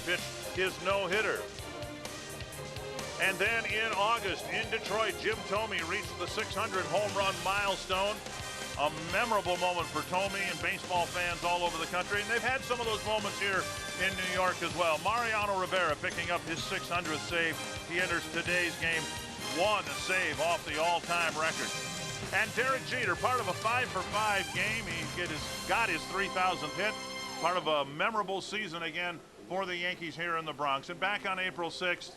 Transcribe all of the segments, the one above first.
pitched his no-hitter. And then in August in Detroit, Jim Thome reached the 600 home run milestone. A memorable moment for Thome and baseball fans all over the country. And they've had some of those moments here in New York as well. Mariano Riviera picking up his 600th save. He enters today's game, one save off the all-time record. And Derek Jeter, part of a 5-for-5 game. He got his 3,000th hit. Part of a memorable season again for the Yankees here in the Bronx. And back on April 6th,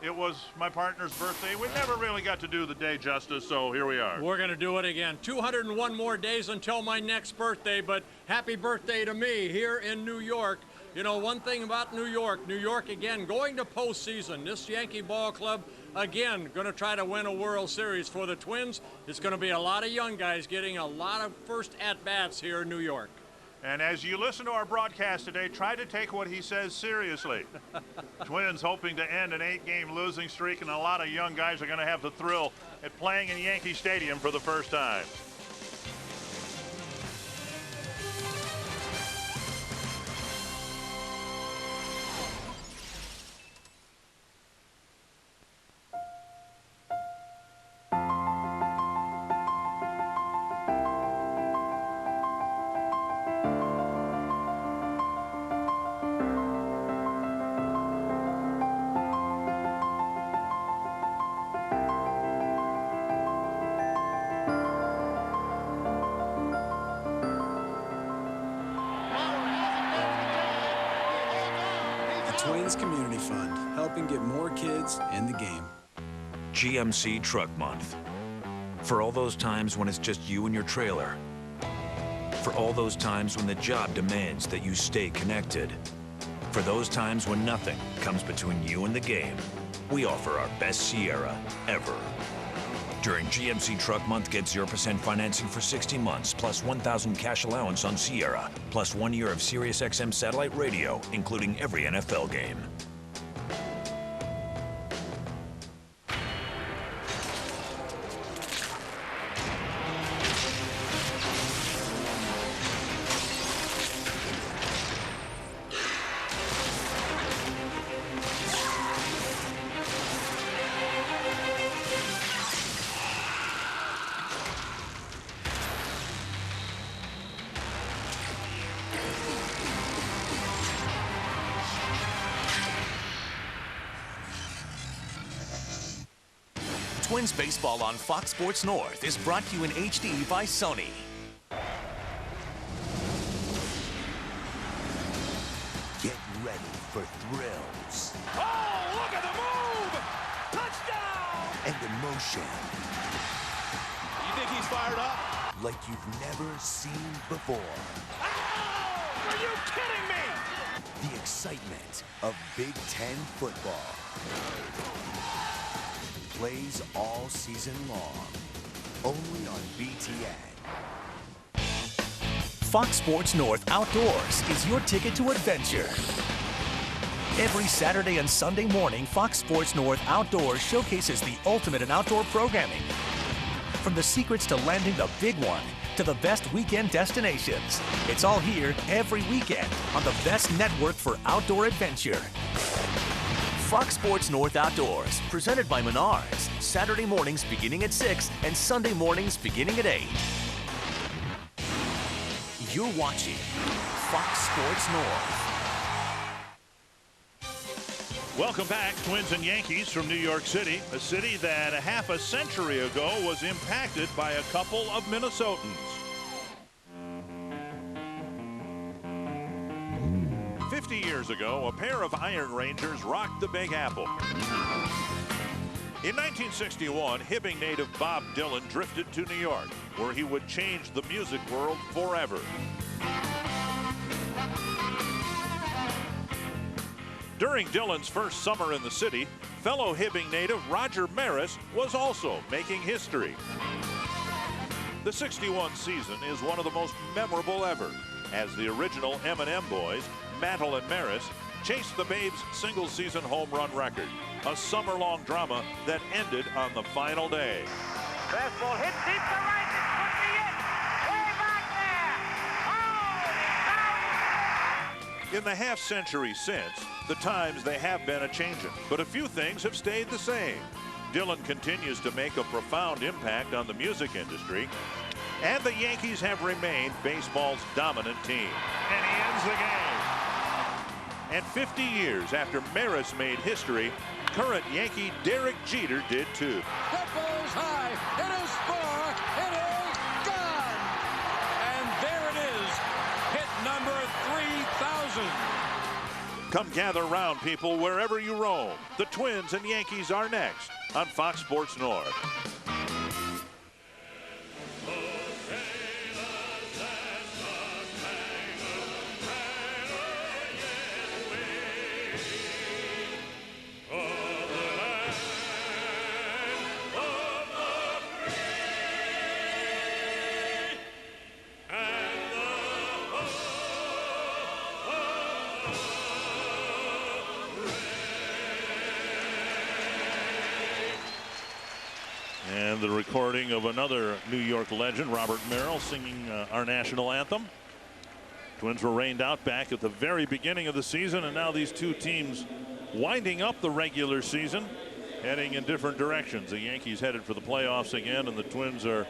it was my partner's birthday. We never really got to do the day justice, so here we are. We're going to do it again. 201 more days until my next birthday, but happy birthday to me here in New York. You know, one thing about New York again, going to postseason. This Yankee ball club, again, going to try to win a World Series. For the Twins, it's going to be a lot of young guys getting a lot of first at-bats here in New York. And as you listen to our broadcast today, try to take what he says seriously. Twins hoping to end an 8-game losing streak, and a lot of young guys are going to have the thrill at playing in Yankee Stadium for the first time. Twins Community Fund, helping get more kids in the game. GMC Truck Month. For all those times when it's just you and your trailer. For all those times when the job demands that you stay connected. For those times when nothing comes between you and the game. We offer our best Sierra ever. During GMC Truck Month, get 0% financing for 60 months, plus $1,000 cash allowance on Sierra, plus 1 year of Sirius XM satellite radio, including every NFL game. Twins baseball on Fox Sports North is brought to you in HD by Sony. Get ready for thrills. Oh, look at the move! Touchdown! And emotion. You think he's fired up? Like you've never seen before. Ow! Are you kidding me? The excitement of Big Ten football. Plays all season long, only on BTN. Fox Sports North Outdoors is your ticket to adventure. Every Saturday and Sunday morning, Fox Sports North Outdoors showcases the ultimate in outdoor programming. From the secrets to landing the big one, to the best weekend destinations. It's all here every weekend on the best network for outdoor adventure. Fox Sports North Outdoors, presented by Menards. Saturday mornings beginning at 6 and Sunday mornings beginning at 8. You're watching Fox Sports North. Welcome back, Twins and Yankees from New York City, a city that a half a century ago was impacted by a couple of Minnesotans. 50 years ago, a pair of Iron Rangers rocked the Big Apple. In 1961, Hibbing native Bob Dylan drifted to New York, where he would change the music world forever. During Dylan's first summer in the city, fellow Hibbing native Roger Maris was also making history. The 61 season is one of the most memorable ever, as the original M&M boys, Mantle and Maris, chased the Babes' single-season home run record, a summer-long drama that ended on the final day. Fastball hit deep to right. This could be it. Way back there. Holy cow. In the half-century since, the times they have been a-changin', but a few things have stayed the same. Dylan continues to make a profound impact on the music industry, and the Yankees have remained baseball's dominant team. And he ends the game. And 50 years after Maris made history, current Yankee Derek Jeter did too. That ball's high. It is far. It is gone. And there it is. Hit number 3,000. Come gather round, people, wherever you roam. The Twins and Yankees are next on Fox Sports North. And the recording of another New York legend, Robert Merrill, singing our national anthem. Twins were rained out back at the very beginning of the season, and now these two teams winding up the regular season, heading in different directions. The Yankees headed for the playoffs again, and the Twins are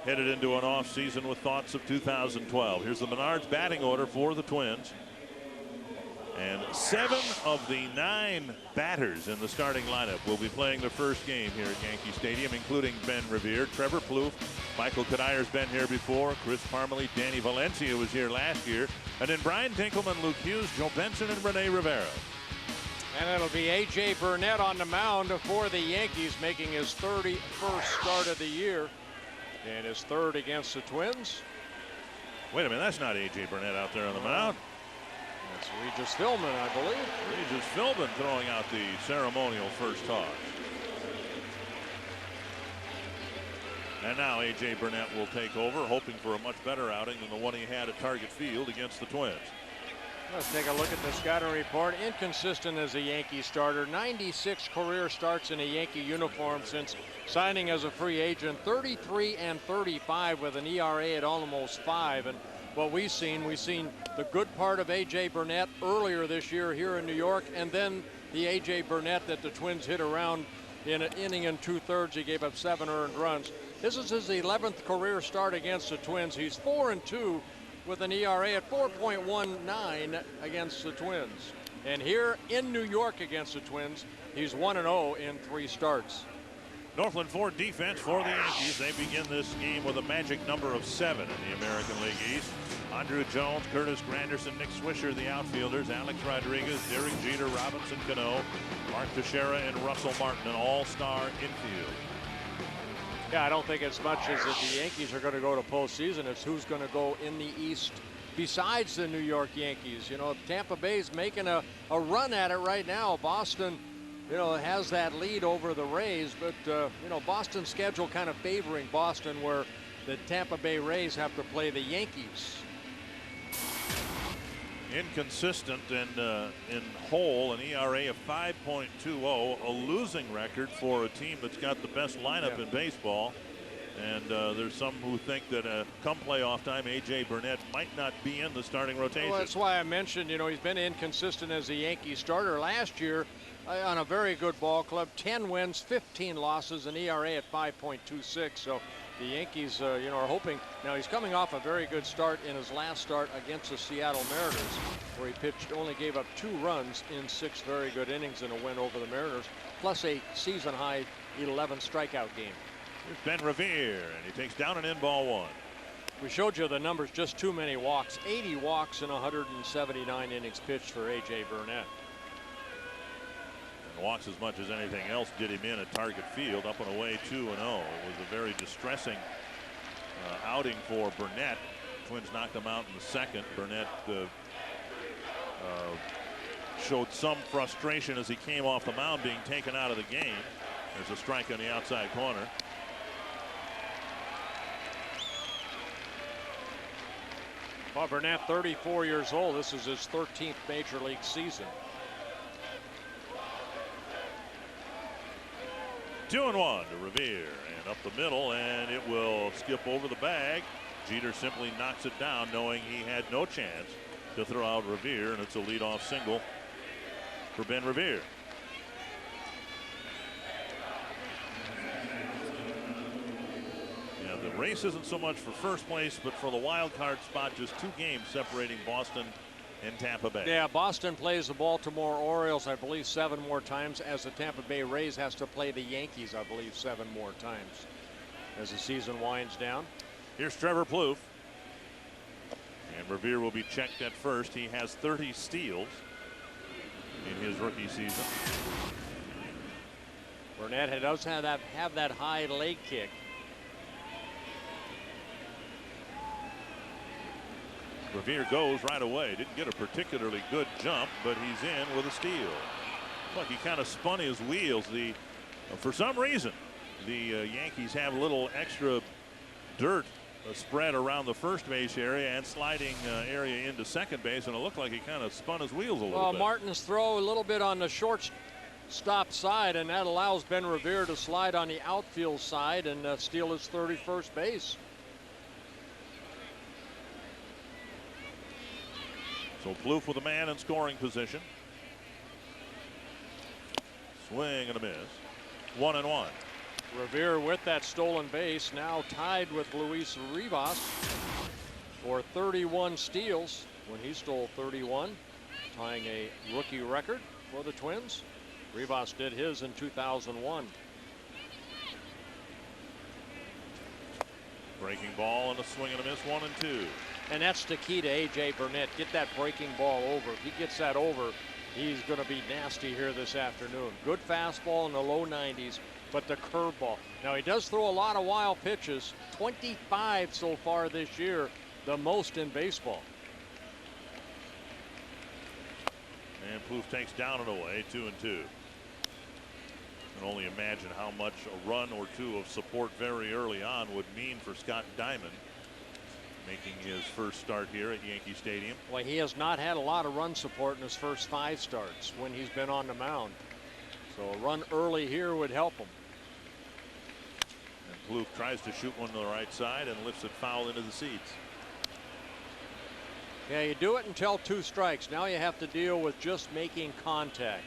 headed into an off season with thoughts of 2012. Here's the Menards batting order for the Twins. And 7 of the 9 batters in the starting lineup will be playing their first game here at Yankee Stadium, including Ben Revere, Trevor Plouffe, Michael Kadyr's been here before, Chris Parmelee, Danny Valencia was here last year, and then Brian Dinkelman, Luke Hughes, Joe Benson, and Rene Rivera. And it'll be A.J. Burnett on the mound for the Yankees, making his 31st start of the year and his 3rd against the Twins. Wait a minute, that's not A.J. Burnett out there on the mound. That's Regis Philbin, I believe. Regis Philbin throwing out the ceremonial first toss. And now A.J. Burnett will take over, hoping for a much better outing than the one he had at Target Field against the Twins. Let's take a look at the scouting report. Inconsistent as a Yankee starter. 96 career starts in a Yankee uniform since signing as a free agent. 33 and 35 with an ERA at almost 5. And what we've seen the good part of A.J. Burnett earlier this year here in New York, and then the A.J. Burnett that the Twins hit around in an inning and 2/3. He gave up 7 earned runs. This is his 11th career start against the Twins. He's 4-2 with an ERA at 4.19 against the Twins. And here in New York against the Twins, he's 1-0 in 3 starts. Northland Ford defense for the Yankees. They begin this game with a magic number of 7 in the American League East. Andrew Jones, Curtis Granderson, Nick Swisher, the outfielders, Alex Rodriguez, Derek Jeter, Robinson Cano, Mark Teixeira, and Russell Martin, an all-star infield. Yeah, I don't think it's much as if the Yankees are going to go to postseason. It's who's going to go in the East besides the New York Yankees. You know, Tampa Bay's making a run at it right now. Boston, you know, has that lead over the Rays, but, you know, Boston's schedule kind of favoring Boston, where the Tampa Bay Rays have to play the Yankees. Inconsistent and in whole, an ERA of 5.20, a losing record for a team that's got the best lineup in baseball. And there's some who think that come playoff time, A.J. Burnett might not be in the starting rotation. Well, that's why I mentioned, you know, he's been inconsistent as a Yankee starter. Last year, on a very good ball club, 10 wins, 15 losses, an ERA at 5.26. So the Yankees, you know, are hoping. Now, he's coming off a very good start in his last start against the Seattle Mariners, where he pitched, only gave up 2 runs in 6 very good innings in a win over the Mariners, plus a season-high 11 strikeout game. Here's Ben Revere, and he takes down an in-ball 1. We showed you the numbers, just too many walks. 80 walks in 179 innings pitched for A.J. Burnett. And walks as much as anything else did him in at Target Field, up and away 2-0. It was a very distressing outing for Burnett. Twins knocked him out in the 2nd. Burnett showed some frustration as he came off the mound, being taken out of the game. There's a strike on the outside corner. Well, Burnett, 34 years old. This is his 13th major league season. 2-1 to Revere, and up the middle, and it will skip over the bag. Jeter simply knocks it down, knowing he had no chance. to throw out Riviera, and it's a leadoff single for Ben Riviera. Yeah, the race isn't so much for first place, but for the wild card spot. Just 2 games separating Boston and Tampa Bay. Yeah, Boston plays the Baltimore Orioles, I believe, 7 more times, as the Tampa Bay Rays has to play the Yankees, I believe, 7 more times as the season winds down. Here's Trevor Plouffe. And Riviera will be checked at first. He has 30 steals in his rookie season. Burnett does have that high leg kick. Riviera goes right away. Didn't get a particularly good jump, but he's in with a steal. Look, he kind of spun his wheels. For some reason, the Yankees have a little extra dirt spread around the first base area and sliding area into second base, and it looked like he kind of spun his wheels a little bit. Martin's throw a little bit on the shortstop side, and that allows Ben Riviera to slide on the outfield side and steal his 31st base. So Plouffe with a man in scoring position. Swing and a miss. 1-1. Riviera with that stolen base, now tied with Luis Rivas for 31 steals when he stole 31, tying a rookie record for the Twins. Rivas did his in 2001. Breaking ball and a swing and a miss. 1-2. And that's the key to A.J. Burnett. Get that breaking ball over. If he gets that over, he's going to be nasty here this afternoon. Good fastball in the low 90s, but the curveball. Now, he does throw a lot of wild pitches, 25 so far this year, the most in baseball. And Plouffe takes down and away. 2-2. You can only imagine how much a run or 2 of support very early on would mean for Scott Diamond, making his first start here at Yankee Stadium. Well, he has not had a lot of run support in his first 5 starts when he's been on the mound. So a run early here would help him. And Plouffe tries to shoot one to the right side and lifts it foul into the seats. Yeah, you do it until 2 strikes. Now you have to deal with just making contact.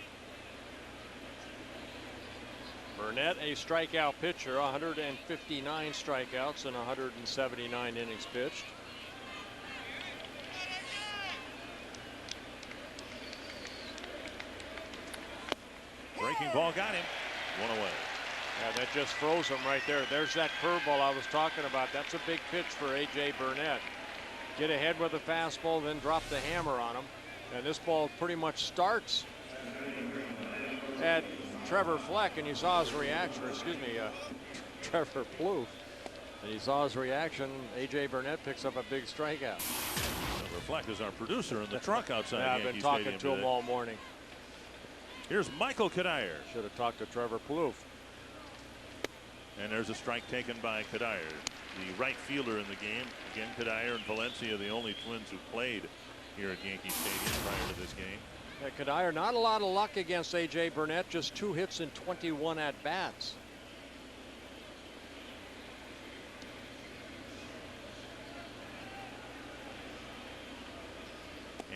Burnett, a strikeout pitcher, 159 strikeouts and 179 innings pitched. Breaking ball got him. 1 away. Yeah, that just froze him right there. There's that curveball I was talking about. That's a big pitch for A.J. Burnett. Get ahead with a fastball, then drop the hammer on him. And this ball pretty much starts at Trevor Fleck, and you saw his reaction, Trevor Plouffe. And you saw his reaction. A.J. Burnett picks up a big strikeout. Trevor Fleck is our producer in the truck outside Yeah, I've Yankee been talking Stadium to him today. all morning. Here's Michael Kadire. Should have talked to Trevor Plouffe. And there's a strike taken by Kadire, the right fielder in the game. Again, Kadire and Valencia, the only Twins who played here at Yankee Stadium prior to this game. Yeah, Kadire, not a lot of luck against A.J. Burnett, just 2 hits and 21 at-bats.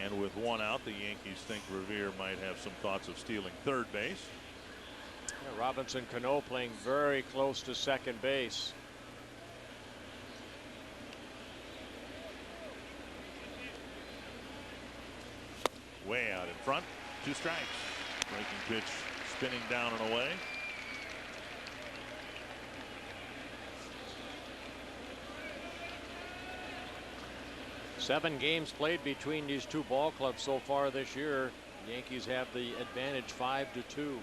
And with 1 out, the Yankees think Riviera might have some thoughts of stealing third base. Yeah, Robinson Cano playing very close to second base. Way out in front. 2 strikes. Breaking pitch spinning down and away. Seven games played between these 2 ball clubs so far this year. The Yankees have the advantage 5-2.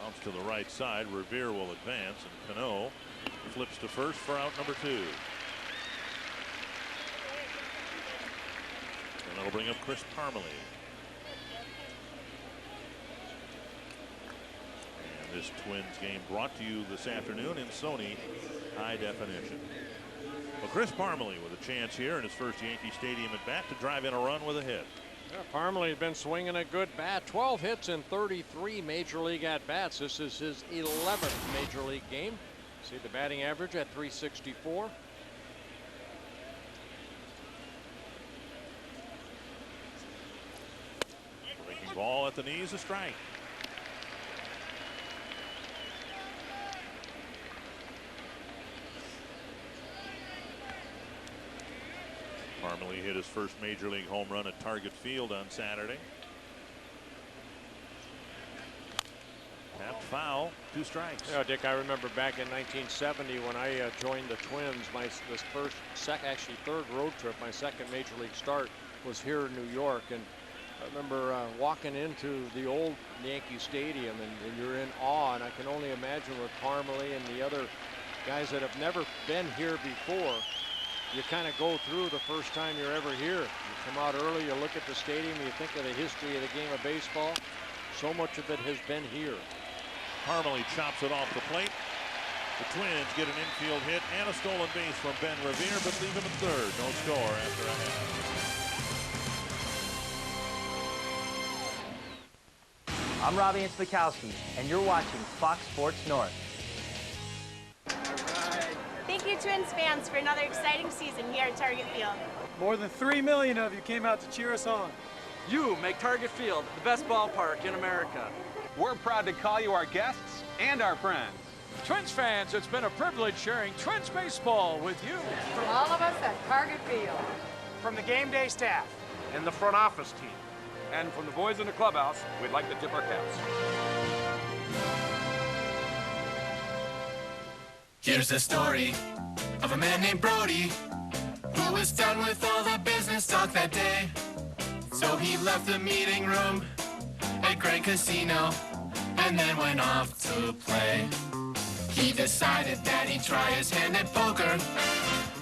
Bumps to the right side. Riviera will advance, and Cano flips to first for out number 2. And that'll bring up Chris Parmelee. And this Twins game brought to you this afternoon in Sony high definition. Well, Chris Parmelee with a chance here in his first Yankee Stadium at bat to drive in a run with a hit. Yeah, Parmelee's been swinging a good bat. 12 hits in 33 major league at bats. This is his 11th major league game. See the batting average at 364. at the knees, a strike. Parmalee hit his first major league home run at Target Field on Saturday. Tapped foul, 2 strikes. Yeah, Dick, I remember back in 1970 when I joined the Twins. Actually third road trip, my second major league start was here in New York, and I remember walking into the old Yankee Stadium, and you're in awe. And I can only imagine with Parmalee and the other guys that have never been here before. You kind of go through the first time you're ever here. You come out early, you look at the stadium, you think of the history of the game of baseball. So much of it has been here. Parmalee chops it off the plate. The Twins get an infield hit and a stolen base from Ben Riviera, but leave him at third. No score after a half. I'm Robbie Spikowski, and you're watching Fox Sports North. Thank you, Twins fans, for another exciting season here at Target Field. More than 3 million of you came out to cheer us on. You make Target Field the best ballpark in America. We're proud to call you our guests and our friends. Twins fans, it's been a privilege sharing Twins baseball with you. From all of us at Target Field. From the game day staff. And the front office team. And from the boys in the clubhouse, we'd like to tip our caps. Here's the story of a man named Brody who was done with all the business talk that day. So he left the meeting room at Grand Casino and then went off to play. He decided that he'd try his hand at poker,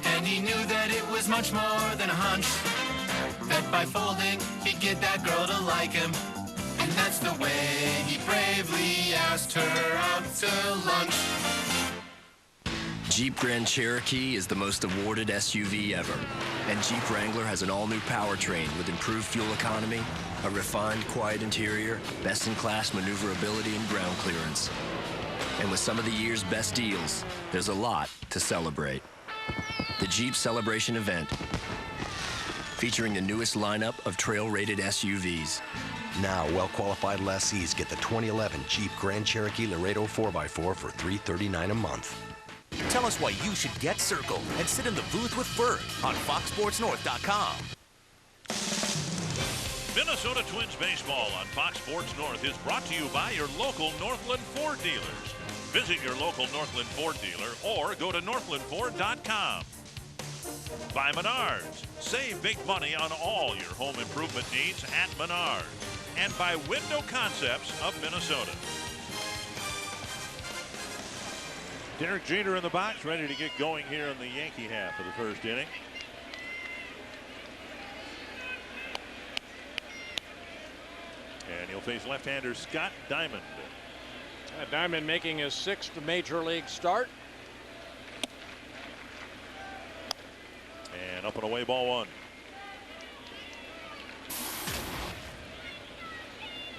and he knew that it was much more than a hunch, that by folding he'd get that girl to like him. And that's the way he bravely asked her out to lunch. Jeep Grand Cherokee is the most awarded SUV ever. And Jeep Wrangler has an all-new powertrain with improved fuel economy, a refined, quiet interior, best-in-class maneuverability and ground clearance. And with some of the year's best deals, there's a lot to celebrate. The Jeep Celebration event, featuring the newest lineup of trail-rated SUVs. Now, well-qualified lessees get the 2011 Jeep Grand Cherokee Laredo 4x4 for $339 a month. Tell us why you should get Circle and sit in the booth with Bert on FoxSportsNorth.com. Minnesota Twins baseball on Fox Sports North is brought to you by your local Northland Ford dealers. Visit your local Northland Ford dealer or go to NorthlandFord.com. By Menards. Save big money on all your home improvement needs at Menards. And by Window Concepts of Minnesota. Derek Jeter in the box, ready to get going here in the Yankee half of the first inning. And he'll face left-hander Scott Diamond. Diamond making his 6th major league start. And up and away, ball 1.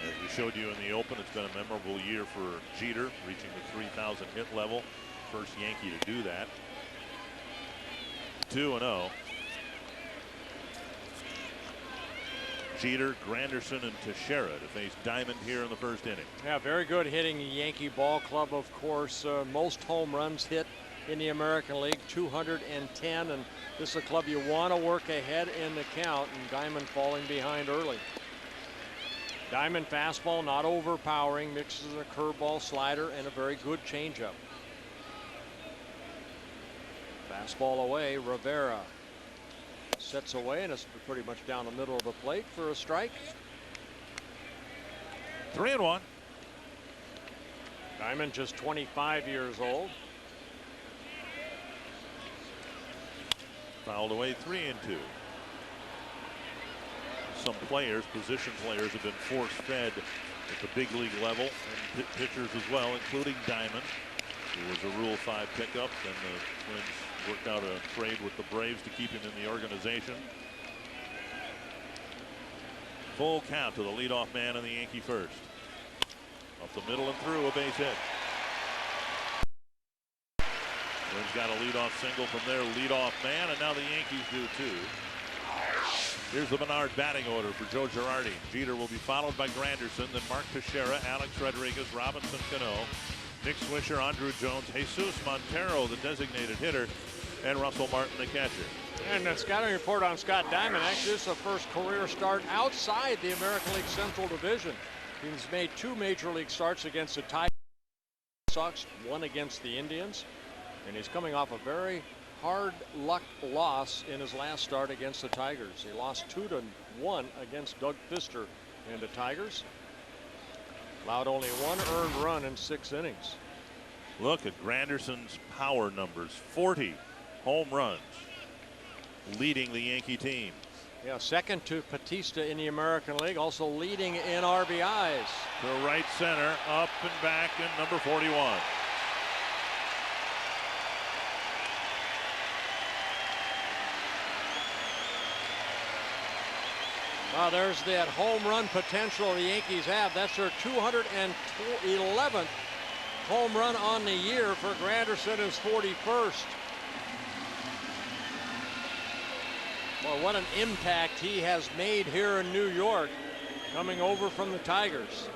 As we showed you in the open, it's been a memorable year for Jeter, reaching the 3,000 hit level. First Yankee to do that. 2-0. Jeter, Granderson, and Teixeira to face Diamond here in the first inning. Yeah, very good hitting Yankee ball club, of course. Most home runs hit in the American League, 210. And this is a club you want to work ahead in the count, and Diamond falling behind early. Diamond fastball, not overpowering, mixes a curveball, slider, and a very good changeup. Fastball away, Rivera sets away, and it's pretty much down the middle of the plate for a strike. 3-1. Diamond just 25 years old. Fouled away, 3-2. Some players, position players, have been force-fed at the big league level, and pitchers as well, including Diamond, who was a Rule 5 pickup. Then the Twins worked out a trade with the Braves to keep him in the organization. Full count to the leadoff man in the Yankee first. Up the middle and through, a base hit. Twins got a leadoff single from their leadoff man, and now the Yankees do too. Here's the Menard batting order for Joe Girardi. Jeter will be followed by Granderson, then Mark Teixeira, Alex Rodriguez, Robinson Cano, Nick Swisher, Andrew Jones, Jesus Montero, the designated hitter, and Russell Martin, the catcher. And a scouting report on Scott Diamond. Actually, this is the first career start outside the American League Central Division. He's made 2 major league starts against the Tigers, Sox, 1 against the Indians, and he's coming off a very hard luck loss in his last start against the Tigers. He lost 2-1 against Doug Fister and the Tigers. Allowed only 1 earned run in 6 innings. Look at Granderson's power numbers. 40 home runs, leading the Yankee team. Yeah, second to Batista in the American League, also leading in RBIs. To right center, up and back, and number 41. Well, there's that home run potential the Yankees have. That's their 211th home run on the year. For Granderson, his 41st. Well, what an impact he has made here in New York, coming over from the Tigers.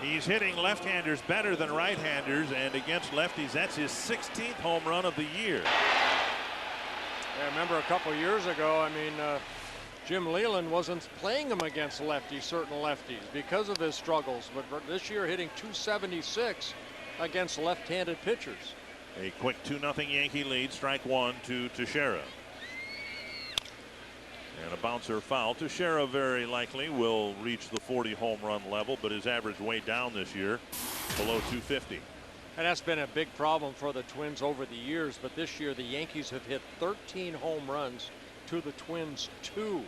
He's hitting left-handers better than right-handers, and against lefties, that's his 16th home run of the year. I remember a couple years ago, I mean, Jim Leland wasn't playing him against lefties, certain lefties, because of his struggles. But this year, hitting .276 against left-handed pitchers. A quick 2-0 Yankee lead. Strike 1 to Teixeira. And a bouncer foul. Teixeira very likely will reach the 40 home run level, but his average way down this year, below 250. And that's been a big problem for the Twins over the years. But this year, the Yankees have hit 13 home runs to the Twins 2.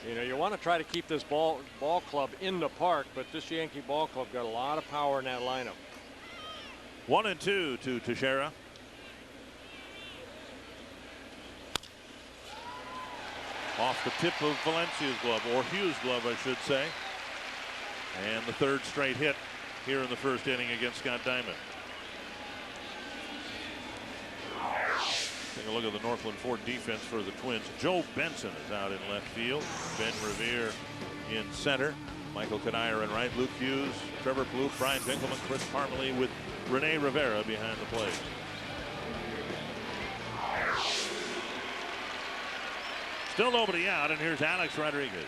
You know, you want to try to keep this ball club in the park, but this Yankee ball club got a lot of power in that lineup. 1-2 to Teixeira. Off the tip of Valencia's glove, or Hughes' glove, I should say. And the 3rd straight hit here in the 1st inning against Scott Diamond. Take a look at the Northland Ford defense for the Twins. Joe Benson is out in left field. Ben Revere in center. Michael Kadire in right. Luke Hughes, Trevor Plouffe, Brian Dinkelman, Chris Parmalee with Rene Rivera behind the plate. Still nobody out, and here's Alex Rodriguez.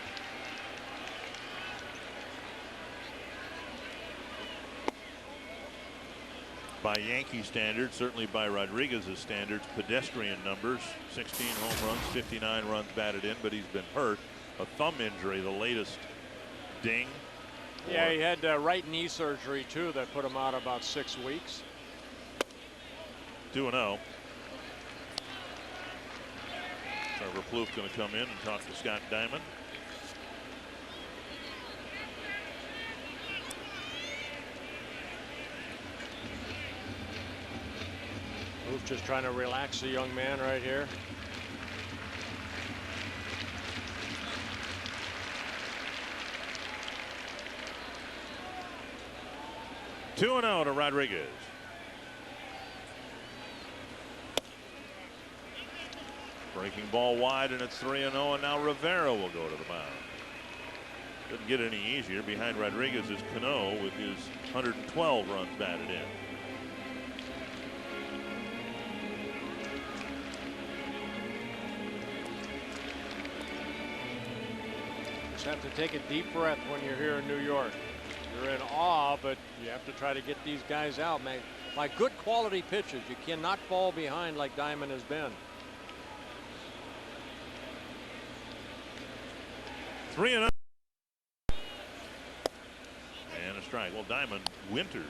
By Yankee standards, certainly by Rodriguez's standards, pedestrian numbers. 16 home runs, 59 runs batted in, but he's been hurt. A thumb injury, the latest ding. Yeah, he had right knee surgery too that put him out about 6 weeks. 2-0. Trevor Plouffe going to come in and talk to Scott Diamond. Plouffe just trying to relax the young man right here. Two 2-0 to Rodriguez. Breaking ball wide, and it's 3-0, and now Rivera will go to the mound. Doesn't get any easier. Behind Rodriguez is Cano with his 112 runs batted in. Just have to take a deep breath when you're here in New York. You're in awe, but you have to try to get these guys out, man. By good quality pitches, you cannot fall behind like Diamond has been. 3-0. And a strike. Well, Diamond winters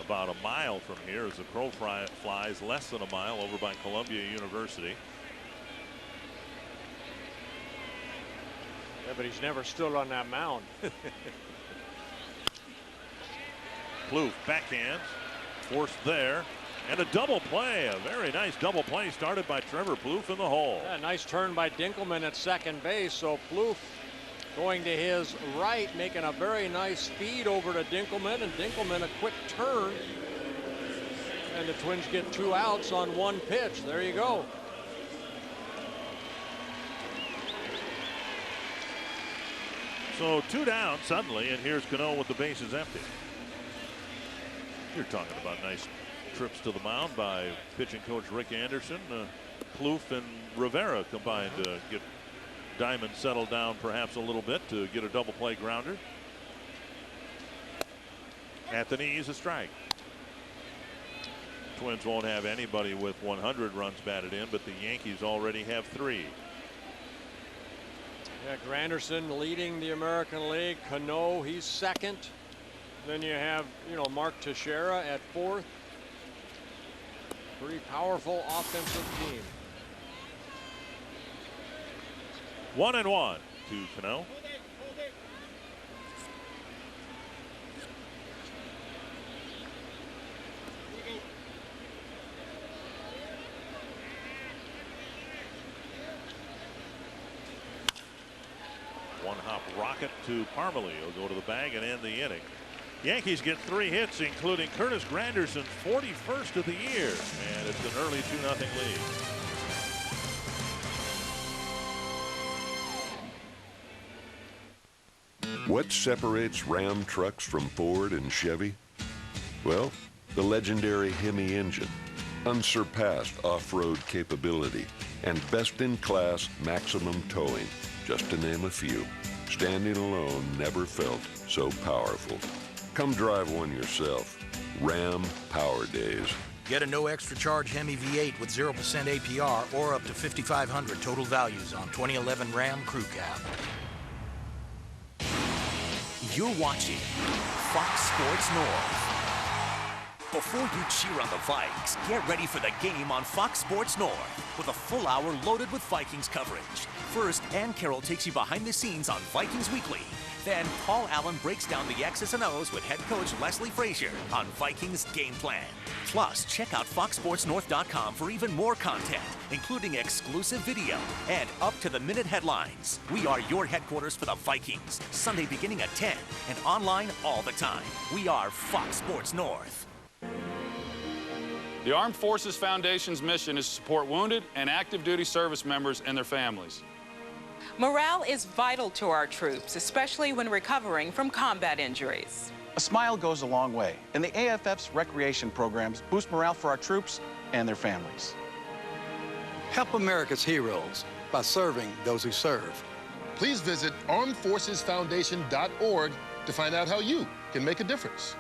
about a mile from here as the crow flies less than a mile over by Columbia University. Yeah, but he's never stood on that mound. Plouffe backhands, forced there, and a double play. A very nice double play started by Trevor Plouffe in the hole. Yeah, nice turn by Dinkelman at second base. So Plouffe going to his right, making a very nice feed over to Dinkelman, and Dinkelman a quick turn. And the Twins get 2 outs on 1 pitch. There you go. So 2 down suddenly, and here's Cano with the bases empty. You're talking about nice trips to the mound by pitching coach Rick Anderson. Plouffe and Rivera combined to get Diamond settled down perhaps a little bit to get a double play grounder. At the knees, a strike. Twins won't have anybody with 100 runs batted in, but the Yankees already have 3. Yeah, Granderson leading the American League. Cano, he's second. Then you have, Mark Teixeira at 4th. Pretty powerful offensive team. 1-1 to Cano. One-hop rocket to Parmalee. He'll go to the bag and end the inning. Yankees get 3 hits, including Curtis Granderson's 41st of the year, and it's an early 2-0 lead. What separates Ram trucks from Ford and Chevy? Well, the legendary Hemi engine, unsurpassed off-road capability, and best-in-class maximum towing, just to name a few. Standing alone never felt so powerful. Come drive one yourself. Ram Power Days. Get a no extra charge Hemi V8 with 0% APR or up to $5,500 total values on 2011 Ram Crew Cab. You're watching Fox Sports North. Before you cheer on the Vikes, get ready for the game on Fox Sports North with a full hour loaded with Vikings coverage. First, Ann Carroll takes you behind the scenes on Vikings Weekly. Then, Paul Allen breaks down the X's and O's with head coach Leslie Frazier on Vikings Game Plan. Plus, check out FoxSportsNorth.com for even more content, including exclusive video and up-to-the-minute headlines. We are your headquarters for the Vikings, Sunday beginning at 10 and online all the time. We are Fox Sports North. The Armed Forces Foundation's mission is to support wounded and active duty service members and their families. Morale is vital to our troops, especially when recovering from combat injuries. A smile goes a long way, and the AFF's recreation programs boost morale for our troops and their families. Help America's heroes by serving those who serve. Please visit armedforcesfoundation.org to find out how you can make a difference.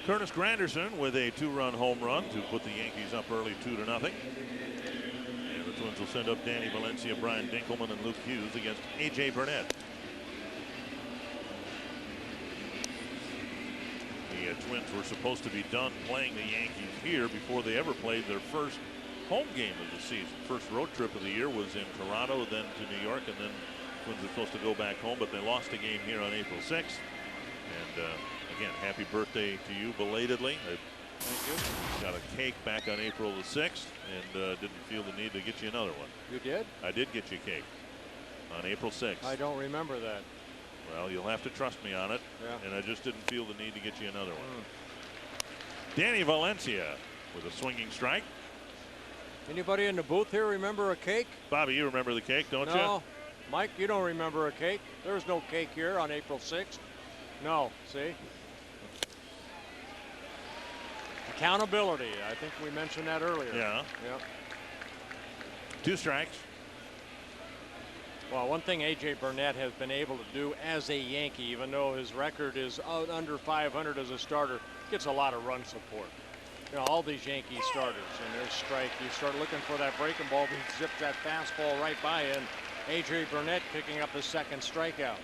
Curtis Granderson with a 2-run home run to put the Yankees up early 2-0. And the Twins will send up Danny Valencia, Brian Dinkelman, and Luke Hughes against A.J. Burnett. The Twins were supposed to be done playing the Yankees here before they ever played their first home game of the season. First road trip of the year was in Toronto, then to New York, and then the Twins were supposed to go back home, but they lost a game here on April 6th. And again, happy birthday to you belatedly. Thank you. Got a cake back on April the 6th and didn't feel the need to get you another one. You did? I did get you a cake on April 6th. I don't remember that. Well, you'll have to trust me on it. Yeah. And I just didn't feel the need to get you another one. Danny Valencia with a swinging strike. Anybody in the booth here remember a cake? Bobby, you remember the cake, don't you? No. Mike, you don't remember a cake. There was no cake here on April 6th. No, see? Accountability. I think we mentioned that earlier. Yeah. Yep. 2 strikes. Well, one thing A.J. Burnett has been able to do as a Yankee, even though his record is under 500 as a starter, gets a lot of run support. You know, all these Yankee starters, and their strike, you start looking for that breaking ball, he zipped that fastball right by, and A.J. Burnett picking up his second strikeout.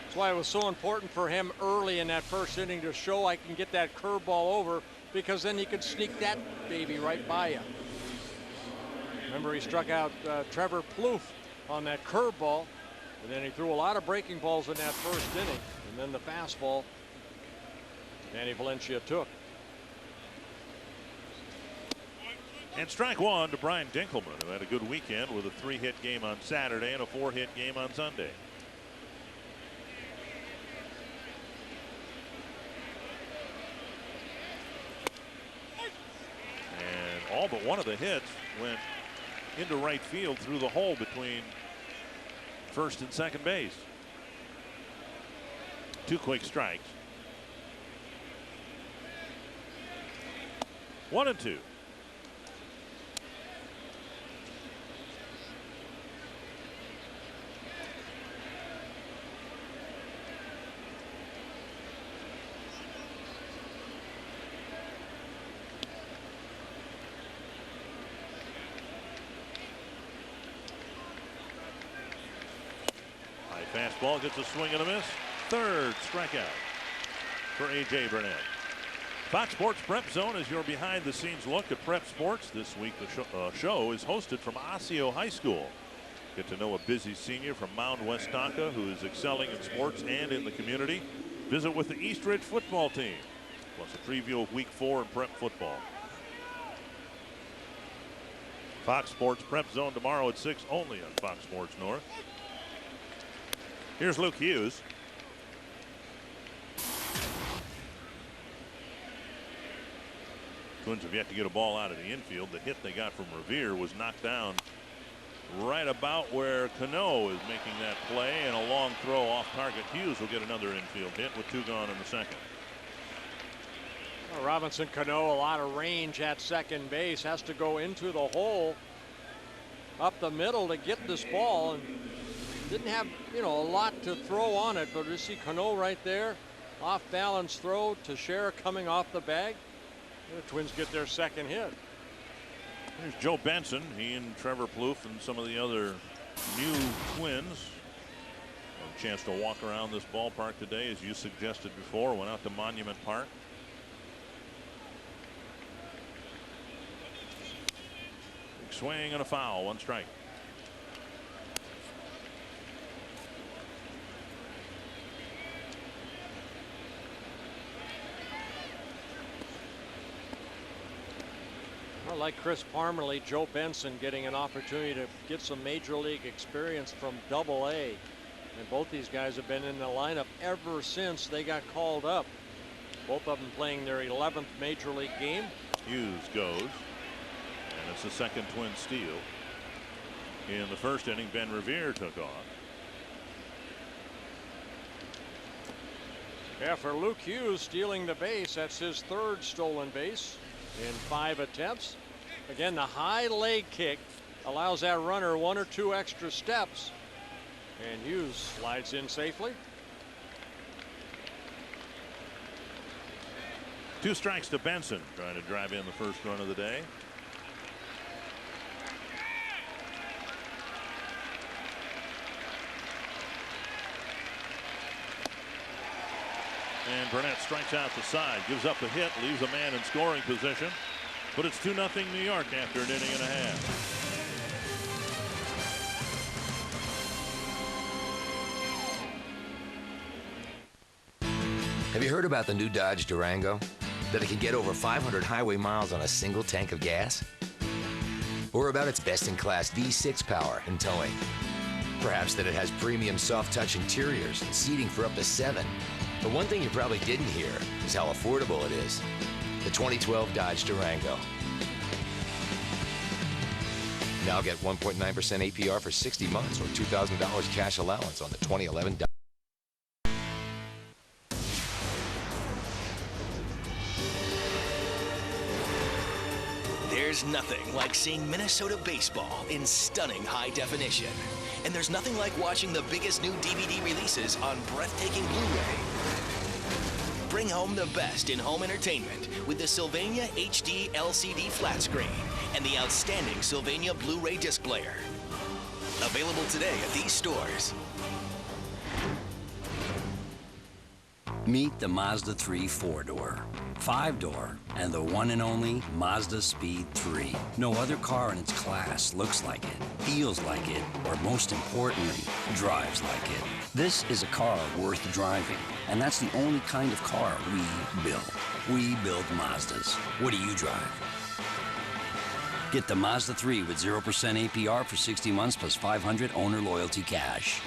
That's why it was so important for him early in that first inning to show I can get that curveball over, because then he could sneak that baby right by you. Remember, he struck out Trevor Plouffe on that curveball, and then he threw a lot of breaking balls in that first inning, and then the fastball Danny Valencia took. And strike one to Brian Dinkelman, who had a good weekend with a 3-hit game on Saturday and a 4-hit game on Sunday. And all but one of the hits went into right field through the hole between first and second base. 2 quick strikes. 1-2. Fastball gets a swing and a miss. 3rd strikeout for A.J. Burnett. Fox Sports Prep Zone is your behind-the-scenes look at prep sports. This week the show is hosted from Osseo High School. Get to know a busy senior from Mound Westaka who is excelling in sports and in the community. Visit with the Eastridge football team. Plus a preview of Week 4 in prep football. Fox Sports Prep Zone tomorrow at 6 only on Fox Sports North. Here's Luke Hughes. Twins have yet to get a ball out of the infield. The hit they got from Riviera was knocked down right about where Cano is making that play, and a long throw off target. Hughes will get another infield hit with 2 gone in the second. Well, Robinson Cano, a lot of range at second base, has to go into the hole up the middle to get this ball, and didn't have, you know, a lot to throw on it, but you see Cano right there, off balance throw to Scherer coming off the bag. The Twins get their second hit. There's Joe Benson. He and Trevor Plouffe and some of the other new Twins had a chance to walk around this ballpark today, as you suggested before. Went out to Monument Park. Big swing and a foul. 1 strike. Like Chris Parmalee, Joe Benson getting an opportunity to get some major league experience from Double-A. And both these guys have been in the lineup ever since they got called up. Both of them playing their 11th major league game. Hughes goes, and it's the second Twin steal. In the first inning, Ben Revere took off. Yeah, for Luke Hughes, stealing the base, that's his 3rd stolen base in 5 attempts. Again, the high leg kick allows that runner 1 or 2 extra steps, and Hughes slides in safely. 2 strikes to Benson, trying to drive in the first run of the day. And Burnett strikes out the side, gives up a hit, leaves a man in scoring position. But it's 2-0 New York after an inning and a half. Have you heard about the new Dodge Durango? That it can get over 500 highway miles on a single tank of gas? Or about its best-in-class V6 power and towing? Perhaps that it has premium soft-touch interiors and seating for up to 7. But one thing you probably didn't hear is how affordable it is. The 2012 Dodge Durango. Now get 1.9% APR for 60 months or $2,000 cash allowance on the 2011 Dodge. There's nothing like seeing Minnesota baseball in stunning high definition. And there's nothing like watching the biggest new DVD releases on breathtaking Blu-ray. Bring home the best in home entertainment with the Sylvania HD LCD flat screen and the outstanding Sylvania Blu-ray disc player. Available today at these stores. Meet the Mazda 3 4-door, 5-door, and the one and only Mazda Speed 3. No other car in its class looks like it, feels like it, or most importantly, drives like it. This is a car worth driving, and that's the only kind of car we build. We build Mazdas. What do you drive? Get the Mazda 3 with 0% APR for 60 months plus $500 owner loyalty cash.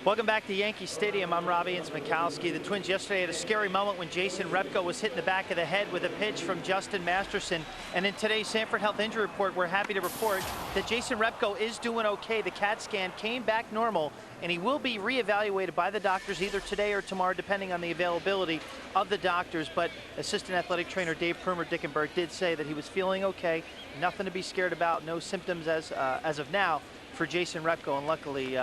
Welcome back to Yankee Stadium. I'm Robbie Mikowski. The Twins yesterday had a scary moment when Jason Repko was hit in the back of the head with a pitch from Justin Masterson. And in today's Sanford Health Injury Report, we're happy to report that Jason Repko is doing okay. The CAT scan came back normal, and he will be reevaluated by the doctors either today or tomorrow, depending on the availability of the doctors. But Assistant Athletic Trainer Dave Prumer-Dickenberg did say that he was feeling okay, nothing to be scared about, no symptoms as of now for Jason Repko, and luckily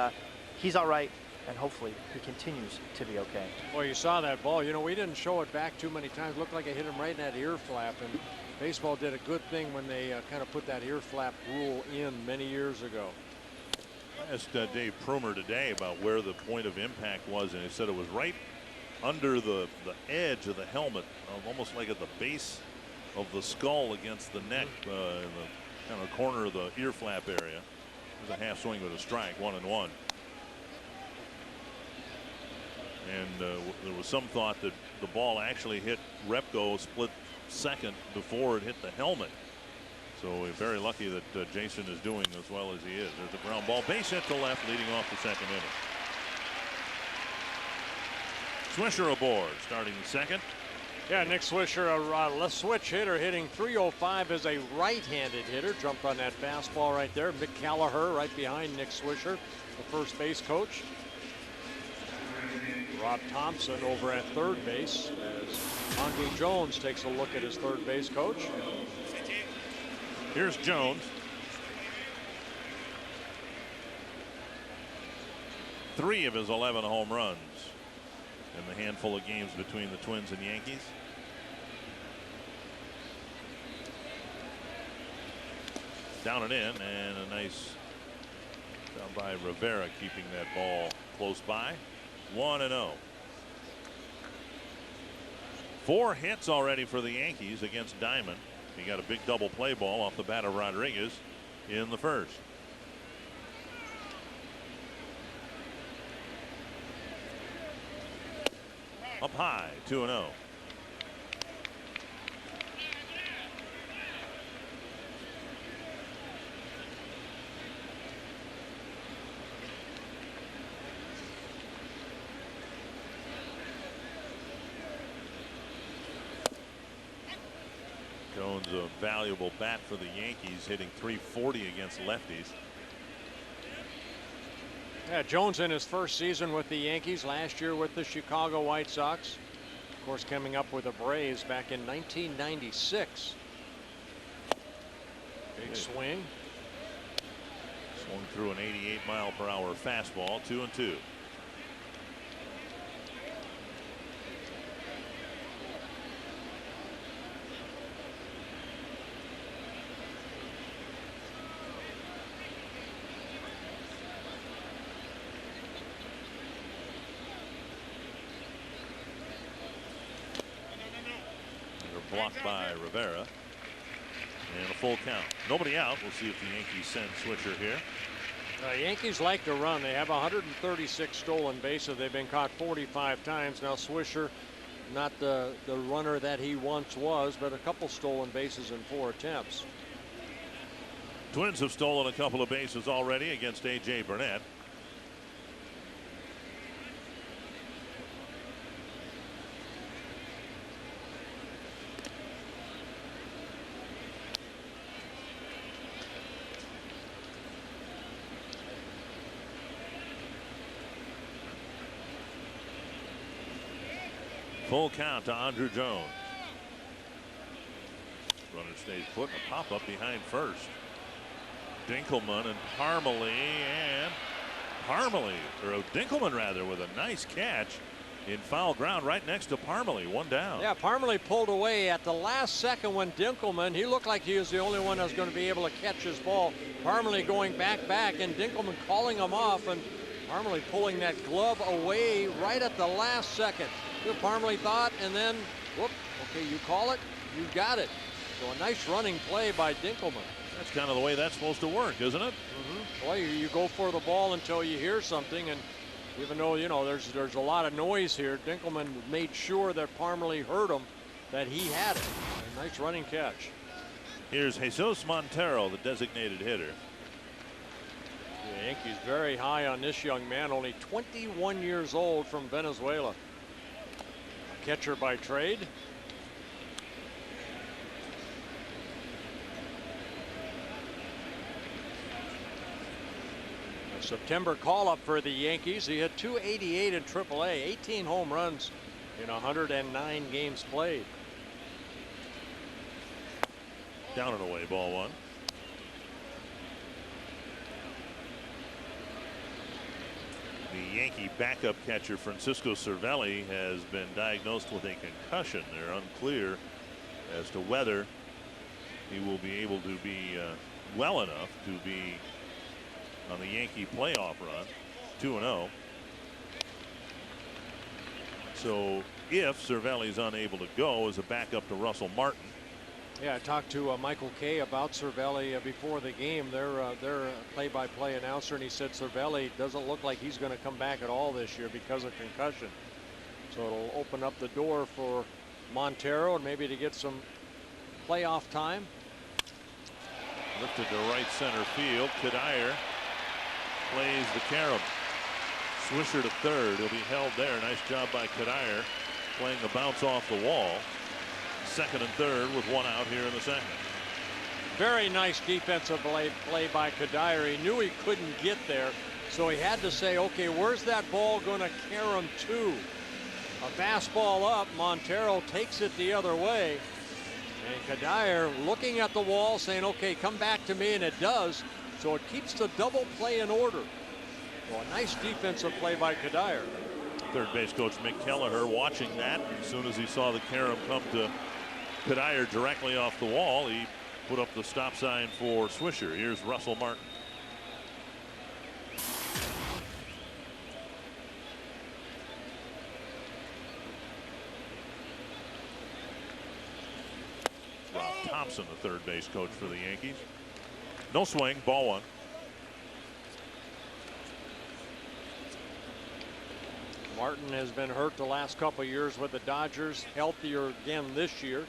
he's all right. And hopefully he continues to be okay. Well, you saw that ball. You know, we didn't show it back too many times. Looked like it hit him right in that ear flap. And baseball did a good thing when they kind of put that ear flap rule in many years ago. I asked Dave Prumer today about where the point of impact was, and he said it was right under the edge of the helmet, almost like at the base of the skull against the neck, in the kind of corner of the ear flap area. It was a half swing with a strike, 1-1. And there was some thought that the ball actually hit Repko split second before it hit the helmet. So we're very lucky that Jason is doing as well as he is. There's a ground ball, base hit to left, leading off the second inning. Swisher aboard, starting the second. Yeah, Nick Swisher, a left switch hitter, hitting .305 as a right-handed hitter. Jumped on that fastball right there. Mick Callagher right behind Nick Swisher, the first base coach. Rob Thompson over at third base as Andrew Jones takes a look at his third base coach. Here's Jones. 3 of his 11 home runs in the handful of games between the Twins and Yankees. Down and in, and a nice down by Rivera, keeping that ball close by. 1-0. 4 hits already for the Yankees against Diamond. He got a big double play ball off the bat of Rodriguez in the first. Up high, 2-0. Jones, a valuable bat for the Yankees, hitting .340 against lefties. Yeah, Jones in his first season with the Yankees, last year with the Chicago White Sox. Of course, coming up with the Braves back in 1996. Big swing. Swung through an 88-mile-per-hour fastball, 2-2. Blocked by Rivera, and a full count. Nobody out. We'll see if the Yankees send Swisher here. Yankees like to run. They have 136 stolen bases. They've been caught 45 times. Now Swisher, not the runner that he once was, but a couple stolen bases in 4 attempts. Twins have stolen a couple of bases already against A.J. Burnett. Full count to Andrew Jones. Runner stays put, and a pop up behind first. Dinkelman and Dinkelman rather, with a nice catch in foul ground right next to Parmalee. 1 down. Yeah, Parmalee pulled away at the last second when Dinkelman, he looked like he was the only one that was going to be able to catch his ball. Parmalee going back, and Dinkelman calling him off, and Parmalee pulling that glove away right at the last second. Parmalee thought, and then, whoop, okay, you call it, you got it. So a nice running play by Dinkelman. That's kind of the way that's supposed to work, isn't it? Well, you go for the ball until you hear something, and even though, you know, there's a lot of noise here, Dinkelman made sure that Parmalee heard him, that he had it. A nice running catch. Here's Jesus Montero, the designated hitter. The Yankees very high on this young man, only 21 years old, from Venezuela. A catcher by trade. A September call-up for the Yankees. He had 288 in AAA, 18 home runs in 109 games played. Down and away, ball one. The Yankee backup catcher Francisco Cervelli has been diagnosed with a concussion. They're unclear as to whether he will be able to be well enough to be on the Yankee playoff run, 2-0. So if Cervelli's unable to go as a backup to Russell Martin. Yeah, I talked to Michael Kay about Cervelli before the game. Their play-by-play announcer, and he said Cervelli doesn't look like he's going to come back at all this year because of concussion. So it'll open up the door for Montero and maybe to get some playoff time. Lifted to right center field. Kadire plays the carom. Swisher to third. He'll be held there. Nice job by Kadire playing the bounce off the wall. Second and third with one out here in the second. Very nice defensive play by Kadire. He knew he couldn't get there, so he had to say, okay, where's that ball going to carom to? A fastball up. Montero takes it the other way. And Kadire looking at the wall saying, okay, come back to me, and it does. So it keeps the double play in order. So a nice defensive play by Kadire. Third base coach Mick Kelleher watching that. As soon as he saw the carom come to Kadire directly off the wall, he put up the stop sign for Swisher. Here's Russell Martin. Rob Thompson, the third base coach for the Yankees. No swing, ball one. Martin has been hurt the last couple of years with the Dodgers, healthier again this year.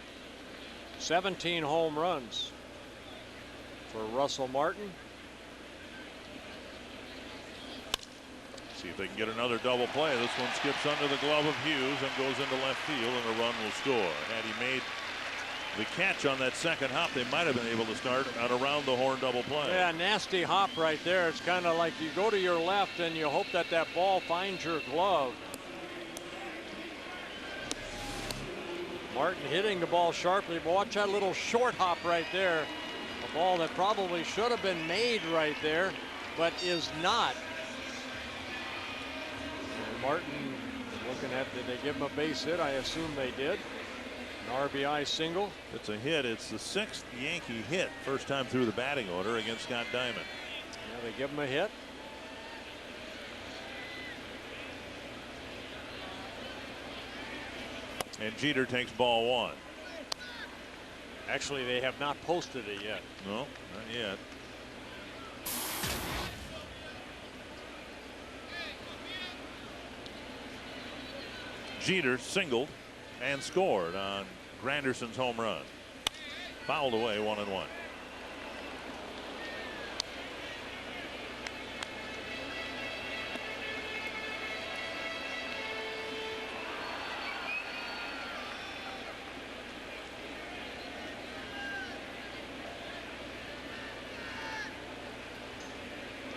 17 home runs for Russell Martin. See if they can get another double play. This one skips under the glove of Hughes and goes into left field, and a run will score. Had he made the catch on that second hop, they might have been able to start an around the horn double play. Yeah, nasty hop right there. It's kind of like you go to your left and you hope that that ball finds your glove. Martin hitting the ball sharply, but watch that little short hop right there. A ball that probably should have been made right there, but is not. And Martin looking at, did they give him a base hit? I assume they did. An RBI single. It's a hit. It's the 6th Yankee hit. First time through the batting order against Scott Diamond. Yeah, they give him a hit. And Jeter takes ball one. Actually, they have not posted it yet. No, not yet. Jeter singled and scored on Granderson's home run. Fouled away, 1-1.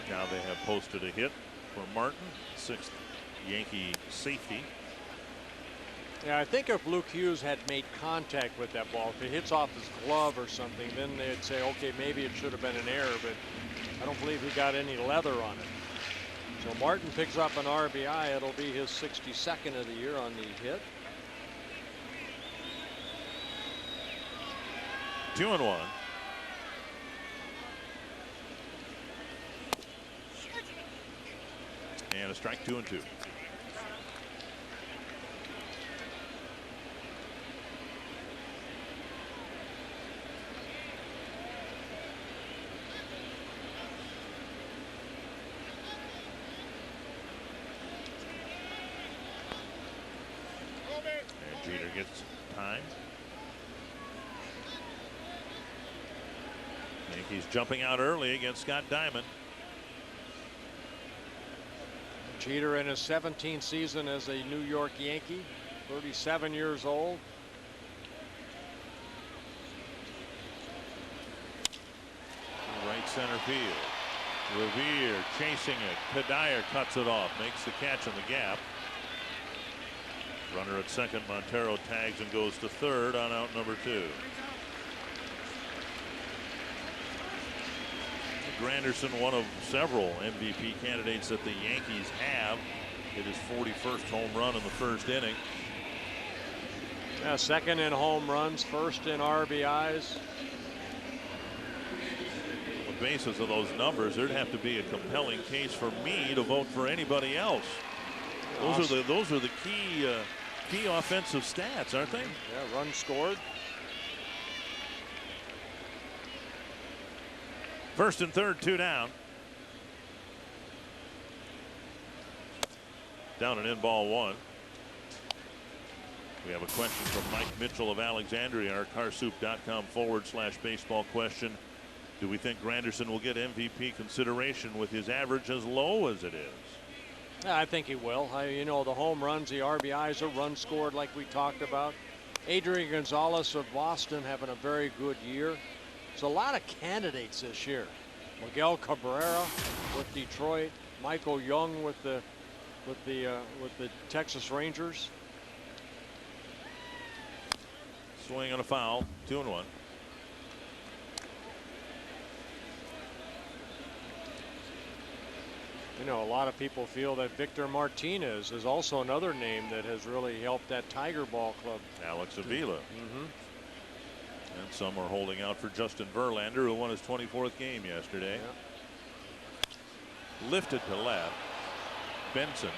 Now they have posted a hit for Martin, 6th Yankee safety. Yeah, I think if Luke Hughes had made contact with that ball, if it hits off his glove or something, then they'd say, okay, maybe it should have been an error, but I don't believe he got any leather on it. So Martin picks up an RBI. It'll be his 62nd of the year on the hit. 2-1. And a strike, 2-2. And Jeter gets time. Yankees jumping out early against Scott Diamond. Jeter in his 17th season as a New York Yankee, 37 years old. Right center field. Riviera chasing it. Kadire cuts it off, makes the catch in the gap. Runner at second, Montero tags and goes to third on out number 2. Granderson, one of several MVP candidates that the Yankees have. Hit his 41st home run in the first inning. Yeah, second in home runs, first in RBIs. On the basis of those numbers, there'd have to be a compelling case for me to vote for anybody else. Those are the key offensive stats, aren't they? Yeah, runs scored. First and third, 2 down. Down and in, ball 1. We have a question from Mike Mitchell of Alexandria, our carsoup.com/baseball question. Do we think Granderson will get MVP consideration with his average as low as it is? Yeah, I think he will. You know, the home runs, the RBIs, the runs scored like we talked about. Adrian Gonzalez of Boston having a very good year. There's a lot of candidates this year. Miguel Cabrera with Detroit, Michael Young with the Texas Rangers. Swing and a foul, 2-1. You know, a lot of people feel that Victor Martinez is also another name that has really helped that Tiger Ball club. Alex Avila. And some are holding out for Justin Verlander, who won his 24th game yesterday. Yeah. Lifted to left. Benson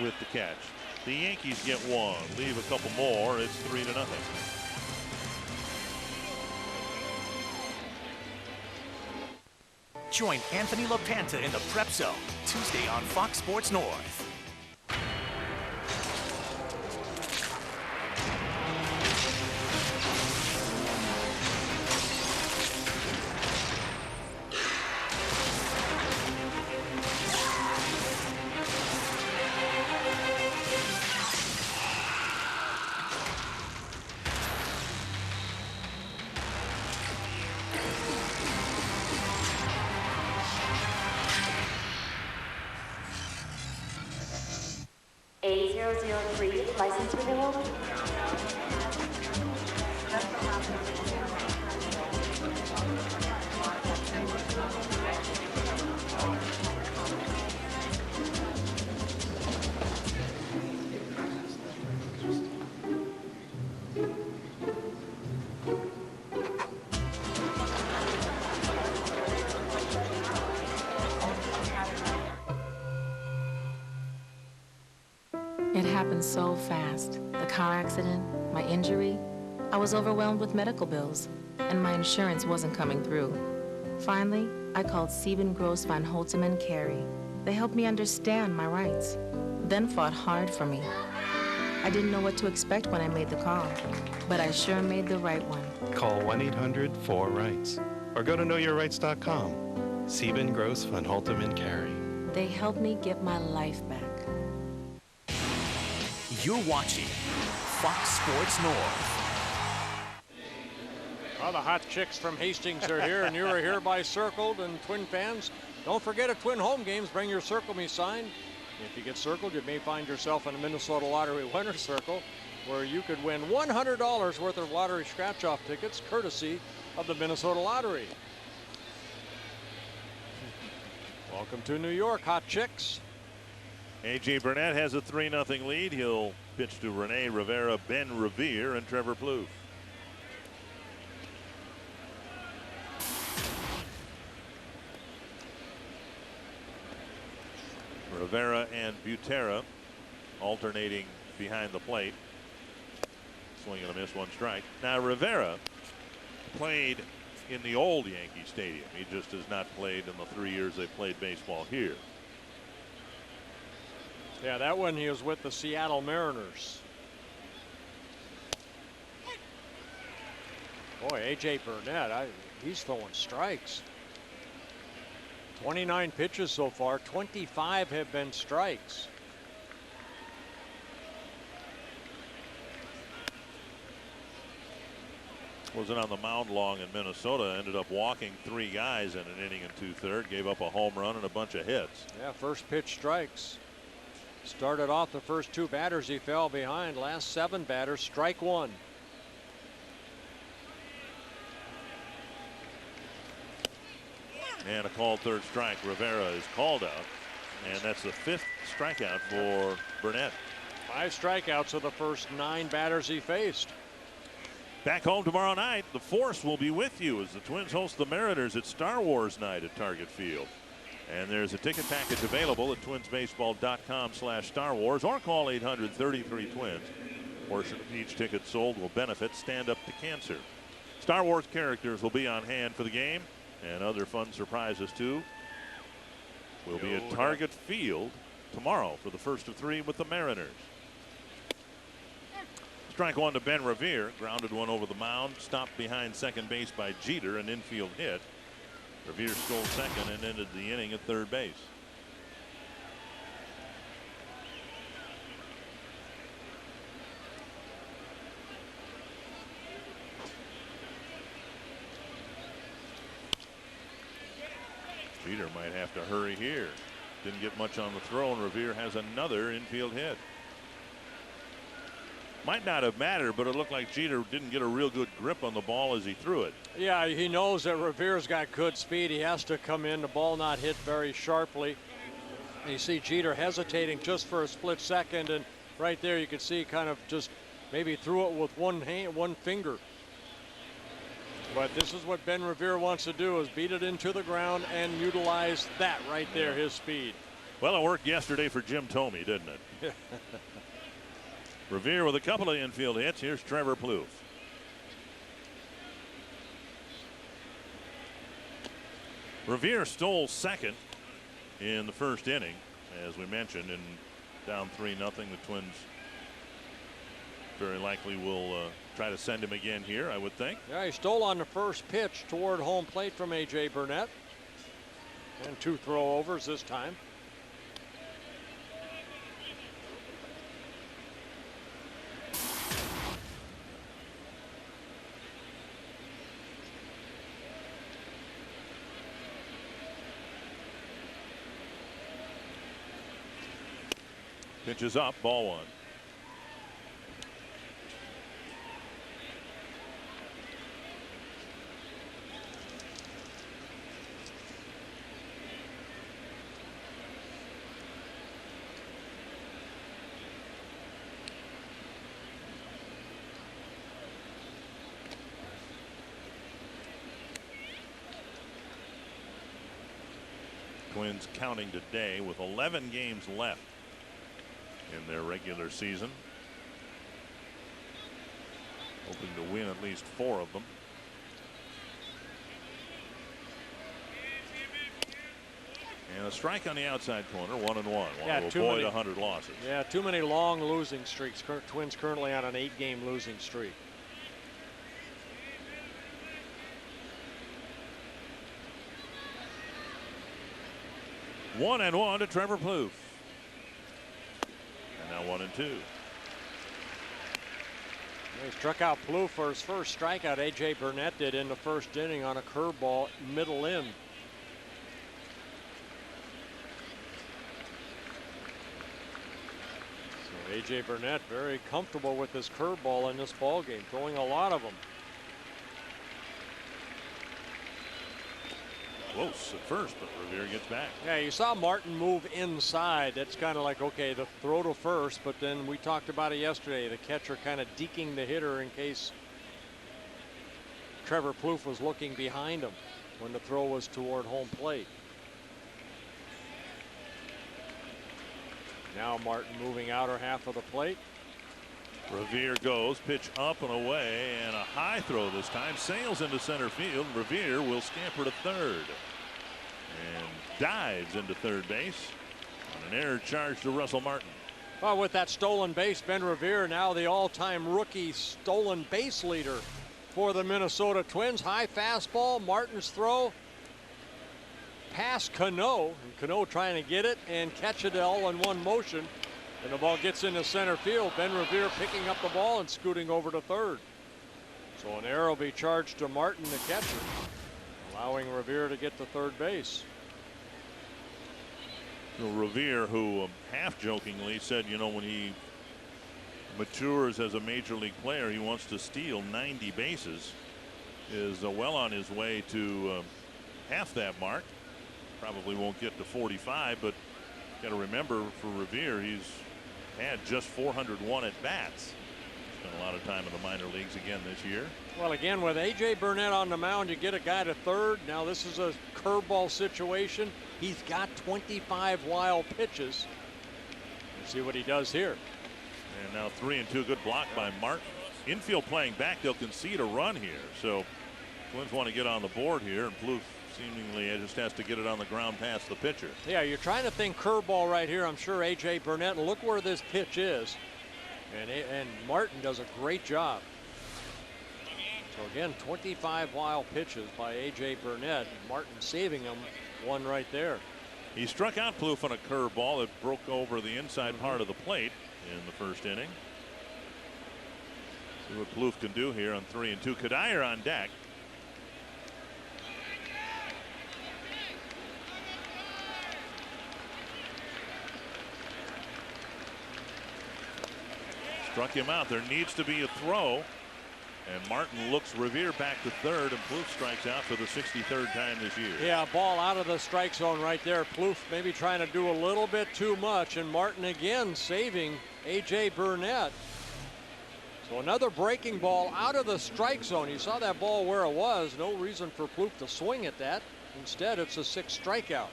with the catch. The Yankees get one, leave a couple more. It's 3-0. Join Anthony LaPanta in the Prep Zone Tuesday on Fox Sports North. A003 license renewal. It happened so fast. The car accident, my injury. I was overwhelmed with medical bills, and my insurance wasn't coming through. Finally, I called Sieben Gross Van Holtem and Carey. They helped me understand my rights, then fought hard for me. I didn't know what to expect when I made the call, but I sure made the right one. Call 1-800-4RIGHTS or go to knowyourrights.com. Sieben Gross Van Holtem and Carey. They helped me get my life back. You're watching Fox Sports North. Well, the hot chicks from Hastings are here, and you are hereby circled. And Twin fans, don't forget at Twin home games, bring your Circle Me sign. If you get circled, you may find yourself in a Minnesota Lottery winner's circle, where you could win $100 worth of lottery scratch-off tickets, courtesy of the Minnesota Lottery. Welcome to New York, hot chicks. A.J. Burnett has a 3-0 lead. He'll pitch to Rene Rivera, Ben Revere, and Trevor Plouffe. Rivera and Butera alternating behind the plate. Swing and a miss, 1 strike. Now Rivera played in the old Yankee Stadium. He just has not played in the 3 years they played baseball here. Yeah, that one he was with the Seattle Mariners. Boy, A.J. Burnett, he's throwing strikes. 29 pitches so far, 25 have been strikes. Wasn't on the mound long in Minnesota. Ended up walking 3 guys in an inning and 2/3. Gave up a home run and a bunch of hits. Yeah, first pitch strikes. Started off the first 2 batters he fell behind. Last 7 batters, strike 1. And a called 3rd strike. Riviera is called out. And that's the 5th strikeout for Burnett. 5 strikeouts of the first 9 batters he faced. Back home tomorrow night, the Force will be with you as the Twins host the Mariners at Star Wars night at Target Field. And there's a ticket package available at twinsbaseball.com/Star Wars or call 800-33-TWINS. Portion of each ticket sold will benefit Stand Up to Cancer. Star Wars characters will be on hand for the game, and other fun surprises too. We'll be at Target Field tomorrow for the first of 3 with the Mariners. Strike 1 to Ben Revere. Grounded one over the mound. Stopped behind second base by Jeter. An infield hit. Revere stole second and ended the inning at third base. Jeter might have to hurry here. Didn't get much on the throw, and Revere has another infield hit. Might not have mattered, but it looked like Jeter didn't get a real good grip on the ball as he threw it. Yeah, he knows that Revere's got good speed. He has to come in, the ball not hit very sharply. And you see Jeter hesitating just for a split second, and right there you can see kind of just maybe threw it with one hand, one finger. But this is what Ben Revere wants to do, is beat it into the ground and utilize that right there, his speed. Well, it worked yesterday for Jim Thome, didn't it? Revere with a couple of infield hits. Here's Trevor Plouffe. Revere stole second in the first inning, as we mentioned, and down 3-0. The Twins very likely will try to send him again here, I would think. Yeah, he stole on the first pitch toward home plate from A.J. Burnett. And 2 throwovers this time. Pitch is up, ball 1. Twins counting today with 11 games left in their regular season. Hoping to win at least 4 of them. And a strike on the outside corner, 1-1. Want to avoid 100 losses. Yeah, too many long losing streaks. Twins currently on an 8-game losing streak. One and 1 to Trevor Plouffe. And now 1-2. He struck out Plouffe for his first strikeout. A.J. Burnett did in the first inning on a curveball middle in. So A.J. Burnett very comfortable with his curveball in this ball game, throwing a lot of them. Close at first, but Revere gets back. Yeah, you saw Martin move inside. That's kind of like, okay, the throw to first, but then we talked about it yesterday. The catcher kind of deking the hitter in case Trevor Plouffe was looking behind him when the throw was toward home plate. Now Martin moving outer half of the plate. Revere goes, pitch up and away, and a high throw this time. Sails into center field. Revere will scamper to third and dives into third base on an error charge to Russell Martin. Well, with that stolen base, Ben Revere now the all-time rookie stolen base leader for the Minnesota Twins. High fastball, Martin's throw. past Cano, and Cano trying to get it and catch it all in one motion. And the ball gets into center field. Ben Riviera picking up the ball and scooting over to third. So an error will be charged to Martin, the catcher, allowing Riviera to get to third base. Riviera, who half-jokingly said, you know, when he matures as a major league player, he wants to steal 90 bases, is well on his way to half that mark. Probably won't get to 45, but got to remember, for Riviera, he's had just 401 at bats. Spent a lot of time in the minor leagues again this year. Well, again, with A.J. Burnett on the mound, you get a guy to third. Now this is a curveball situation. He's got 25 wild pitches. Let's see what he does here. And now 3-2, good block by Martin. Infield playing back, they'll concede a run here. So Twins want to get on the board here, and Plouffe seemingly just has to get it on the ground past the pitcher. Yeah, you're trying to think curveball right here. I'm sure A.J. Burnett, and look where this pitch is. And Martin does a great job. So again, 25 wild pitches by A.J. Burnett. Martin saving him one right there. He struck out Plouffe on a curveball that broke over the inside part of the plate in the first inning. See what Plouffe can do here on 3-2. Cuddyer on deck. Struck him out. There needs to be a throw. And Martin looks Riviera back to third, and Plouffe strikes out for the 63rd time this year. Yeah, ball out of the strike zone right there. Plouffe maybe trying to do a little bit too much, and Martin again saving A.J. Burnett. So another breaking ball out of the strike zone. You saw that ball where it was. No reason for Plouffe to swing at that. Instead, it's a 6th strikeout.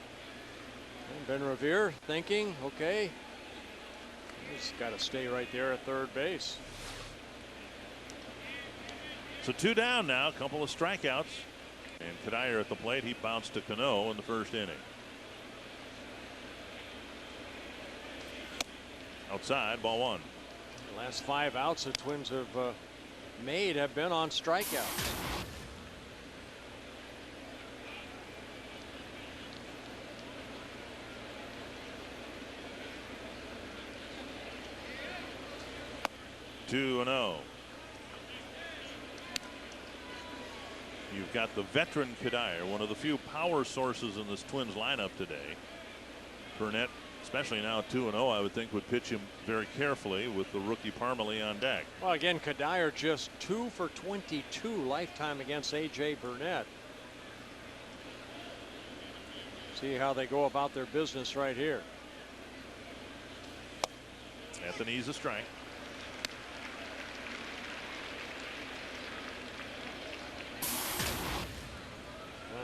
And Ben Riviera thinking, okay, he's got to stay right there at third base. So 2 down now, a couple of strikeouts. And Cuddyer at the plate. He bounced to Cano in the first inning. Outside, ball 1. The last 5 outs the Twins have made have been on strikeouts. Two and 0. You've got the veteran Cuddyer, one of the few power sources in this Twins lineup today. Burnett, especially now 2-0, I would think would pitch him very carefully with the rookie Parmalee on deck. Well, again, Cuddyer just 2 for 22 lifetime against A.J. Burnett. See how they go about their business right here. At the knees, a strike.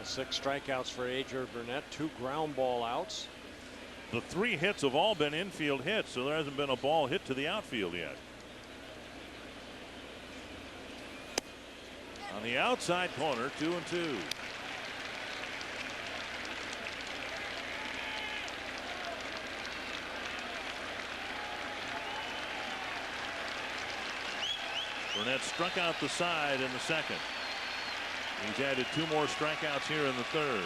6 strikeouts for A.J. Burnett, 2 ground ball outs. The 3 hits have all been infield hits, so there hasn't been a ball hit to the outfield yet. On the outside corner, 2-2. Burnett struck out the side in the second. He's added 2 more strikeouts here in the third.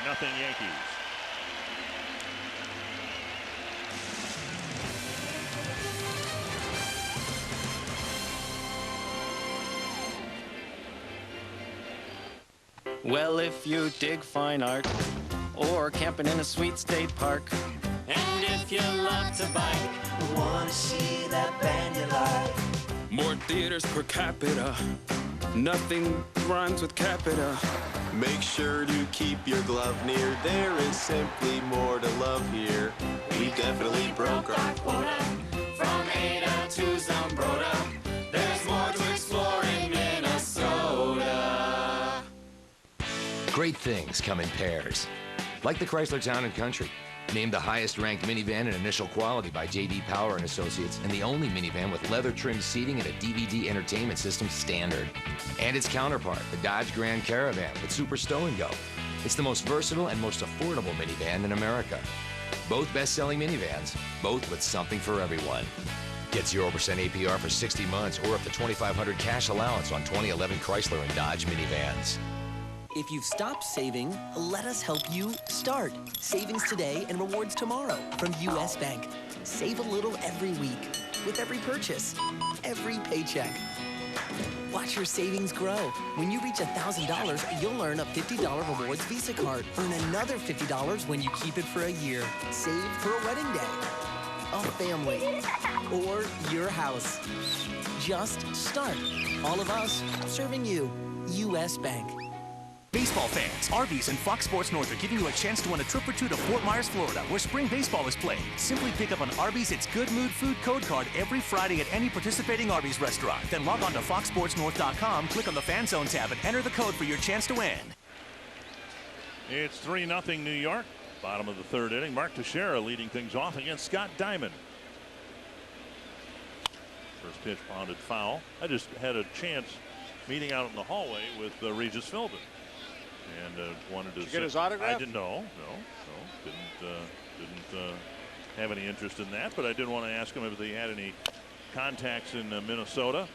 Nothing Yankees. Well, if you dig fine art or camping in a sweet state park, and if you love to bike, wanna see that band you like. More theaters per capita. Nothing rhymes with capita. Make sure to keep your glove near. There is simply more to love here. We definitely broke our quota. From Ada to Zumbrota, there's more to explore in Minnesota. Great things come in pairs. Like the Chrysler Town & Country, named the highest-ranked minivan in initial quality by J.D. Power & Associates, and the only minivan with leather-trimmed seating and a DVD entertainment system standard. And its counterpart, the Dodge Grand Caravan with Super Stow & Go. It's the most versatile and most affordable minivan in America. Both best-selling minivans, both with something for everyone. Get 0% APR for 60 months or up to $2,500 cash allowance on 2011 Chrysler and Dodge minivans. If you've stopped saving, let us help you start. Savings today and rewards tomorrow from U.S. Bank. Save a little every week with every purchase, every paycheck. Watch your savings grow. When you reach $1,000, you'll earn a $50 rewards Visa card. Earn another $50 when you keep it for a year. Save for a wedding day, a family, or your house. Just start. All of us serving you. U.S. Bank. Baseball fans, Arby's and Fox Sports North are giving you a chance to win a trip or two to Fort Myers, Florida, where spring baseball is played. Simply pick up an Arby's It's Good Mood Food code card every Friday at any participating Arby's restaurant. Then log on to foxsportsnorth.com, click on the Fan Zone tab, and enter the code for your chance to win. It's 3-0 New York. Bottom of the third inning. Mark Teixeira leading things off against Scott Diamond. First pitch pounded foul. I just had a chance meeting out in the hallway with Regis Philbin. And wanted to get his autograph? I didn't know. No. Didn't have any interest in that, but I did want to ask him if he had any contacts in Minnesota.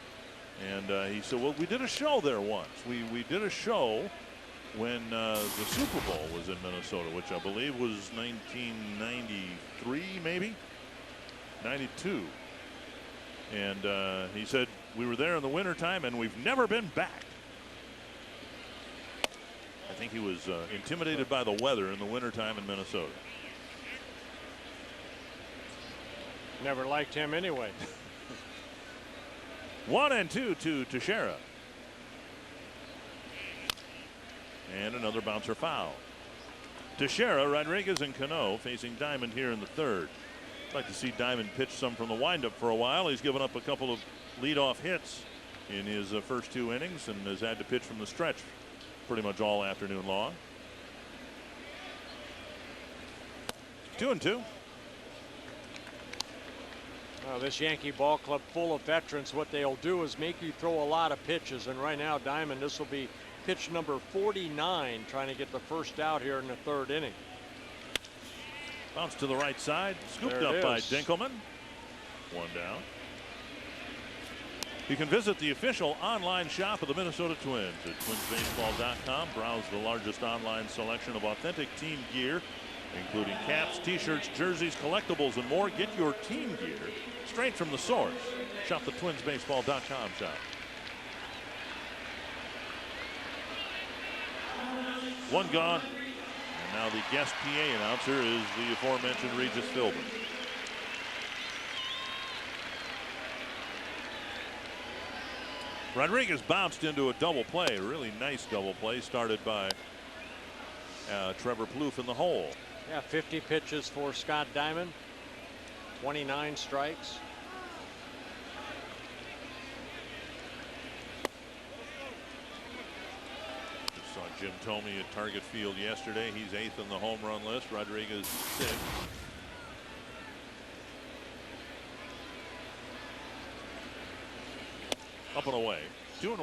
And he said, well, we did a show there once. We did a show when the Super Bowl was in Minnesota, which I believe was 1993, maybe 92. And he said, we were there in the wintertime and we've never been back. I think he was intimidated by the weather in the wintertime in Minnesota. Never liked him anyway. 1-2 to Teixeira. And another bouncer foul. Teixeira, Rodriguez, and Cano facing Diamond here in the third. I'd like to see Diamond pitch some from the windup for a while. He's given up a couple of leadoff hits in his first two innings and has had to pitch from the stretch pretty much all afternoon long. 2-2. Well, this Yankee ball club full of veterans, what they'll do is make you throw a lot of pitches. And right now, Diamond, this will be pitch number 49, trying to get the first out here in the third inning. Bounce to the right side, scooped up by Dinkelman. One down. You can visit the official online shop of the Minnesota Twins at twinsbaseball.com. Browse the largest online selection of authentic team gear, including caps, t-shirts, jerseys, collectibles, and more. Get your team gear straight from the source. Shop the twinsbaseball.com shop. One gone. And now the guest PA announcer is the aforementioned Regis Philbin. Rodriguez bounced into a double play, a really nice double play started by Trevor Plouffe in the hole. Yeah, 50 pitches for Scott Diamond, 29 strikes. Just saw Jim Thome at Target Field yesterday. He's 8th in the home run list. Rodriguez 6th. Up and away. 2-1. And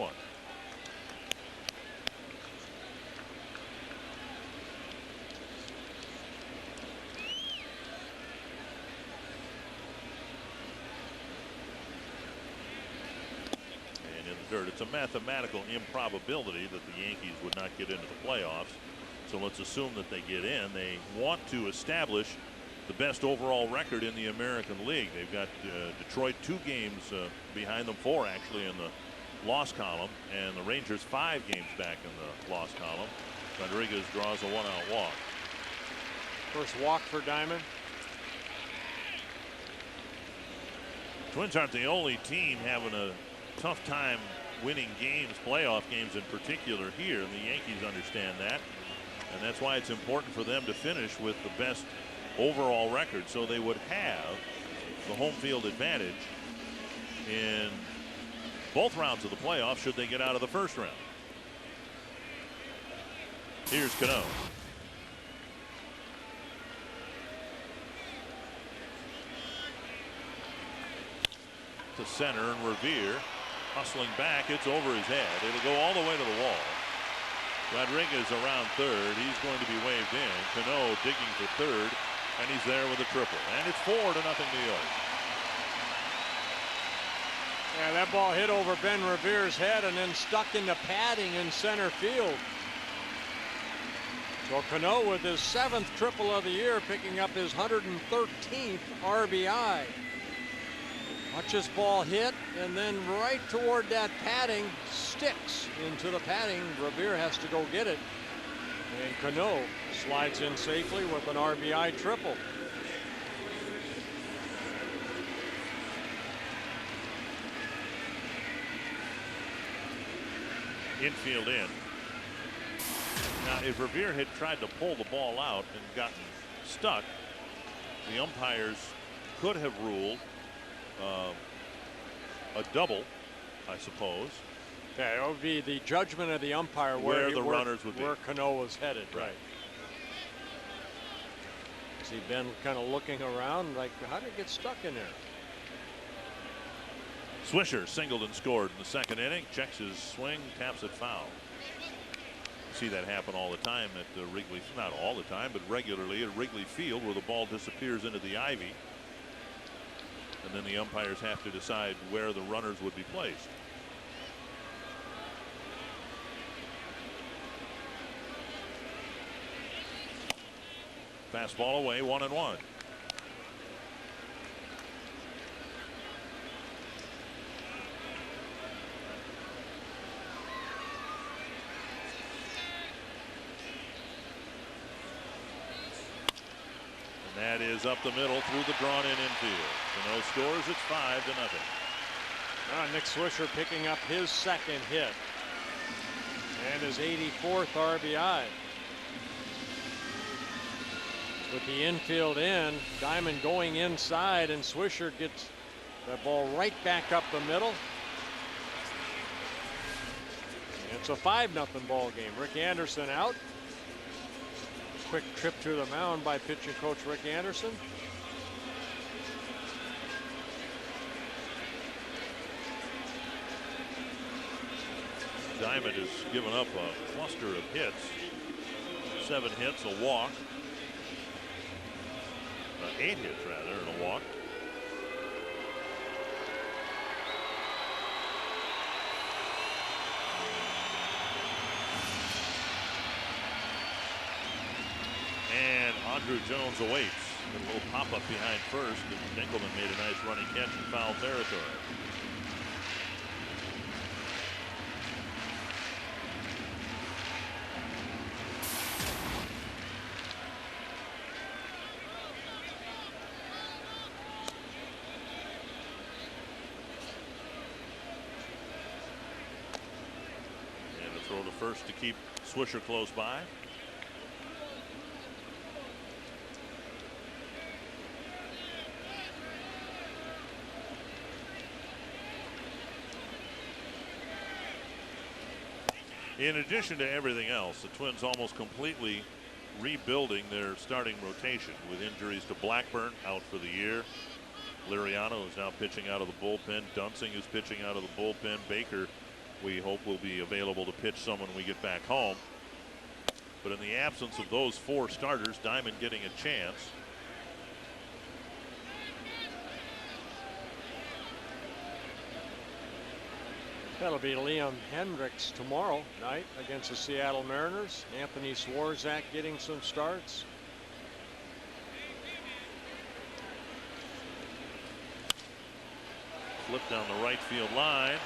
in the third, it's a mathematical improbability that the Yankees would not get into the playoffs. So let's assume that they get in. They want to establish the best overall record in the American League. They've got Detroit 2 games behind them, 4 actually in the loss column, and the Rangers 5 games back in the loss column. Rodriguez draws a 1-out walk. First walk for Diamond. Twins aren't the only team having a tough time winning games, playoff games in particular here, and the Yankees understand that, and that's why it's important for them to finish with the best overall record, so they would have the home field advantage in both rounds of the playoffs should they get out of the first round. Here's Cano. To center, and Riviera hustling back. It's over his head. It'll go all the way to the wall. Rodriguez around third. He's going to be waved in. Cano digging for third. And he's there with a triple. And it's 4-0 New York. Yeah, that ball hit over Ben Revere's head and then stuck in the padding in center field. So Cano with his 7th triple of the year, picking up his 113th RBI. Watch this ball hit, and then right toward that padding, sticks into the padding. Revere has to go get it. And Cano slides in safely with an RBI triple. Infield in. Now, if Revere had tried to pull the ball out and gotten stuck, the umpires could have ruled a double, I suppose. Yeah, it would be the judgment of the umpire where the runners would be. Where Cano was headed, right. See Ben kind of looking around like, how did it get stuck in there? Swisher singled and scored in the 2nd inning. Checks his swing, taps it foul. You see that happen all the time at Wrigley, not all the time, but regularly at Wrigley Field, where the ball disappears into the ivy. And then the umpires have to decide where the runners would be placed. Fastball away, 1-1. That is up the middle through the drawn-in infield. Cano scores. It's 5-0. Nick Swisher picking up his 2nd hit and his 84th RBI. With the infield in, Diamond going inside, and Swisher gets that ball right back up the middle. And it's a 5-0 ball game. Rick Anderson out. Quick trip to the mound by pitching coach Rick Anderson. Diamond has given up a cluster of hits. 7 hits, a walk. 8 hits rather, and a walk. And Andrew Jones awaits. A little pop-up behind first, and Dinkelman made a nice running catch in foul territory. And the throw to first to keep Swisher close by. In addition to everything else, the Twins almost completely rebuilding their starting rotation with injuries to Blackburn out for the year. Liriano is now pitching out of the bullpen. Dunsing is pitching out of the bullpen. Baker, we hope, will be available to pitch some when we get back home. But in the absence of those 4 starters, Diamond getting a chance. That'll be Liam Hendricks tomorrow night against the Seattle Mariners. Anthony Swarzak getting some starts. Flip down the right field line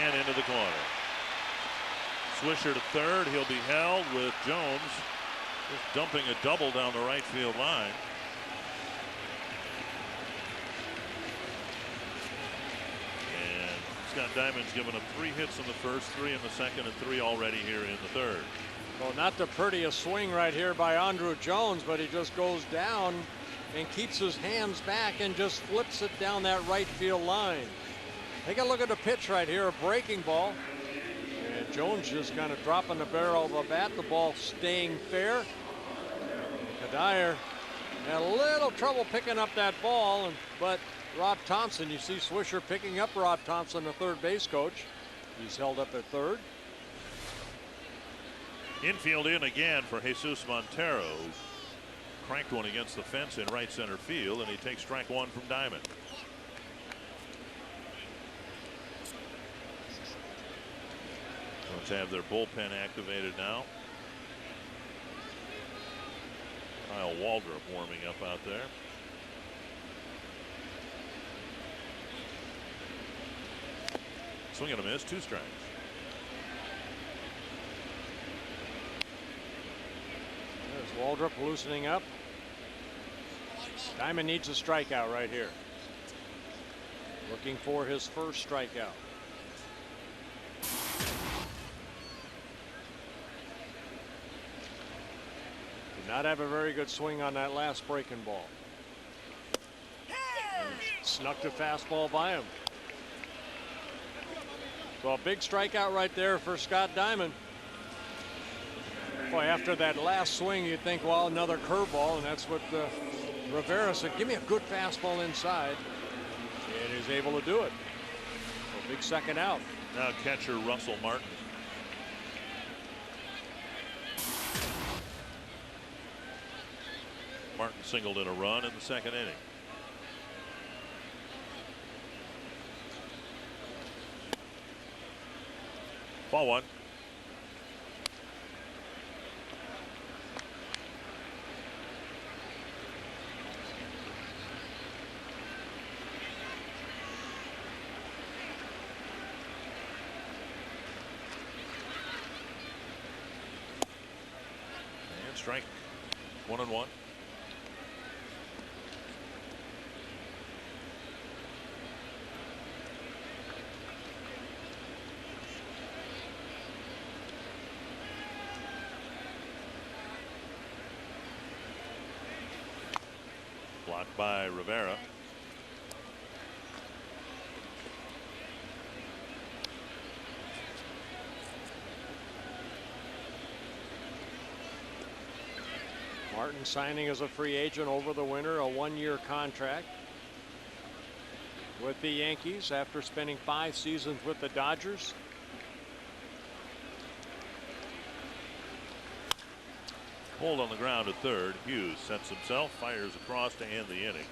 and into the corner. Swisher to third. He'll be held with Jones just dumping a double down the right field line. Scott Diamond's given up 3 hits in the first, 3 in the second, and 3 already here in the third. Well, not the prettiest swing right here by Andrew Jones, but he just goes down and keeps his hands back and just flips it down that right field line. Take a look at the pitch right here, a breaking ball. And Jones just kind of dropping the barrel of the bat, the ball staying fair. Kadir had a little trouble picking up that ball, but Rob Thompson, you see Swisher picking up Rob Thompson, the third base coach. He's held up at third. Infield in again for Jesus Montero. Cranked one against the fence in right center field, and he takes strike 1 from Diamond. Let's have their bullpen activated now. Kyle Waldrop warming up out there. Swing and a miss, 2 strikes. There's Waldrop loosening up. Diamond needs a strikeout right here. Looking for his first strikeout. Did not have a very good swing on that last breaking ball. Snuck the fastball by him. So a big strikeout right there for Scott Diamond. Boy, after that last swing, you'd think, well, another curveball, and that's what Riviera said. Give me a good fastball inside, and he's able to do it. So big second out. Now catcher Russell Martin. Martin singled in a run in the second inning. Ball 1. And strike 1-1. Blocked by Riviera. Martin signing as a free agent over the winter, a 1-year contract with the Yankees after spending 5 seasons with the Dodgers. Hold on the ground at third. Hughes sets himself, fires across to end the inning.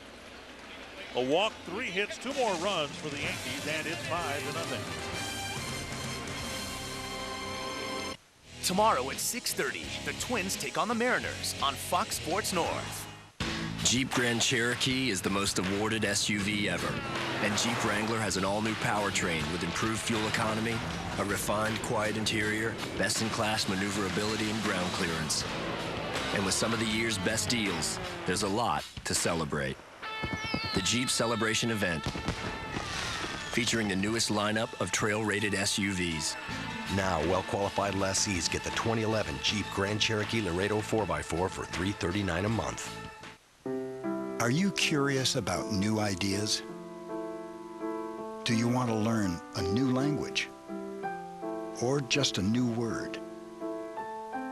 A walk, 3 hits, 2 more runs for the Yankees, and it's 5-0. Tomorrow at 6:30, the Twins take on the Mariners on Fox Sports North. Jeep Grand Cherokee is the most awarded SUV ever. And Jeep Wrangler has an all-new powertrain with improved fuel economy, a refined, quiet interior, best-in-class maneuverability and ground clearance. And with some of the year's best deals, there's a lot to celebrate. The Jeep Celebration event, featuring the newest lineup of trail-rated SUVs. Now, well-qualified lessees get the 2011 Jeep Grand Cherokee Laredo 4x4 for $339 a month. Are you curious about new ideas? Do you want to learn a new language? Or just a new word?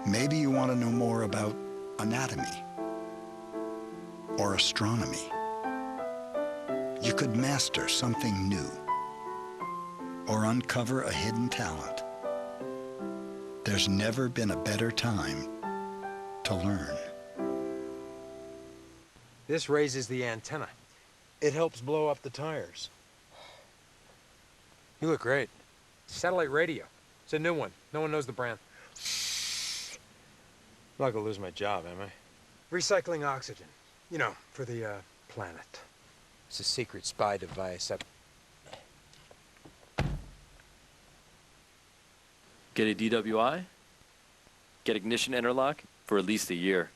Maybe you want to know more about anatomy or astronomy. You could master something new or uncover a hidden talent. There's never been a better time to learn. This raises the antenna. It helps blow up the tires. You look great. Satellite radio. It's a new one. No one knows the brand. I'm not gonna lose my job, am I? Recycling oxygen. You know, for the planet. It's a secret spy device. Get a DWI? Get ignition interlock for at least a year.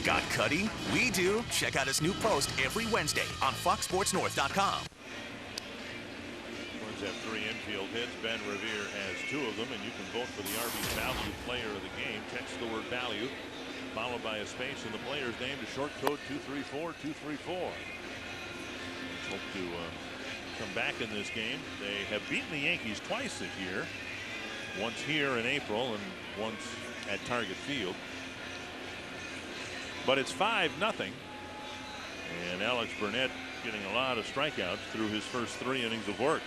Got Cuddy? We do. Check out his new post every Wednesday on FoxSportsNorth.com. Twins have 3 infield hits. Ben Revere has 2 of them, and you can vote for the RB Value Player of the Game. Text the word value, followed by a space in the player's name to short code 234-234. Let's hope to come back in this game. They have beaten the Yankees twice this year. Once here in April and once at Target Field. But it's 5-0. And Alex Burnett getting a lot of strikeouts through his first 3 innings of work.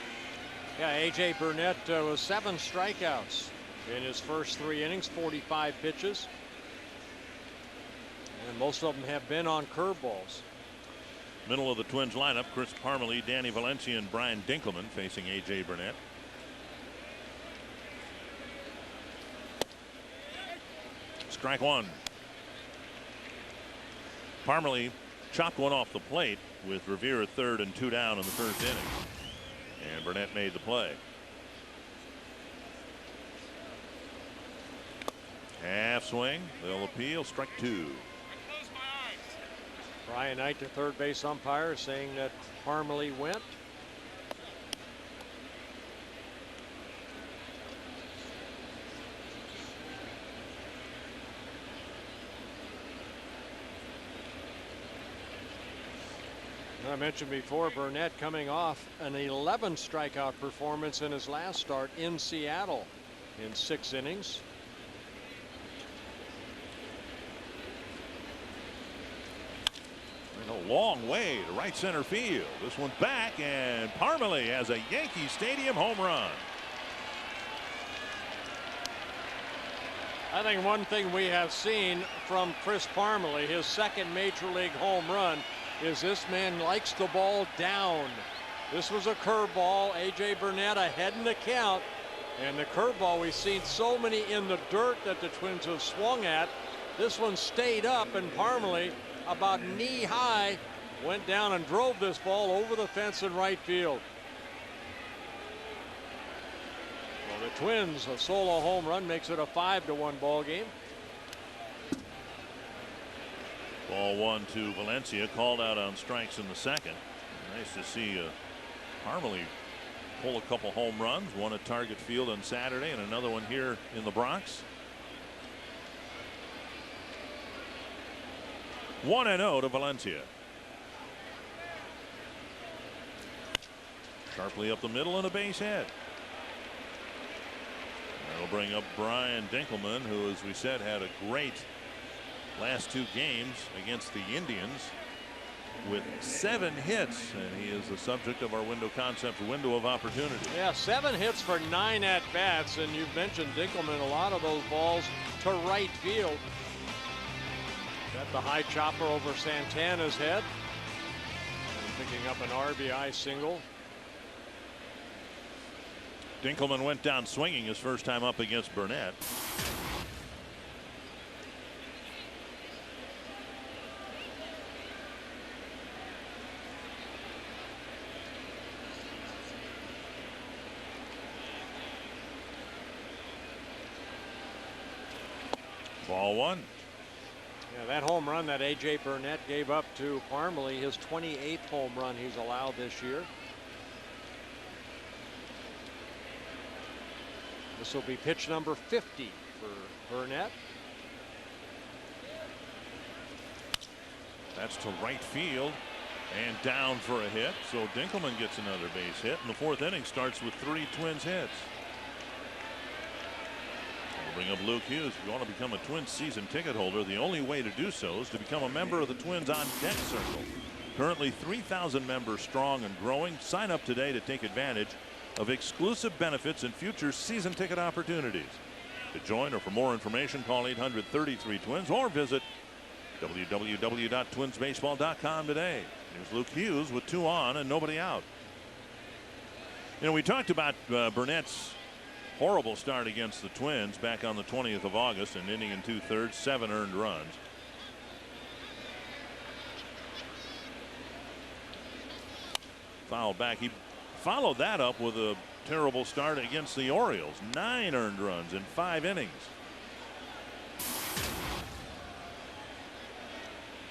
Yeah, A.J. Burnett was 7 strikeouts in his first 3 innings, 45 pitches. And most of them have been on curveballs. Middle of the Twins lineup, Chris Parmelee, Danny Valencia, and Brian Dinkelman facing A.J. Burnett. Strike one. Parmalee chopped one off the plate with Riviera third and 2 down in the first inning. And Burnett made the play. Half swing. They'll appeal. Strike two. Brian Knight, the third base umpire, saying that Parmalee went. I mentioned before, Burnett coming off an 11 strikeout performance in his last start in Seattle in 6 innings. A long way to right center field. This one back, and Parmalee has a Yankee Stadium home run. I think one thing we have seen from Chris Parmalee, his second major league home run, is this man likes the ball down. This was a curveball. A.J. Burnett ahead in the count, and the curveball, we've seen so many in the dirt that the Twins have swung at. This one stayed up, and Parmalee, about knee high, went down and drove this ball over the fence in right field. Well, the Twins, a solo home run makes it a 5-1 ball game. Ball 1 to Valencia, called out on strikes in the second. Nice to see Parmalee pull a couple home runs, one at Target Field on Saturday and another one here in the Bronx. 1-0 to Valencia. Sharply up the middle and a base hit. That'll bring up Brian Dinkelman, who, as we said, had a great last 2 games against the Indians with 7 hits, and he is the subject of our window concept window of opportunity. Yeah, 7 hits for 9 at bats, and you've mentioned Dinkelman, a lot of those balls to right field. Got the high chopper over Santana's head, and picking up an RBI single. Dinkelman went down swinging his first time up against Burnett. Ball 1. Yeah, that home run that A.J. Burnett gave up to Parmalee, his 28th home run he's allowed this year. This will be pitch number 50 for Burnett. That's to right field and down for a hit. So Dinkelman gets another base hit, and the 4th inning starts with 3 Twins hits. We'll bring up Luke Hughes. If you want to become a Twins season ticket holder, the only way to do so is to become a member of the Twins on Deck Circle. Currently 3,000 members strong and growing. Sign up today to take advantage of exclusive benefits and future season ticket opportunities. To join or for more information, call 800-33-TWINS or visit www.twinsbaseball.com today. Here's Luke Hughes with 2 on and nobody out. You know, we talked about Burnett's horrible start against the Twins back on the 20th of August, an inning and 2/3, 7 earned runs. Fouled back. He followed that up with a terrible start against the Orioles. 9 earned runs in 5 innings.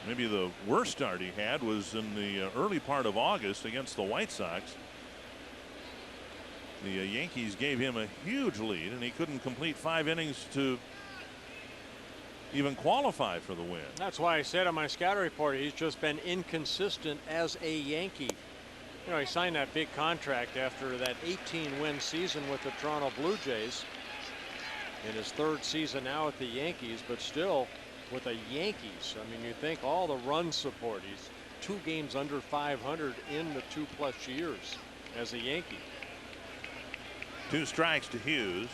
Maybe the worst start he had was in the early part of August against the White Sox. The Yankees gave him a huge lead, and he couldn't complete 5 innings to even qualify for the win. That's why I said on my scouting report he's just been inconsistent as a Yankee. You know, he signed that big contract after that 18-win season with the Toronto Blue Jays in his 3rd season now at the Yankees, but still with the Yankees. I mean, you think all the run support. He's 2 games under 500 in the 2+ years as a Yankee. 2 strikes to Hughes.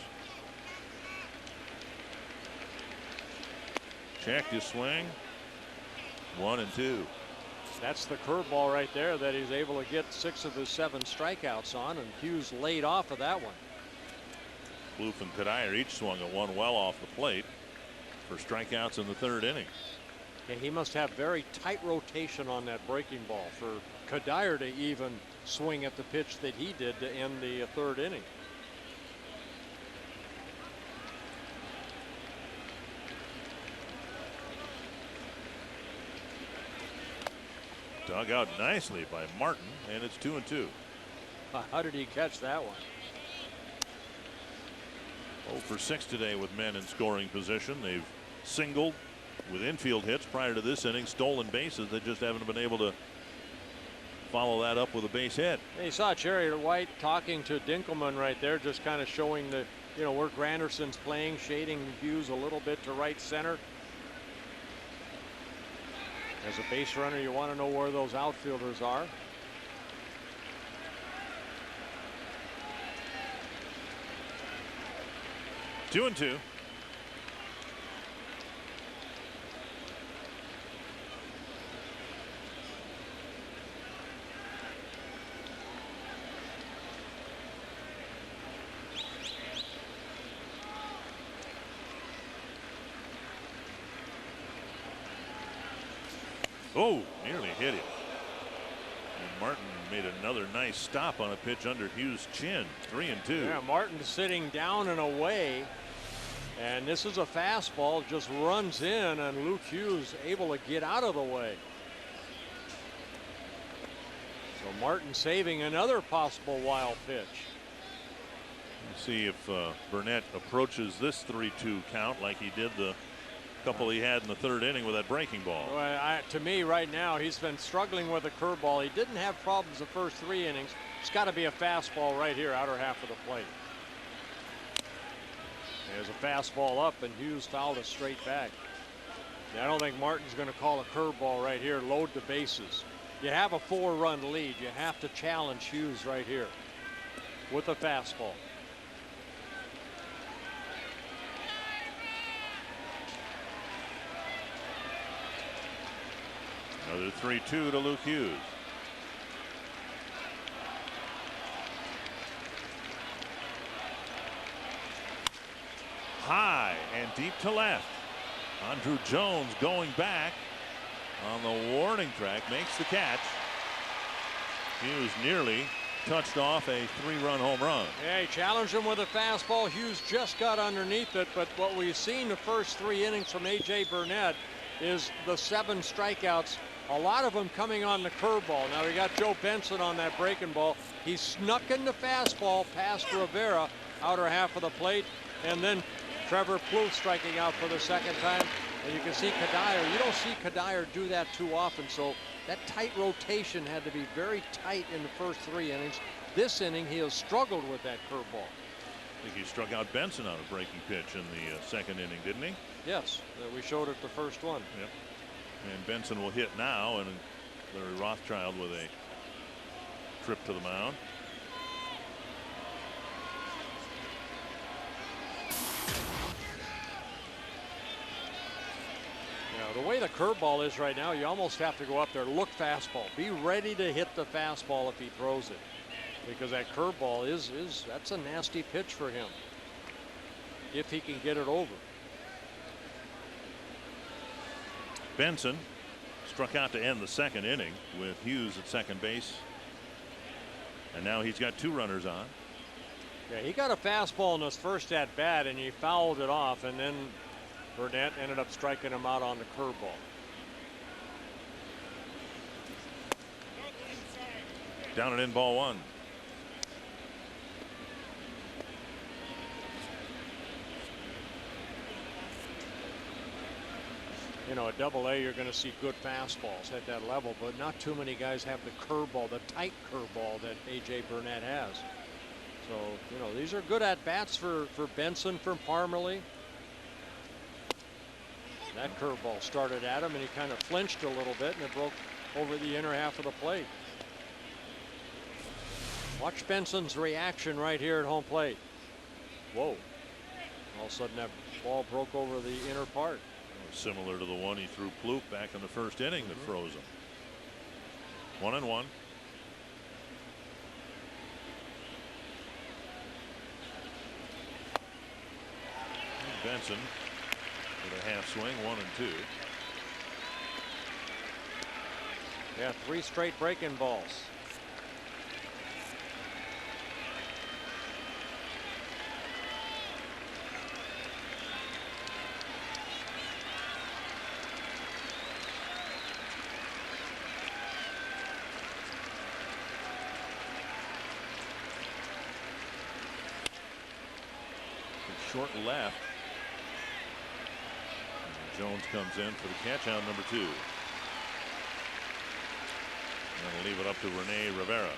Checked his swing. 1 and 2. That's the curveball right there that he's able to get 6 of his 7 strikeouts on, and Hughes laid off of that one. Bloof and Kadire each swung at one well off the plate. for strikeouts in the third inning. Yeah, he must have very tight rotation on that breaking ball for Kadire to even swing at the pitch that he did to end the third inning. Dug out nicely by Martin, and it's 2-2. How did he catch that one? 0 for 6 today with men in scoring position. They've singled with infield hits prior to this inning, stolen bases. They just haven't been able to follow that up with a base hit. You saw Jerry White talking to Dinkelman right there, just kind of showing the, where Granderson's playing, shading Hughes a little bit to right center. As a base runner, you want to know where those outfielders are. Two and two. Oh, nearly hit him. And Martin made another nice stop on a pitch under Hughes' chin. 3-2. Yeah, Martin's sitting down and away. And this is a fastball, just runs in, and Luke Hughes able to get out of the way. So Martin saving another possible wild pitch. Let's see if Burnett approaches this 3-2 count like he did the couple he had in the third inning with that breaking ball. Well, to me right now, he's been struggling with a curveball. He didn't have problems the first 3 innings. It's got to be a fastball right here, outer half of the plate. There's a fastball up, and Hughes fouled it straight back. I don't think Martin's going to call a curveball right here, load the bases. You have a 4-run lead. You have to challenge Hughes right here with a fastball. Another 3-2 to Luke Hughes. High and deep to left. Andrew Jones going back on the warning track, makes the catch. Hughes nearly touched off a 3-run home run. Yeah, he challenged him with a fastball. Hughes just got underneath it, but what we've seen the first 3 innings from A.J. Burnett is the 7 strikeouts, a lot of them coming on the curveball. Now we got Joe Benson on that breaking ball. He snuck in the fastball past Rivera, outer half of the plate, and then Trevor Plouffe striking out for the second time. And you can see Kadire. You don't see Kadire do that too often, so that tight rotation had to be very tight in the first 3 innings. This inning, he has struggled with that curveball. I think he struck out Benson on a breaking pitch in the second inning, didn't he? Yes, we showed it the first one. Yep. And Benson will hit now, and Larry Rothschild with a trip to the mound. The way the curveball is right now, you almost have to go up there, look fastball, be ready to hit the fastball if he throws it, because that curveball that's a nasty pitch for him if he can get it over. Benson struck out to end the second inning with Hughes at second base, and now he's got 2 runners on. Yeah, he got a fastball in his first at bat and he fouled it off, and then Burnett ended up striking him out on the curveball. Down and in, ball 1. A Double-A, you're going to see good fastballs at that level, but not too many guys have the curveball, the tight curveball that A.J. Burnett has. So, these are good at-bats for Benson, for Parmalee. That curveball started at him, and he kind of flinched a little bit, and it broke over the inner half of the plate. Watch Benson's reaction right here at home plate. Whoa. All of a sudden, that ball broke over the inner part. Similar to the one he threw Plouffe back in the first inning that froze him. 1-1. Benson with a half swing, 1-2. Yeah, 3 straight breaking balls. Short left. And Jones comes in for the catch on number 2. And leave it up to Rene Rivera.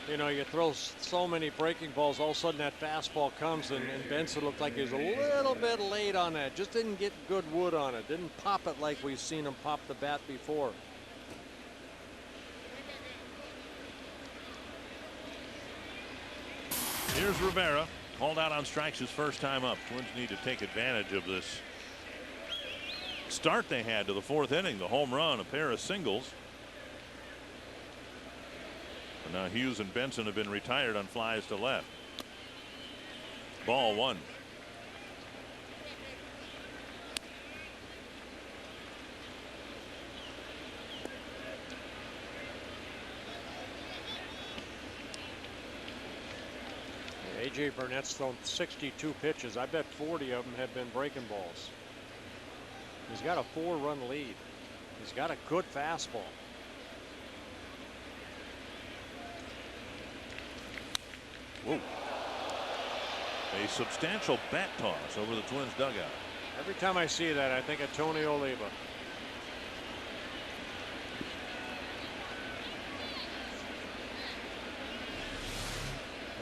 You know, you throw so many breaking balls, all of a sudden that fastball comes, and Benson looked like he was a little bit late on that. Just didn't get good wood on it. Didn't pop it like we've seen him pop the bat before. Here's Rivera. Hauled out on strikes his first time up. Twins need to take advantage of this start they had to the 4th inning. The home run, a pair of singles. And now Hughes and Benson have been retired on flies to left. Ball 1. A.J. Burnett's thrown 62 pitches. I bet 40 of them have been breaking balls. He's got a 4-run lead. He's got a good fastball. Whoa. A substantial bat toss over the Twins dugout. Every time I see that, I think of Tony Oliva.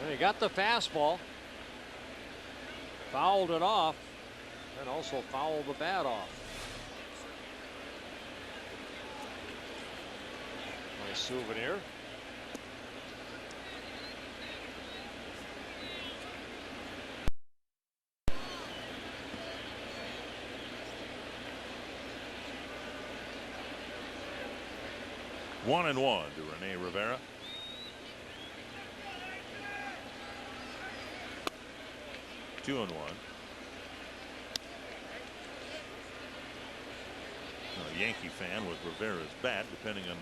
And he got the fastball, fouled it off, and also fouled the bat off. Nice souvenir. One and one to Rene Rivera. Two and one. A Yankee fan with Rivera's bat, depending on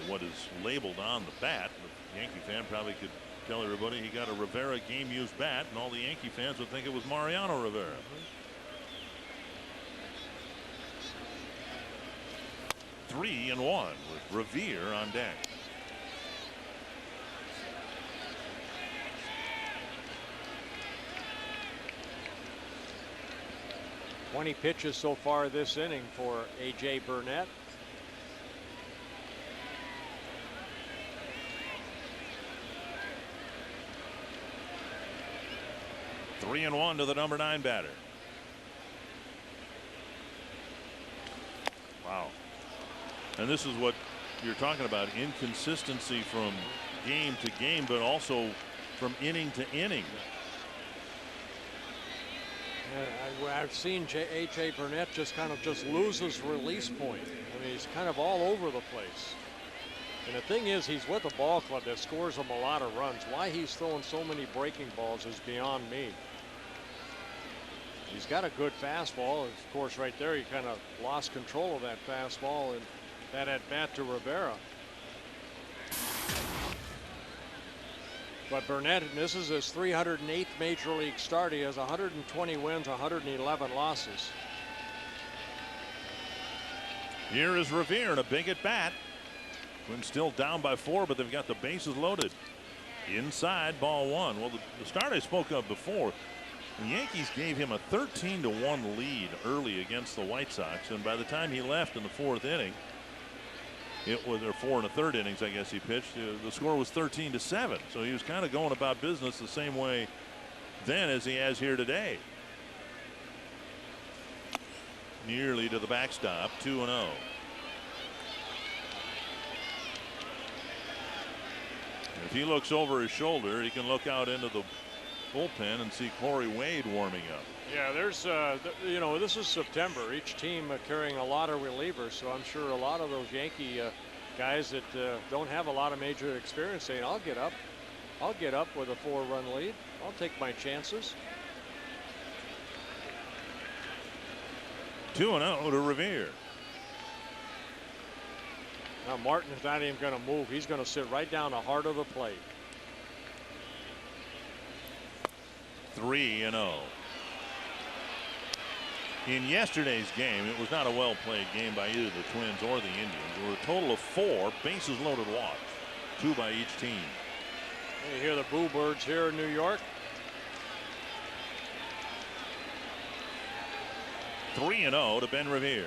what is labeled on the bat. The Yankee fan probably could tell everybody he got a Rivera game-used bat, and all the Yankee fans would think it was Mariano Riviera. 3 and 1 with Riviera on deck. Twenty pitches so far this inning for A.J. Burnett. Three and one to the number 9 batter. Wow. And this is what you're talking about, inconsistency from game to game, but also from inning to inning. I've seen A.J. Burnett just lose his release point. I mean, he's kind of all over the place. And the thing is, he's with a ball club that scores him a lot of runs. Why he's throwing so many breaking balls is beyond me. He's got a good fastball. Of course, right there, he kind of lost control of that fastball and that at bat to Rivera. But Burnett, this is his 308th major league start. He has 120 wins, 111 losses. Here is Riviera, a big at bat. Twins still down by 4, but they've got the bases loaded. Inside, ball 1. Well, the start I spoke of before, the Yankees gave him a 13-1 lead early against the White Sox, and by the time he left in the 4th inning, it was their 4 1/3 innings, I guess he pitched. The score was 13-7, so he was kind of going about business the same way then as he has here today. Nearly to the backstop, 2-0. If he looks over his shoulder, he can look out into the bullpen and see Corey Wade warming up. Yeah, there's, this is September. Each team carrying a lot of relievers, so I'm sure a lot of those Yankee guys that don't have a lot of major experience saying, I'll get up with a 4-run lead. I'll take my chances. 2-0 to Riviera. Now Martin is not even going to move. He's going to sit right down the heart of the plate. 3-0. In yesterday's game, it was not a well-played game by either the Twins or the Indians. There were a total of 4 bases-loaded walks, 2 by each team. You hear the Boo Birds here in New York. 3-0 to Ben Riviera.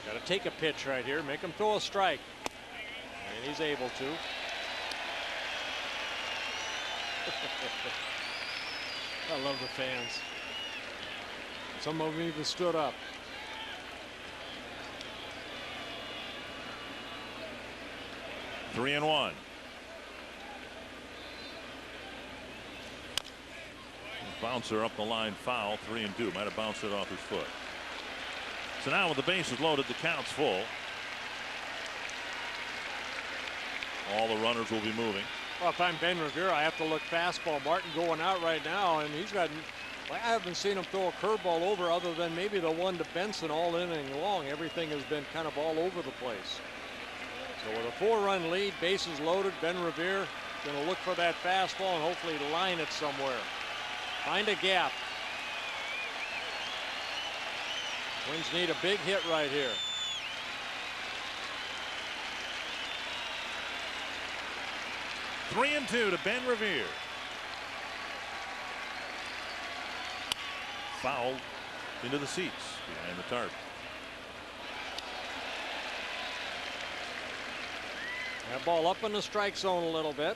Got to take a pitch right here, make him throw a strike. And he's able to. I love the fans. Some of them even stood up. Three and one. Bouncer up the line, foul. 3-2. Might have bounced it off his foot. So now with the bases loaded, the count's full. All the runners will be moving. Well, if I'm Ben Riviera, I have to look fastball. Martin going out right now, and he's got. I haven't seen him throw a curveball over other than maybe the one to Benson all inning long. Everything has been kind of all over the place. So with a 4-run lead, bases loaded, Ben Riviera going to look for that fastball and hopefully line it somewhere. Find a gap. Twins need a big hit right here. Three and two to Ben Riviera. Foul into the seats behind the target. That ball up in the strike zone a little bit.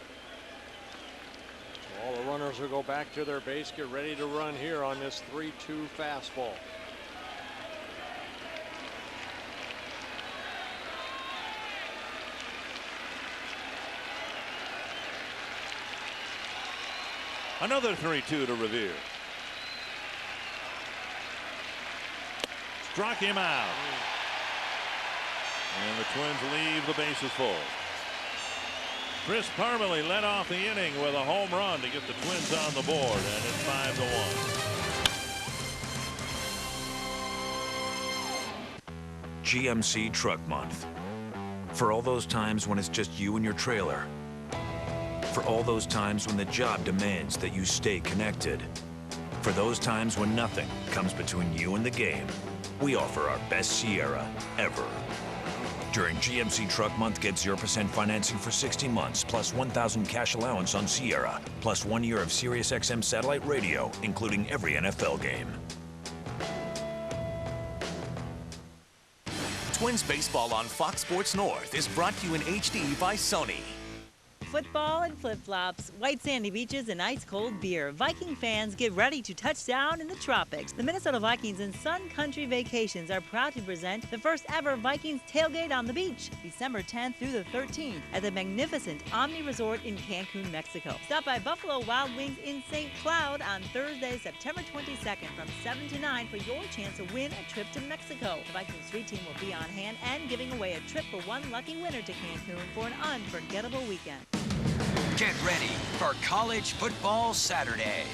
So all the runners will go back to their base, get ready to run here on this 3-2 fastball. Another 3-2 to Riviera. Struck him out. And the Twins leave the bases full. Chris Parmalee led off the inning with a home run to get the Twins on the board, and it's 5-1. GMC Truck Month. For all those times when it's just you and your trailer. For all those times when the job demands that you stay connected. For those times when nothing comes between you and the game. We offer our best Sierra ever. During GMC Truck Month, get 0% financing for 60 months, plus $1,000 cash allowance on Sierra, plus 1 year of Sirius XM satellite radio, including every NFL game. Twins baseball on Fox Sports North is brought to you in HD by Sony. Football and flip-flops, white sandy beaches, and ice-cold beer. Viking fans get ready to touch down in the tropics. The Minnesota Vikings and Sun Country Vacations are proud to present the first ever Vikings tailgate on the beach, December 10th through the 13th at the magnificent Omni Resort in Cancun, Mexico. Stop by Buffalo Wild Wings in St. Cloud on Thursday, September 22nd from 7 to 9 for your chance to win a trip to Mexico. The Vikings Street Team will be on hand and giving away a trip for one lucky winner to Cancun for an unforgettable weekend. Get ready for College Football Saturday.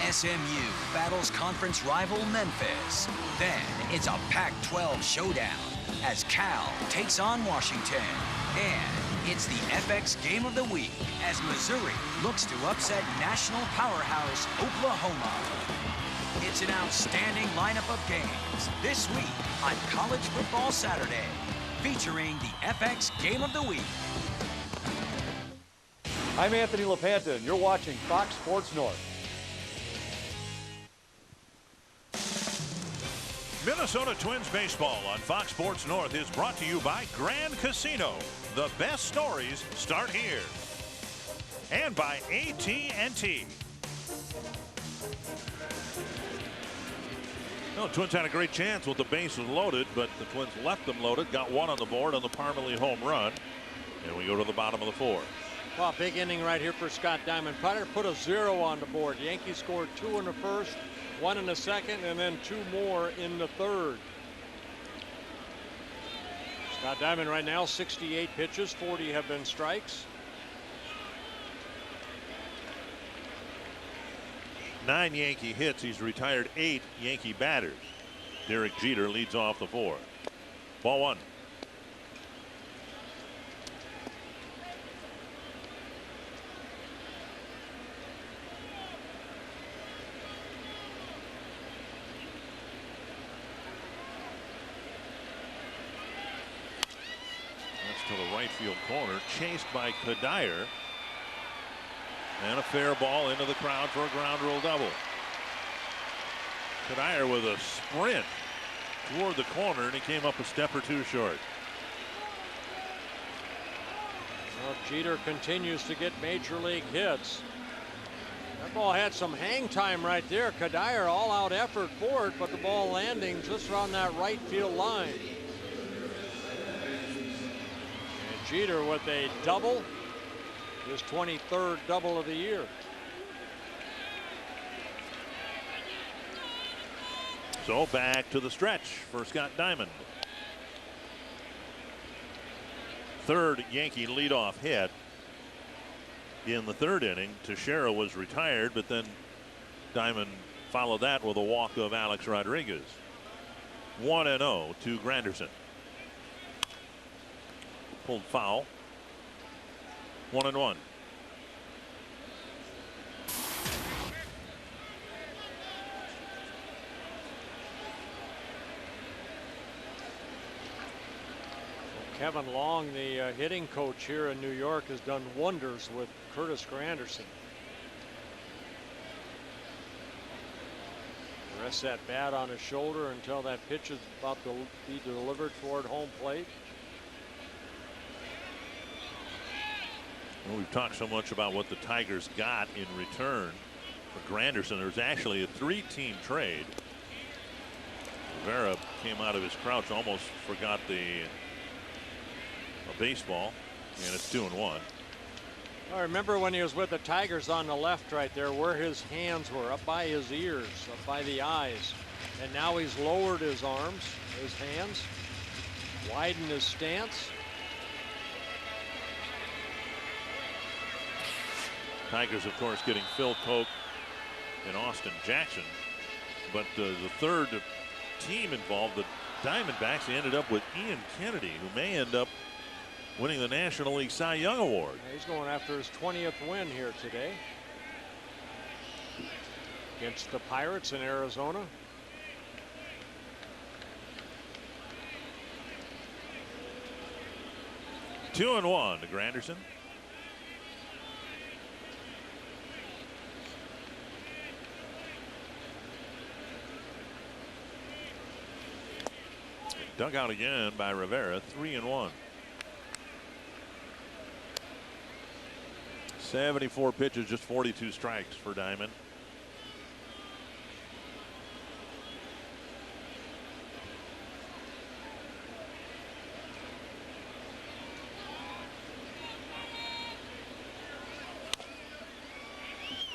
SMU battles conference rival Memphis. Then it's a Pac-12 showdown as Cal takes on Washington. And it's the FX Game of the Week as Missouri looks to upset national powerhouse Oklahoma. It's an outstanding lineup of games this week on College Football Saturday, featuring the FX Game of the Week. I'm Anthony LaPanta, and you're watching Fox Sports North. Minnesota Twins baseball on Fox Sports North is brought to you by Grand Casino. The best stories start here. And by AT&T. No, Twins had a great chance with the bases loaded, but the Twins left them loaded, got one on the board on the Parmalee home run. And we go to the bottom of the fourth. Well, big inning right here for Scott Diamond. Potter put a 0 on the board. Yankees scored 2 in the first, 1 in the second, and then 2 more in the third. Scott Diamond right now, 68 pitches, 40 have been strikes. 9 Yankee hits. He's retired 8 Yankee batters. Derek Jeter leads off the fourth. Ball one. To the right field corner, chased by Kadire, and a fair ball into the crowd for a ground rule double. Kadire with a sprint toward the corner, and he came up a step or two short. Well, Jeter continues to get major league hits. That ball had some hang time right there. Kadire all out effort for it, but the ball landing just around that right field line. Jeter with a double, his 23rd double of the year. So back to the stretch for Scott Diamond. Third Yankee leadoff hit in the third inning. Teixeira was retired, but then Diamond followed that with a walk of Alex Rodriguez. 1-0 to Granderson. Pulled foul. 1-1. Kevin Long, the hitting coach here in New York, has done wonders with Curtis Granderson. Rests that bat on his shoulder until that pitch is about to be delivered toward home plate. Well, we've talked so much about what the Tigers got in return for Granderson. There's actually a 3-team trade. Rivera came out of his crouch, almost forgot the baseball, and it's 2-1. I remember when he was with the Tigers on the left right there, where his hands were, up by his ears, up by the eyes. And now he's lowered his arms, his hands, widened his stance. Tigers, of course, getting Phil Koch and Austin Jackson. But the third team involved, the Diamondbacks, ended up with Ian Kennedy, who may end up winning the National League Cy Young Award. He's going after his 20th win here today against the Pirates in Arizona. Two and one to Granderson. Dug out again by Rivera. 3-1. 74 pitches, just 42 strikes for Diamond.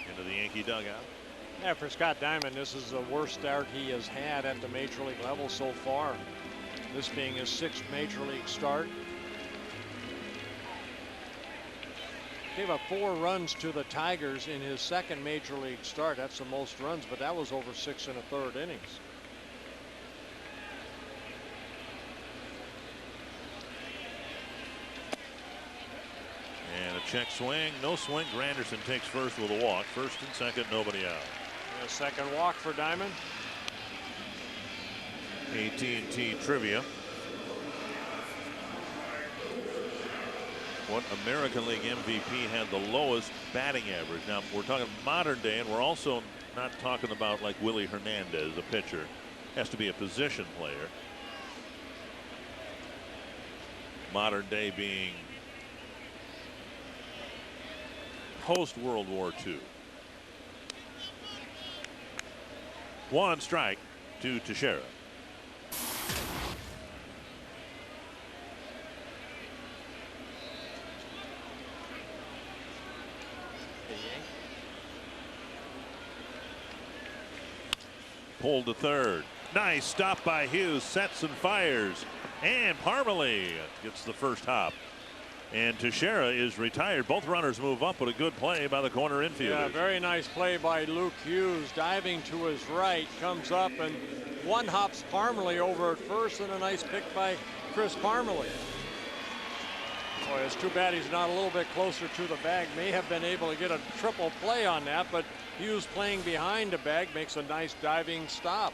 Into the Yankee dugout. Yeah, for Scott Diamond, this is the worst start he has had at the major league level so far. This being his 6th major league start. Gave up 4 runs to the Tigers in his 2nd major league start. That's the most runs, but that was over 6 1/3 innings. And a check swing, no swing. Granderson takes first with a walk. First and second, nobody out. And a second walk for Diamond. AT&T trivia. What American League MVP had the lowest batting average? Now we're talking modern day, and we're also not talking about like Willie Hernandez, a pitcher. Has to be a position player. Modern day being post World War II. 1 strike to Teixeira. Pulled to third. Nice stop by Hughes. Sets and fires. And Parmalee gets the first hop. And Teixeira is retired. Both runners move up, but a good play by the corner infielder. Yeah, very nice play by Luke Hughes, diving to his right, comes up and one hops Parmalee over at first, and a nice pick by Chris Parmalee. Boy, it's too bad he's not a little bit closer to the bag. May have been able to get a triple play on that, but Hughes playing behind the bag makes a nice diving stop.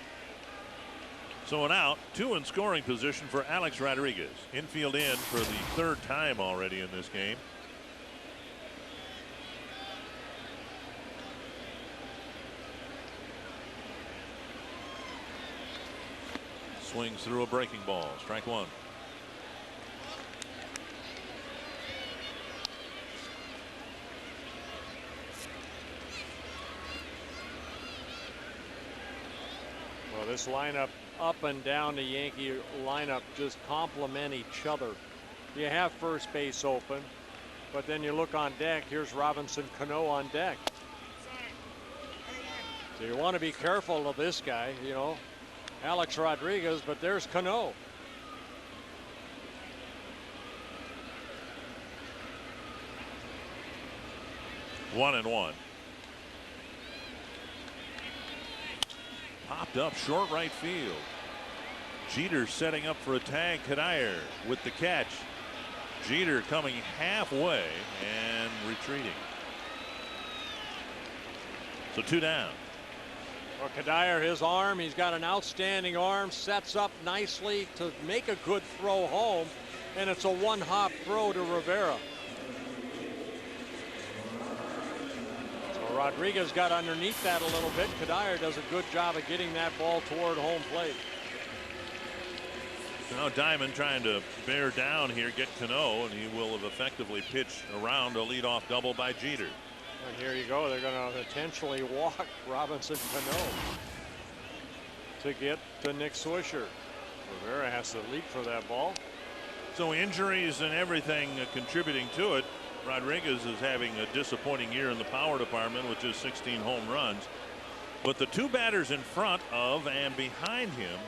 So an out, 2 in scoring position for Alex Rodriguez. Infield in for the 3rd time already in this game. Swings through a breaking ball. Strike 1. Well, this lineup up and down the Yankee lineup just complement each other. You have first base open, but then you look on deck. Here's Robinson Cano on deck. So you want to be careful of this guy, you know, Alex Rodriguez, but there's Cano. One and one. Popped up short right field. Jeter setting up for a tag. Kadire with the catch. Jeter coming halfway and retreating. So 2 down. Well, Kadire, his arm, he's got an outstanding arm, sets up nicely to make a good throw home, and it's a one-hop throw to Rivera. So Rodriguez got underneath that a little bit. Kadire does a good job of getting that ball toward home plate. Now Diamond trying to bear down here, get Cano, and he will have effectively pitched around a leadoff double by Jeter. And here you go. They're going to intentionally walk Robinson Cano to get to Nick Swisher. Rivera has to leap for that ball. So injuries and everything contributing to it. Rodriguez is having a disappointing year in the power department with just 16 home runs. But the 2 batters in front of and behind him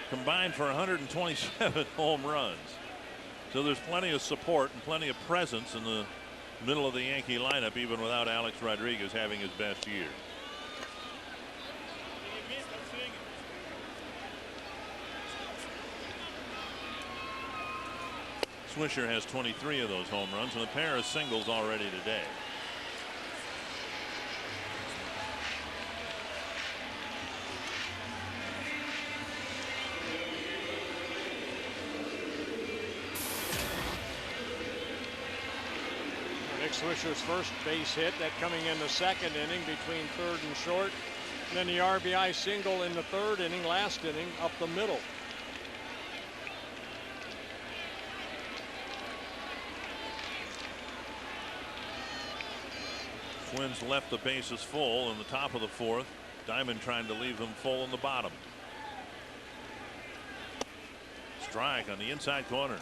combined for 127 home runs. So there's plenty of support and plenty of presence in the middle of the Yankee lineup, even without Alex Rodriguez having his best year. Swisher has 23 of those home runs and a pair of singles already today. Swisher's first base hit, that coming in the 2nd inning between 3rd and short. And then the RBI single in the 3rd inning, last inning, up the middle. Twins left the bases full in the top of the 4th. Diamond trying to leave them full in the bottom. Strike on the inside corner.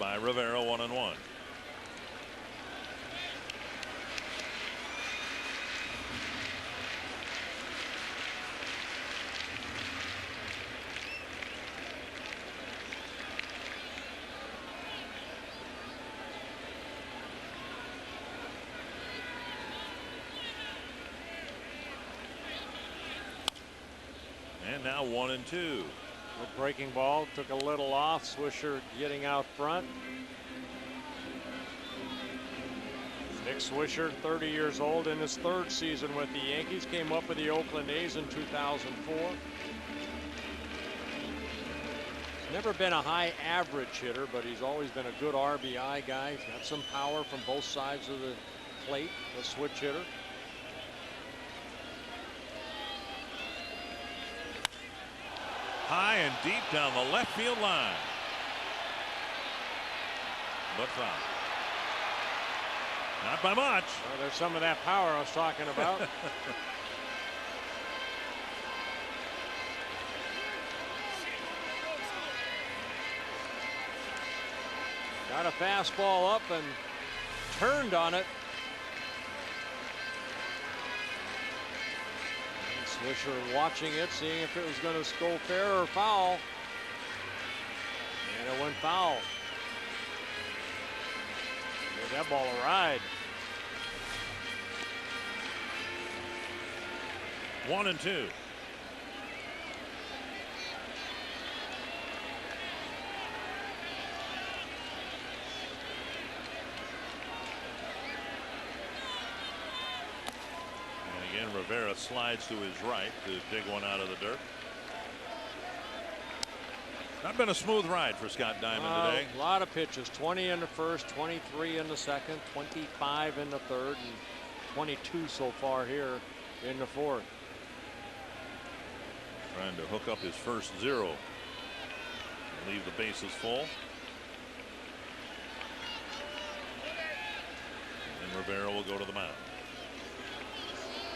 By Rivera, 1-1. And now 1-2. The breaking ball took a little off. Swisher getting out front. Nick Swisher, 30 years old, in his 3rd season with the Yankees, came up with the Oakland A's in 2004. He's never been a high average hitter, but he's always been a good RBI guy. He's got some power from both sides of the plate, a switch hitter. High and deep down the left field line. But foul. Not by much. Well, there's some of that power I was talking about. Got a fastball up and turned on it. And Swisher watching it, seeing if it was going to go fair or foul. And it went foul. Gave that ball a ride. 1-2. And again, Riviera slides to his right to dig one out of the dirt. Not been a smooth ride for Scott Diamond today. A lot of pitches, 20 in the first, 23 in the second, 25 in the third, and 22 so far here in the fourth. Trying to hook up his first 0 and leave the bases full. And Riviera will go to the mound.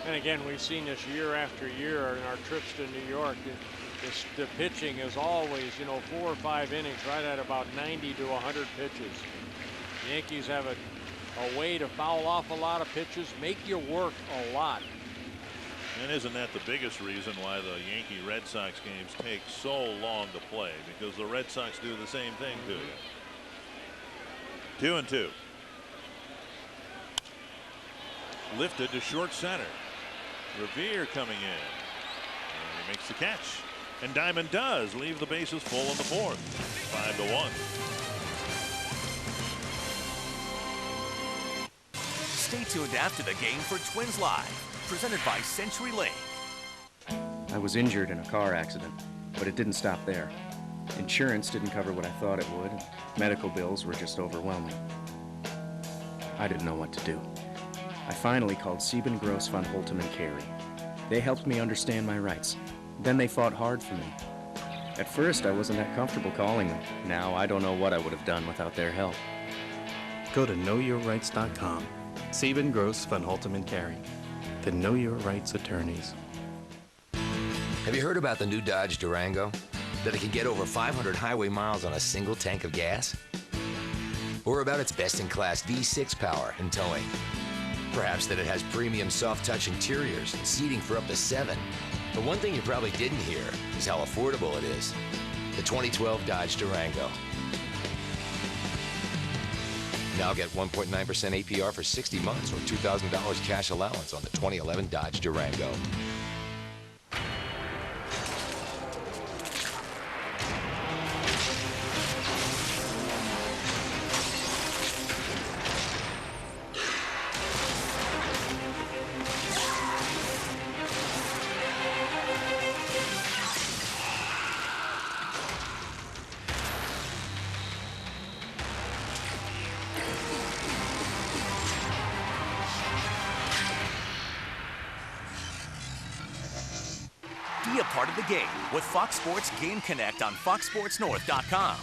And again, we've seen this year after year in our trips to New York. The pitching is always, 4 or 5 innings, right at about 90 to 100 pitches. The Yankees have a way to foul off a lot of pitches, make you work a lot. And isn't that the biggest reason why the Yankee Red Sox games take so long to play? Because the Red Sox do the same thing to you. 2-2. Lifted to short center. Riviera coming in. And he makes the catch. And Diamond does leave the bases full in the fourth. 5-1. Stay tuned after the game for Twins Live, presented by Century Link. I was injured in a car accident, but it didn't stop there. Insurance didn't cover what I thought it would. Medical bills were just overwhelming. I didn't know what to do. I finally called Sieben Gross von Holtem and Carey. They helped me understand my rights. Then they fought hard for me. At first, I wasn't that comfortable calling them. Now, I don't know what I would have done without their help. Go to knowyourrights.com. Sieben Gross von Holtem and Carey, the Know Your Rights attorneys. Have you heard about the new Dodge Durango? That it can get over 500 highway miles on a single tank of gas? Or about its best-in-class V6 power and towing? Perhaps that it has premium soft-touch interiors and seating for up to 7. But one thing you probably didn't hear is how affordable it is. The 2012 Dodge Durango. Now get 1.9% APR for 60 months or $2,000 cash allowance on the 2011 Dodge Durango. Be a part of the game with Fox Sports Game Connect on foxsportsnorth.com.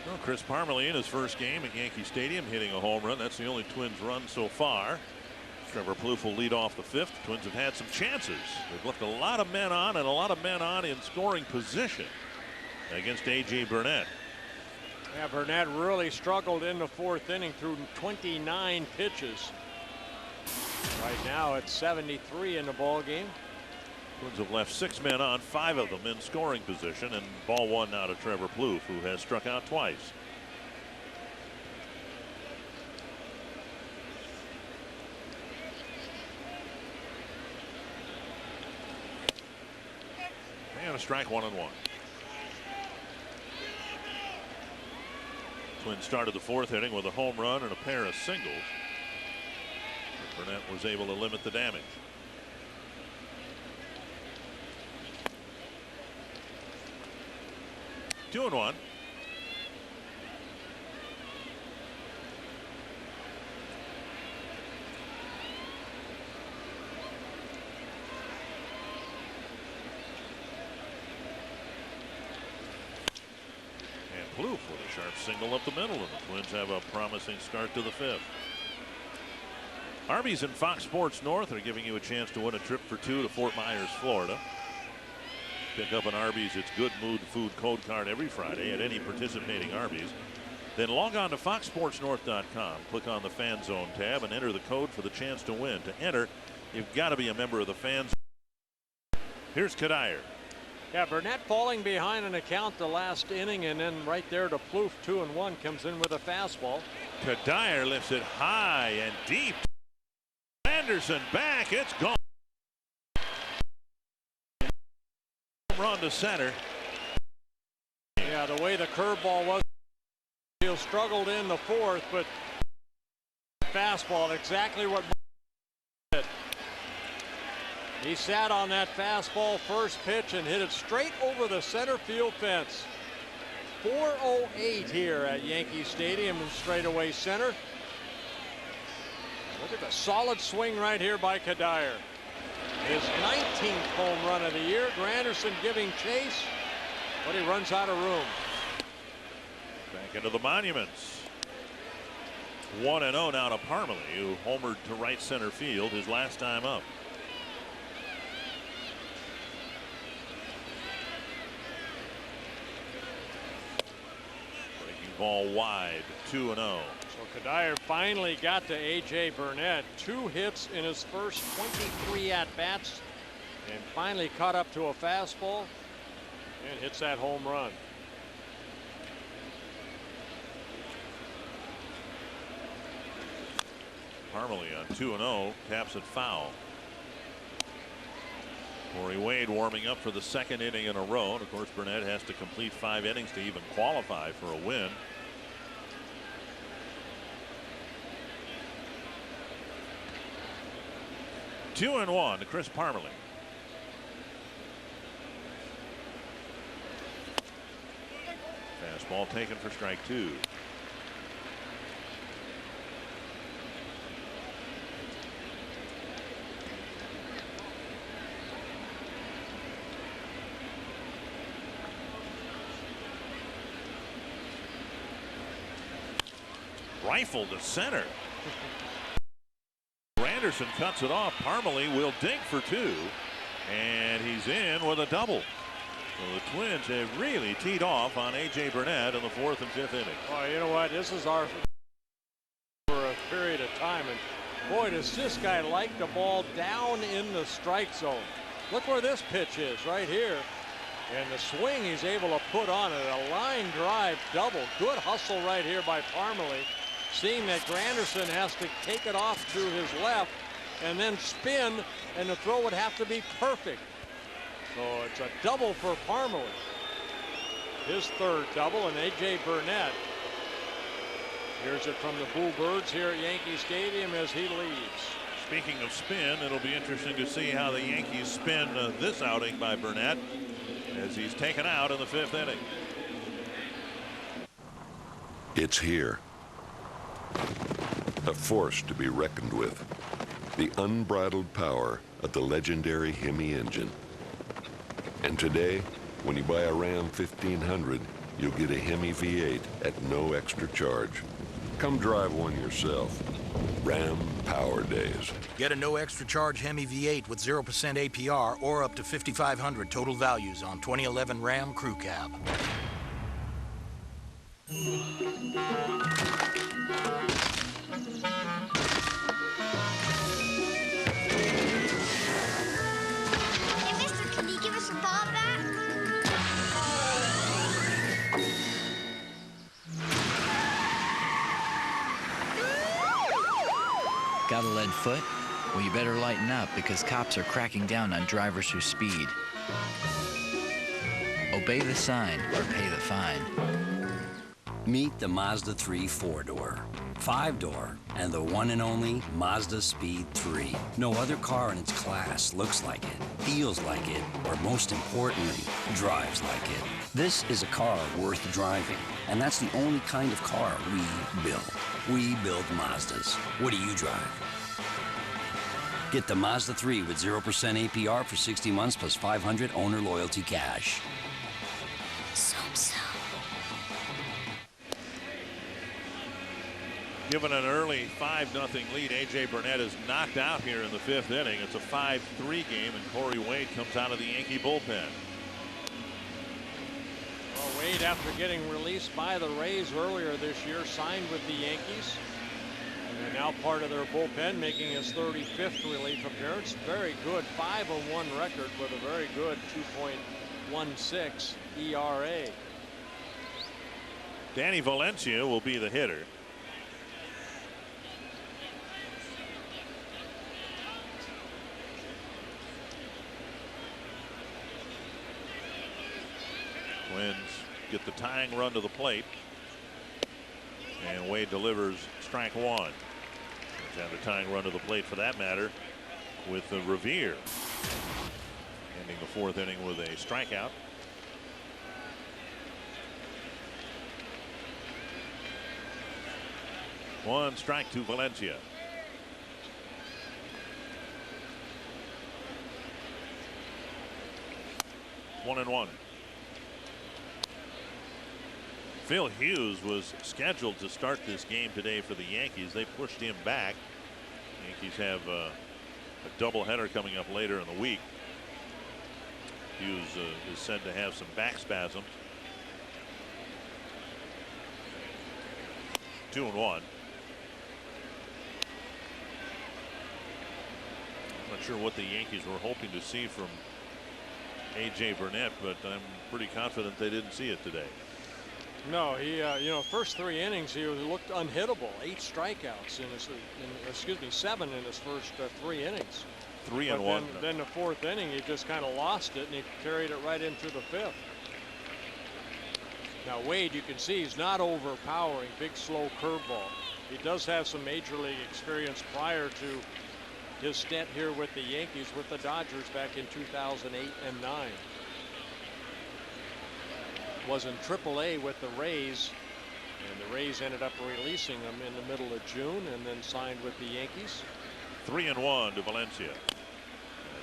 Well, Chris Parmelee in his first game at Yankee Stadium hitting a home run. That's the only Twins run so far. Trevor Plouffe will lead off the fifth. Twins have had some chances. They've left a lot of men on and a lot of men on in scoring position against A.J. Burnett. Yeah, Burnett really struggled in the fourth inning through 29 pitches. Right now it's 73 in the ball game. Twins have left 6 men on, 5 of them in scoring position, and ball 1 now to Trevor Plouffe, who has struck out twice. And a strike, 1-1. Twins started the fourth inning with a home run and a pair of singles. But Burnett was able to limit the damage. Two and one. with a sharp single up the middle, and the Twins have a promising start to the fifth. Arby's and Fox Sports North are giving you a chance to win a trip for two to Fort Myers, Florida. Pick up an Arby's It's Good Mood Food code card every Friday at any participating Arby's. Then log on to foxsportsnorth.com, click on the Fan Zone tab, and enter the code for the chance to win. To enter, you've got to be a member of the Fan Zone. Here's Kadire. Yeah, Burnett falling behind an account the last inning, and then right there to Plouffe, 2-1, comes in with a fastball. Kadire lifts it high and deep. Anderson back, it's gone. Run to center. Yeah, the way the curveball was, he struggled in the fourth, but fastball, exactly what did. He sat on that fastball first pitch and hit it straight over the center field fence. 4:08 here at Yankee Stadium in straightaway center. Look at the solid swing right here by Kadire. His 19th home run of the year. Granderson giving chase, but he runs out of room. Back into the monuments. 1-0 now to Parmalee, who homered to right center field his last time up. Breaking ball wide, 2-0. So Kadire finally got to A.J. Burnett. 2 hits in his first 23 at-bats, and finally caught up to a fastball and hits that home run. Parmalee on 2-0, taps it foul. Corey Wade warming up for the second inning in a row, and of course Burnett has to complete 5 innings to even qualify for a win. Two and 1 to Chris Parmalee. Fastball taken for strike 2. Rifle to center. Anderson cuts it off. Parmalee will dig for 2, and he's in with a double. So the Twins have really teed off on A.J. Burnett in the 4th and 5th innings. Oh, you know what? This is our for a period of time, and boy, does this guy like the ball down in the strike zone. Look where this pitch is, right here. And the swing he's able to put on it, a line drive double. Good hustle right here by Parmalee. Seeing that Granderson has to take it off to his left and then spin, and the throw would have to be perfect. So it's a double for Parmalee. His 3rd double, and A.J. Burnett hears it from the Bluebirds here at Yankee Stadium as he leaves. Speaking of spin, it'll be interesting to see how the Yankees spin this outing by Burnett as he's taken out in the 5th inning. It's here. A force to be reckoned with. The unbridled power of the legendary Hemi engine. And today, when you buy a Ram 1500, you'll get a Hemi V8 at no extra charge. Come drive one yourself. Ram Power Days. Get a no extra charge Hemi V8 with 0% APR or up to $5,500 total values on 2011 Ram Crew Cab. Got a lead foot? Well, you better lighten up because cops are cracking down on drivers who speed. Obey the sign or pay the fine. Meet the Mazda 3 4-door, 5-door, and the one and only Mazda Speed 3. No other car in its class looks like it, feels like it, or most importantly, drives like it. This is a car worth driving, and that's the only kind of car we build. We build Mazdas. What do you drive? Get the Mazda 3 with 0% APR for 60 months plus $500 owner loyalty cash. Given an early 5-0 lead, A.J. Burnett is knocked out here in the 5th inning. It's a 5-3 game, and Corey Wade comes out of the Yankee bullpen. Well, Wade, after getting released by the Rays earlier this year, signed with the Yankees. And they're now part of their bullpen, making his 35th relief appearance. Very good 5-1 record with a very good 2.16 ERA. Danny Valencia will be the hitter. Twins get the tying run to the plate, and Wade delivers strike one. And the tying run to the plate, for that matter, with the Riviera, ending the 4th inning with a strikeout. One strike to Valencia. One and one. Phil Hughes was scheduled to start this game today for the Yankees. They pushed him back. The Yankees have a doubleheader coming up later in the week. Hughes is said to have some back spasms. 2-1. I'm not sure what the Yankees were hoping to see from A.J. Burnett, but I'm pretty confident they didn't see it today. No, he, first 3 innings, he looked unhittable. 8 strikeouts in his, 7 in his first 3 innings. 3 and 1. Then the 4th inning, he just kind of lost it, and he carried it right into the 5th. Now, Wade, you can see he's not overpowering. Big, slow curveball. He does have some major league experience prior to his stint here with the Yankees, with the Dodgers back in 2008 and 9. Was in AAA with the Rays, and the Rays ended up releasing him in the middle of June, and then signed with the Yankees. 3-1 to Valencia. And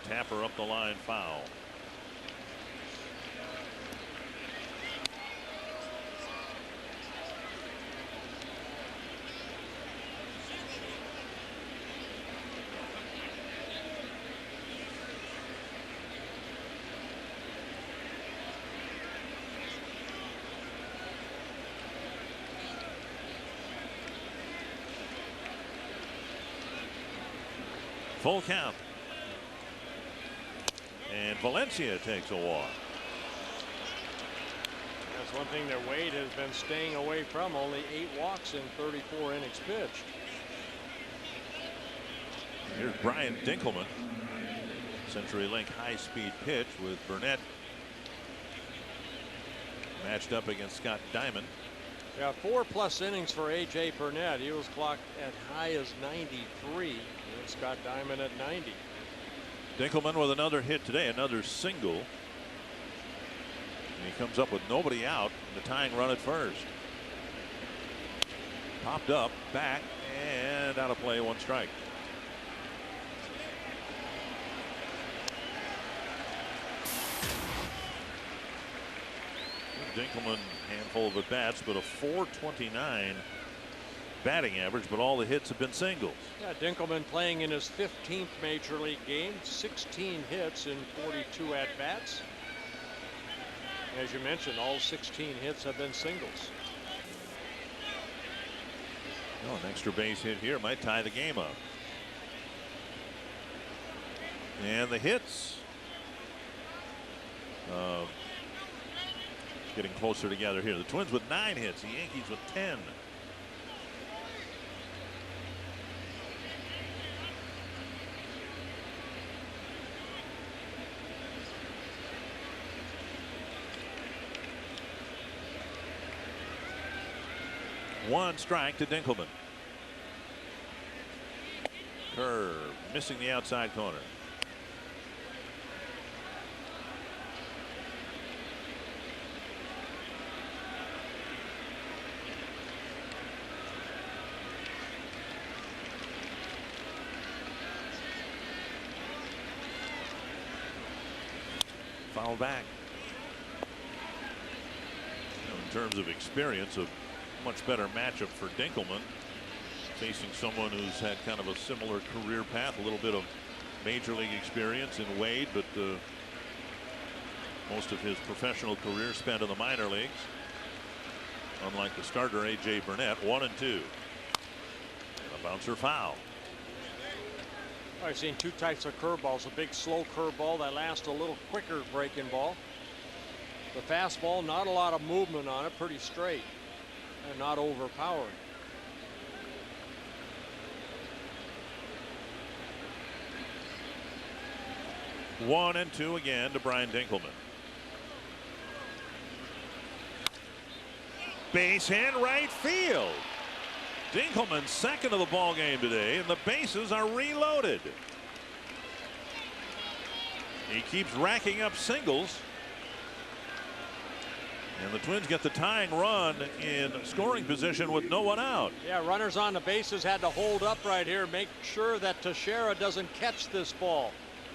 a tapper up the line, foul. Full count. And Valencia takes a walk. That's one thing that Wade has been staying away from. Only 8 walks in 34 innings pitched. Here's Brian Dinkelman. CenturyLink high-speed pitch with Burnett matched up against Scott Diamond. Yeah, 4+ innings for A.J. Burnett. He was clocked at high as 93. And Scott Diamond at 90. Dinkelman with another hit today, another single. And he comes up with nobody out, the tying run at first. Popped up, back, and out of play, 1 strike. Dinkelman, handful of at bats, but a .429 batting average, but all the hits have been singles. Yeah, Dinkelman playing in his 15th major league game, 16 hits in 42 at bats. As you mentioned, all 16 hits have been singles. Oh, an extra base hit here might tie the game up. And the hits getting closer together here. The Twins with 9 hits, the Yankees with 10. One strike to Dinkelman. Curve missing the outside corner. Foul back. In terms of experience, a much better matchup for Dinkelman. facing someone who's had kind of a similar career path, a little bit of major league experience in Wade, but most of his professional career spent in the minor leagues. Unlike the starter A.J. Burnett. 1-2. And a bouncer foul. I've seen two types of curveballs. A big slow curveball that lasts a little quicker breaking ball. The fastball, not a lot of movement on it, pretty straight and not overpowering. One and two again to Brian Dinkelman. Base hit right field. Dinkelman's second of the ball game today, and the bases are reloaded. He keeps racking up singles, and the Twins get the tying run in scoring position with no one out. Yeah, runners on the bases had to hold up right here, make sure that Teixeira doesn't catch this ball.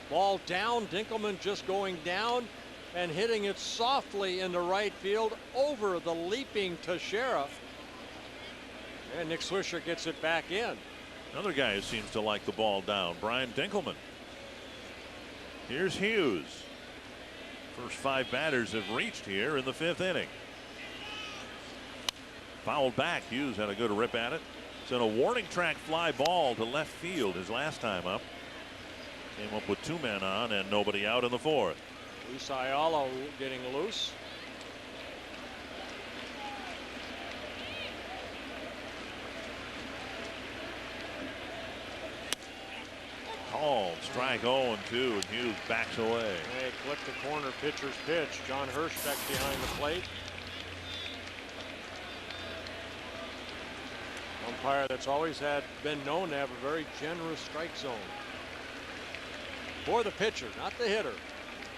Ball down, Dinkelman just going down and hitting it softly into right field over the leaping Teixeira. And Nick Swisher gets it back in. Another guy who seems to like the ball down, Brian Dinkelman. Here's Hughes. First 5 batters have reached here in the 5th inning. Fouled back. Hughes had a good rip at it. Sent a warning track fly ball to left field his last time up. Came up with 2 men on and nobody out in the 4th. Luis Ayala getting loose. Called strike 0-2, and Hughes backs away. They clip the corner pitcher's pitch. John Hirschbeck behind the plate. Umpire that's always been known to have a very generous strike zone. For the pitcher, not the hitter.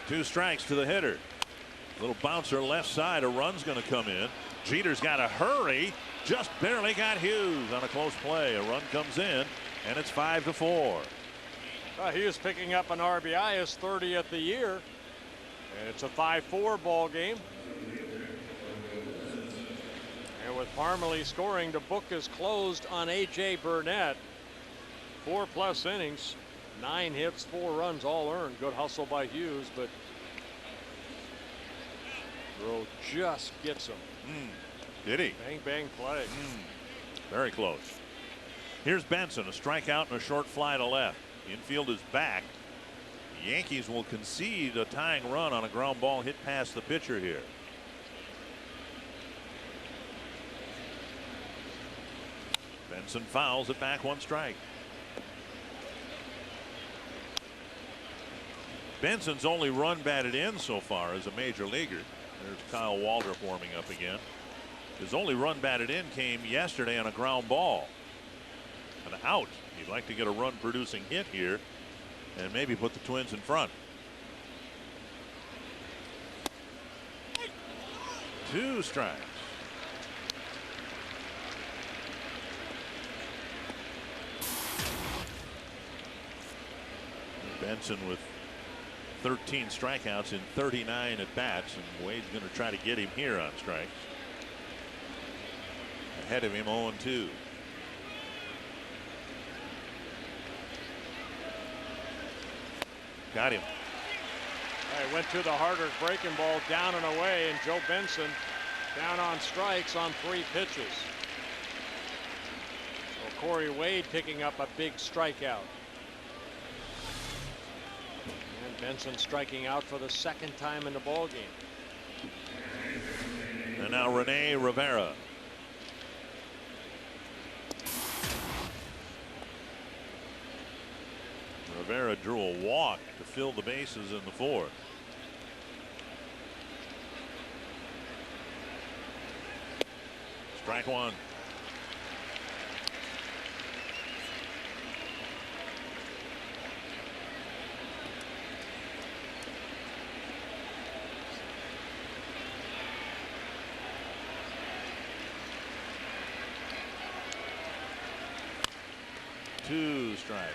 2 strikes to the hitter. Little bouncer left side. A run's going to come in. Jeter's got to hurry. Just barely got Hughes on a close play. A run comes in, and it's 5-4. Hughes picking up an RBI, his 30th of the year. And it's a 5-4 ball game. And with Parmalee scoring, the book is closed on A.J. Burnett. 4+ innings, 9 hits, 4 runs, all earned. Good hustle by Hughes, but Rowe just gets him. Did he? Bang, bang play. Very close. Here's Benson, a strikeout and a short fly to left. Infield is back. The Yankees will concede a tying run on a ground ball hit past the pitcher here. Benson fouls it back, 1 strike. Benson's only run batted in so far as a major leaguer. There's Kyle Waldrop warming up again. His only run batted in came yesterday on a ground ball. An out. He'd like to get a run producing hit here and maybe put the Twins in front. 2 strikes. Benson with 13 strikeouts in 39 at bats, and Wade's going to try to get him here on strikes. Ahead of him 0-2. Got him. He went to the harder breaking ball down and away, and Joe Benson down on strikes on 3 pitches. So Corey Wade picking up a big strikeout. And Benson striking out for the 2nd time in the ball game. And now Rene Rivera. Rivera drew a walk to fill the bases in the 4th. Strike 1. Two strikes.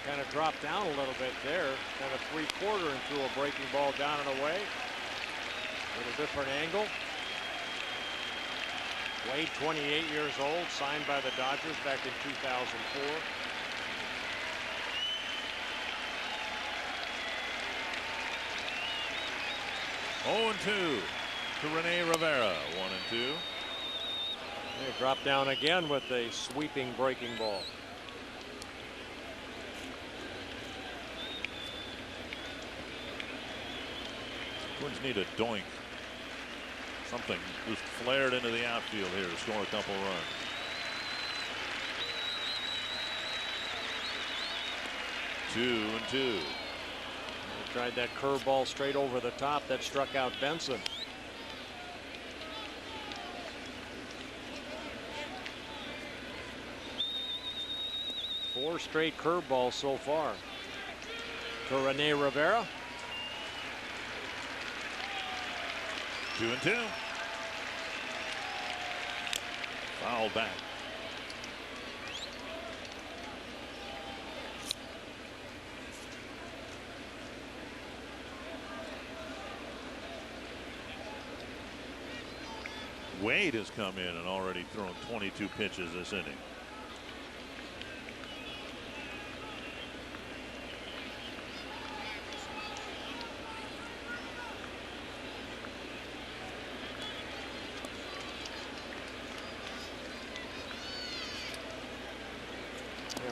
Kind of dropped down a little bit there. Kind of 3/4 and threw a breaking ball down and away. A little different angle. Wade, 28 years old, signed by the Dodgers back in 2004. Oh, and 2 to Rene Rivera. 1 and 2. They drop down again with a sweeping breaking ball. Twins need a doink. Something just flared into the outfield here to score a couple runs. Two and 2. They tried that curveball straight over the top that struck out Benson. Four straight curveballs so far to Rene Rivera. 2 and 2. Foul back. Wade has come in and already thrown 22 pitches this inning.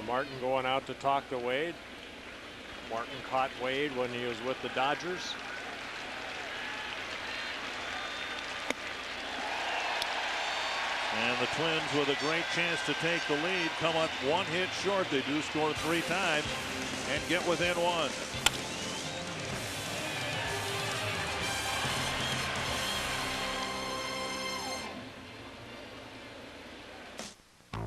Martin going out to talk to Wade. Martin caught Wade when he was with the Dodgers. And the Twins, with a great chance to take the lead, come up 1 hit short. They do score 3 times and get within 1.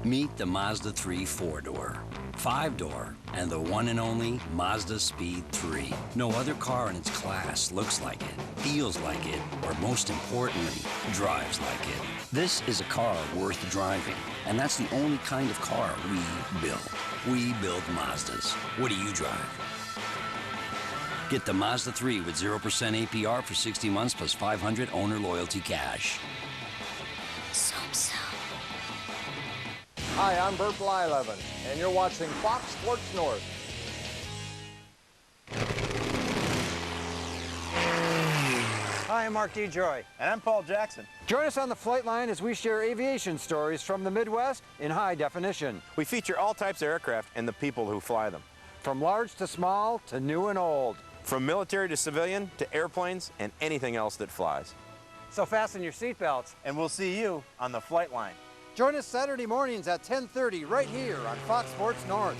Meet the Mazda 3 4-door, 5-door, and the one and only Mazda Speed 3. No other car in its class looks like it, feels like it, or most importantly, drives like it. This is a car worth driving, and that's the only kind of car we build. We build Mazdas. What do you drive? Get the Mazda 3 with 0% APR for 60 months plus 500 owner loyalty cash. Hi, I'm Bert Blyleven, and you're watching Fox Sports North. Hi, I'm Mark DeJoy. And I'm Paul Jackson. Join us on the flight line as we share aviation stories from the Midwest in high definition. We feature all types of aircraft and the people who fly them. From large to small to new and old. From military to civilian to airplanes and anything else that flies. So fasten your seatbelts, and we'll see you on the flight line. Join us Saturday mornings at 10:30 right here on Fox Sports North.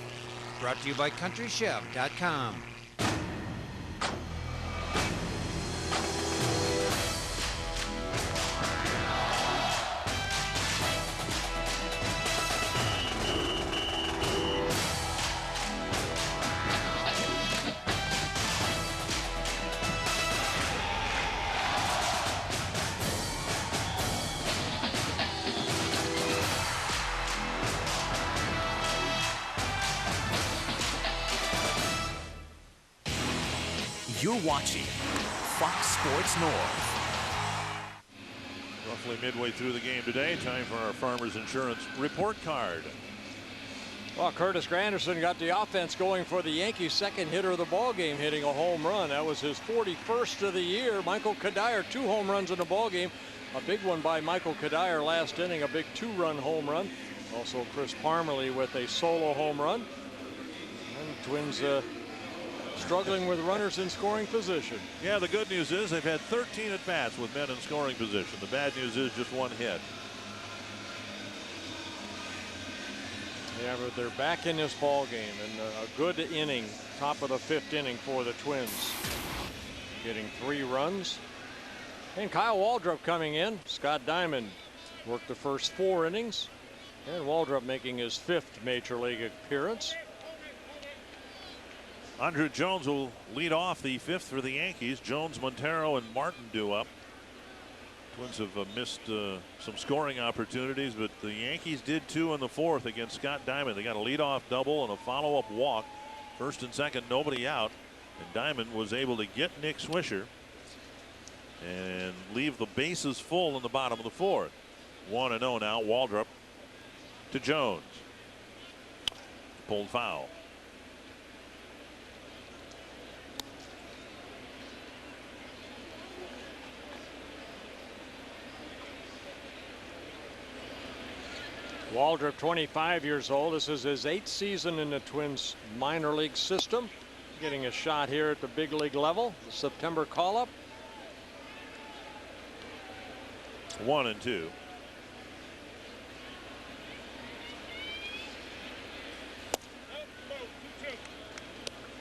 Brought to you by CountryChef.com. You're watching Fox Sports North. Roughly midway through the game today, time for our Farmers Insurance report card. Well, Curtis Granderson got the offense going for the Yankees. Second hitter of the ball game, hitting a home run. That was his 41st of the year. Michael Kadire, 2 home runs in the ball game. A big one by Michael Kadire last inning, a big 2-run home run. Also Chris Parmelee with a solo home run. And Twins struggling with runners in scoring position. Yeah, the good news is they've had 13 at-bats with men in scoring position. The bad news is just 1 hit. Yeah, but they're back in this ball game, and a good inning, top of the 5th inning for the Twins. Getting 3 runs. And Kyle Waldrop coming in. Scott Diamond worked the first 4 innings. And Waldrop making his 5th major league appearance. Andruw Jones will lead off the 5th for the Yankees. Jones, Montero, and Martin due up. Twins have missed some scoring opportunities, but the Yankees did 2 in the 4th against Scott Diamond. They got a leadoff double and a follow-up walk. First and second, nobody out. And Diamond was able to get Nick Swisher and leave the bases full in the bottom of the 4th. 1-0 now. Waldrop to Jones. Pulled foul. Waldrop, 25 years old. This is his 8th season in the Twins minor league system. Getting a shot here at the big league level. The September call-up. 1-2.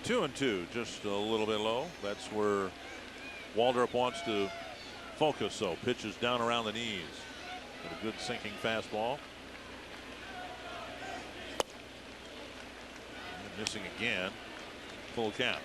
Two and two, just a little bit low. That's where Waldrop wants to focus. So pitches down around the knees. With a good sinking fastball. And missing again. Full count.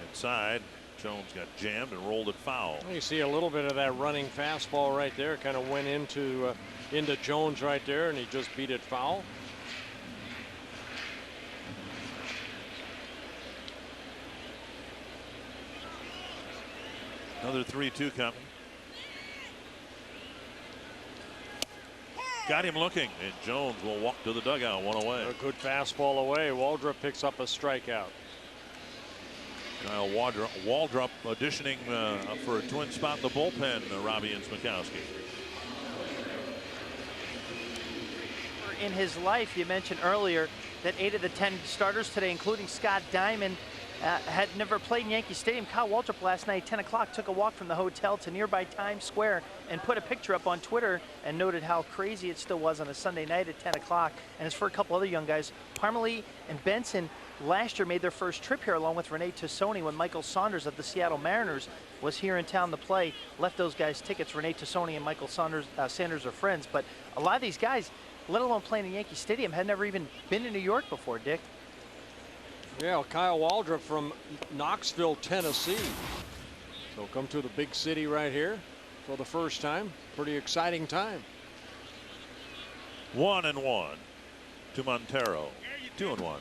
Inside. Jones got jammed and rolled it foul. You see a little bit of that running fastball right there. Kind of went into Jones right there, and he just beat it foul. Another 3-2 coming. Got him looking, and Jones will walk to the dugout, one away. A good fastball away. Waldrop picks up a strikeout. Kyle Waldrop auditioning for a twin spot in the bullpen, Robbie and Smikowski. In his life, you mentioned earlier that 8 of the 10 starters today, including Scott Diamond, had never played in Yankee Stadium. Kyle Waldrop last night at 10 o'clock took a walk from the hotel to nearby Times Square and put a picture up on Twitter and noted how crazy it still was on a Sunday night at 10 o'clock. And as for a couple other young guys, Parmalee and Benson last year made their first trip here along with Rene Tassoni when Michael Saunders of the Seattle Mariners was here in town to play. Left those guys tickets. Rene Tassoni and Michael Sanders are friends, but a lot of these guys, let alone playing in Yankee Stadium, had never even been to New York before, Dick. Yeah, Kyle Waldrop from Knoxville, Tennessee. So come to the big city right here for the first time. Pretty exciting time. 1-1 to Montero. 2-1.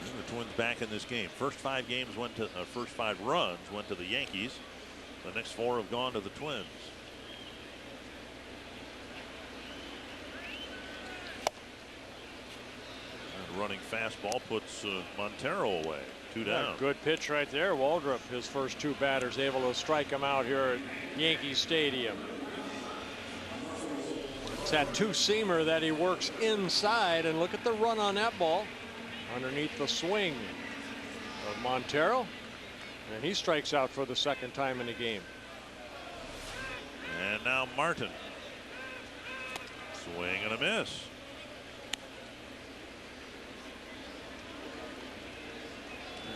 The Twins back in this game. First 5 games went to first 5 runs went to the Yankees. The next 4 have gone to the Twins. And running fastball puts Montero away. 2 down. Yeah, good pitch right there. Waldrop, his first 2 batters, able to strike him out here at Yankee Stadium. It's that 2-seamer that he works inside, and look at the run on that ball underneath the swing of Montero. And he strikes out for the 2nd time in the game. And now Martin. Swing and a miss.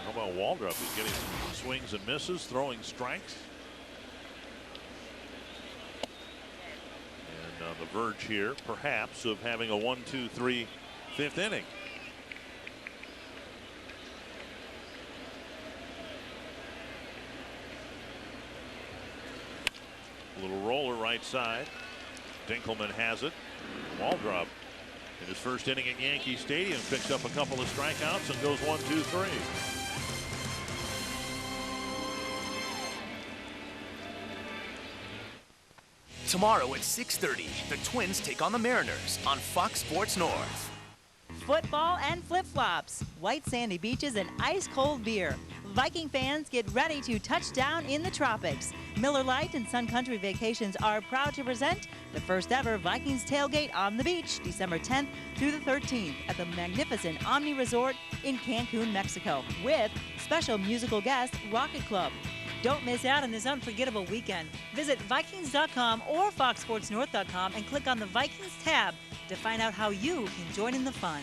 How about Waldrop? He's getting some swings and misses, throwing strikes. And on the verge here, perhaps, of having a 1-2-3 5th inning. Little roller right side. Dinkelman has it. Waldrop in his first inning at Yankee Stadium picks up a couple of strikeouts and goes 1-2-3. Tomorrow at 6:30, the Twins take on the Mariners on Fox Sports North. Football and flip-flops, white sandy beaches and ice-cold beer. Viking fans, get ready to touch down in the tropics. Miller Lite and Sun Country Vacations are proud to present the first ever Vikings tailgate on the beach, December 10th through the 13th at the magnificent Omni Resort in Cancun, Mexico, with special musical guest Rocket Club. Don't miss out on this unforgettable weekend. Visit Vikings.com or FoxSportsNorth.com and click on the Vikings tab to find out how you can join in the fun.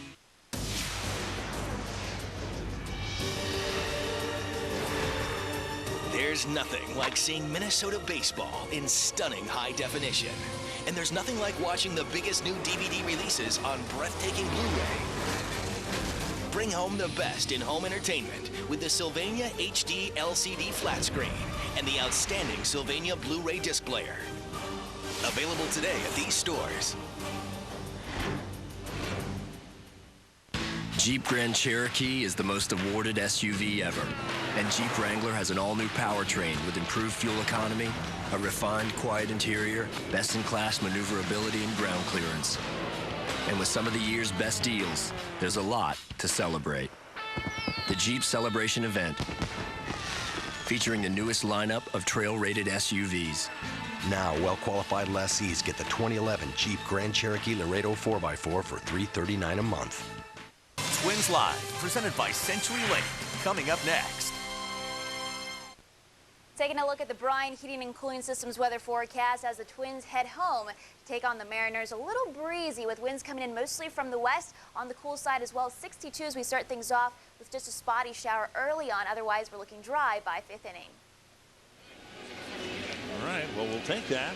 There's nothing like seeing Minnesota baseball in stunning high definition. And there's nothing like watching the biggest new DVD releases on breathtaking Blu-ray. Bring home the best in home entertainment with the Sylvania HD LCD flat screen and the outstanding Sylvania Blu-ray disc player. Available today at these stores. Jeep Grand Cherokee is the most awarded SUV ever. And Jeep Wrangler has an all-new powertrain with improved fuel economy, a refined, quiet interior, best-in-class maneuverability and ground clearance. And with some of the year's best deals, there's a lot to celebrate. The Jeep Celebration event, featuring the newest lineup of trail-rated SUVs. Now, well-qualified lessees get the 2011 Jeep Grand Cherokee Laredo 4x4 for $339 a month. Twins Live, presented by Century Link, coming up next. Taking a look at the Bryan Heating and Cooling Systems weather forecast as the Twins head home to take on the Mariners. A little breezy with winds coming in mostly from the west. On the cool side as well, 62 as we start things off with just a spotty shower early on. Otherwise, we're looking dry by 5th inning. All right, well, we'll take that.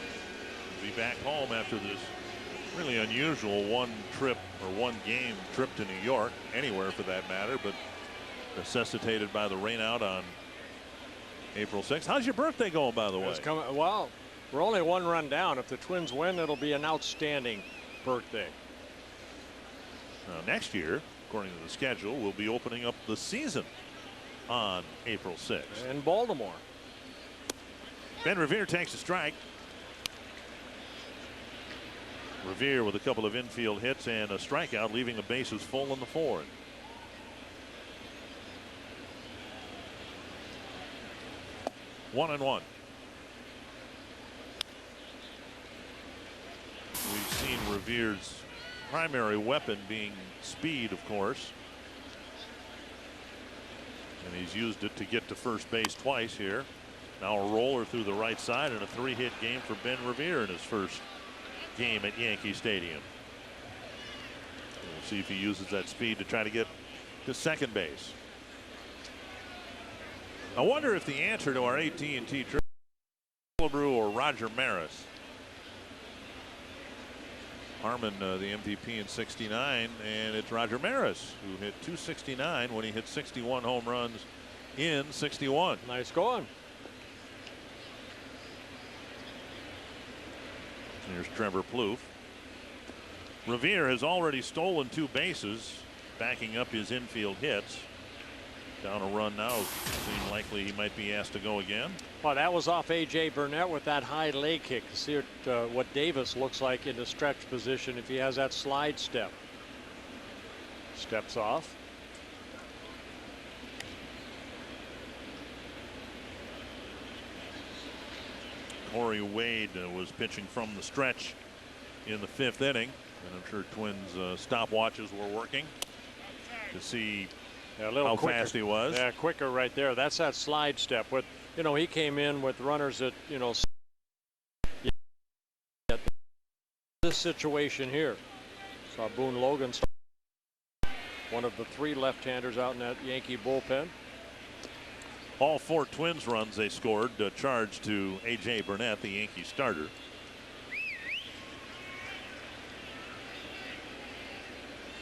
We'll be back home after this really unusual one game trip to New York, anywhere for that matter, but necessitated by the rainout on April 6th. How's your birthday going, by the way? It's coming. Well, we're only one run down. If the Twins win, it'll be an outstanding birthday. Next year, according to the schedule, we'll be opening up the season on April 6th. In Baltimore. Ben Riviera takes a strike. Riviera with a couple of infield hits and a strikeout, leaving the bases full in the fourth. One and one. We've seen Rivera's primary weapon being speed, of course. And he's used it to get to first base twice here. Now a roller through the right side and a 3-hit game for Ben Rivera in his first game at Yankee Stadium. We'll see if he uses that speed to try to get to second base. I wonder if the answer to our AT&T trip or Roger Maris. Harmon, the MVP in '69, and it's Roger Maris who hit .269 when he hit 61 home runs in '61. Nice going. Here's Trevor Plouffe. Riviera has already stolen 2 bases, backing up his infield hits. Down a run now. Seems likely he might be asked to go again. Well, that was off A.J. Burnett with that high leg kick. See what Davis looks like in the stretch position if he has that slide step. Steps off. Corey Wade was pitching from the stretch in the 5th inning, and I'm sure Twins stopwatches were working to see how fast he was. Yeah, quicker right there. That's that slide step. With he came in with runners that this situation here. Saw Boone Logan, one of the 3 left-handers out in that Yankee bullpen. All 4 Twins runs they scored charged to A.J. Burnett, the Yankee starter.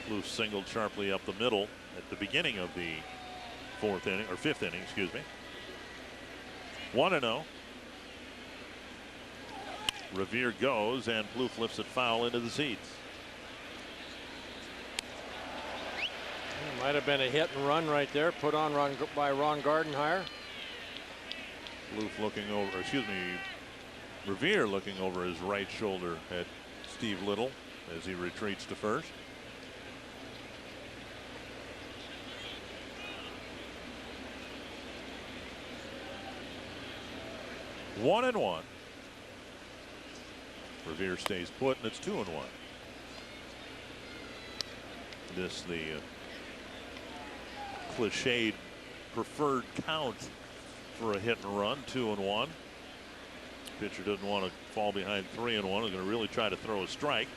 Plouffe singled sharply up the middle at the beginning of the 4th inning, or 5th inning, excuse me. 1-0. Riviera goes, and Plouffe lifts it foul into the seats. Might have been a hit and run right there, put on by Ron Gardenhire. Plouffe looking over, excuse me, Riviera looking over his right shoulder at Steve Little as he retreats to first. One and one. Riviera stays put, and it's 2-1. This the cliched preferred count for a hit and run. 2-1. Pitcher doesn't want to fall behind 3-1. He's going to really try to throw a strike.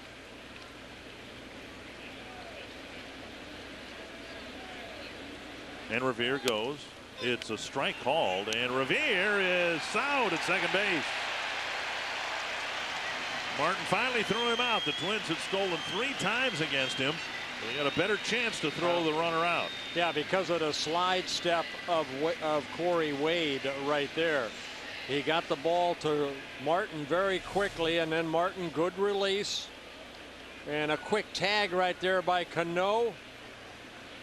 And Riviera goes. It's a strike called, and Riviera is sound at second base. Martin finally threw him out. The Twins had stolen 3 times against him He got a better chance to throw the runner out. Yeah, because of the slide step of Corey Wade right there. He got the ball to Martin very quickly, and then Martin, good release. And a quick tag right there by Cano.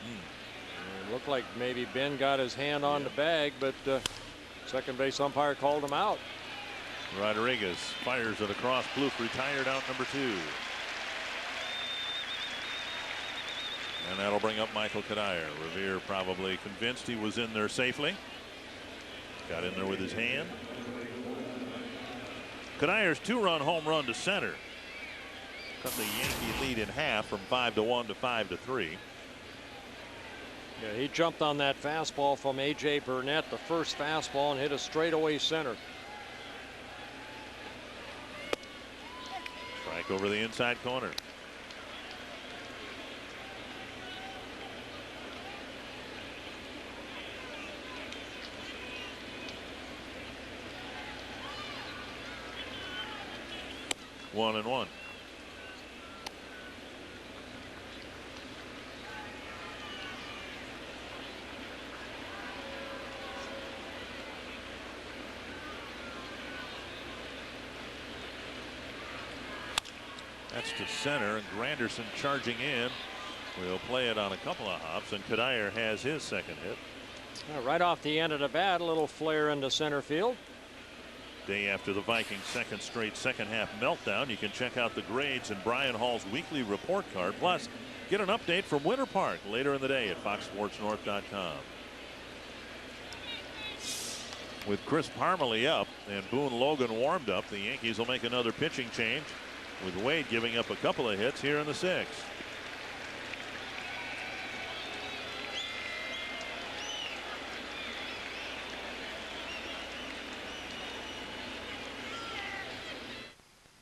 It looked like maybe Ben got his hand on the bag, but second base umpire called him out. Rodriguez fires it across. Plouffe retired out number 2. And that'll bring up Michael Cuddyer. Riviera probably convinced he was in there safely. Got in there with his hand. Cuddyer's 2-run home run to center cut the Yankee lead in half from 5-1 to 5-3. Yeah, he jumped on that fastball from A.J. Burnett, the first fastball, and hit a straightaway center. Strike over the inside corner. One and one. That's to center, and Granderson charging in. We'll play it on a couple of hops, and Cuddyer has his second hit. Right off the end of the bat, a little flare into center field. Day after the Vikings' second straight second-half meltdown, you can check out the grades in Brian Hall's weekly report card. Plus, get an update from Winter Park later in the day at foxsportsnorth.com. With Chris Parmalee up and Boone Logan warmed up, the Yankees will make another pitching change, with Wade giving up a couple of hits here in the 6th.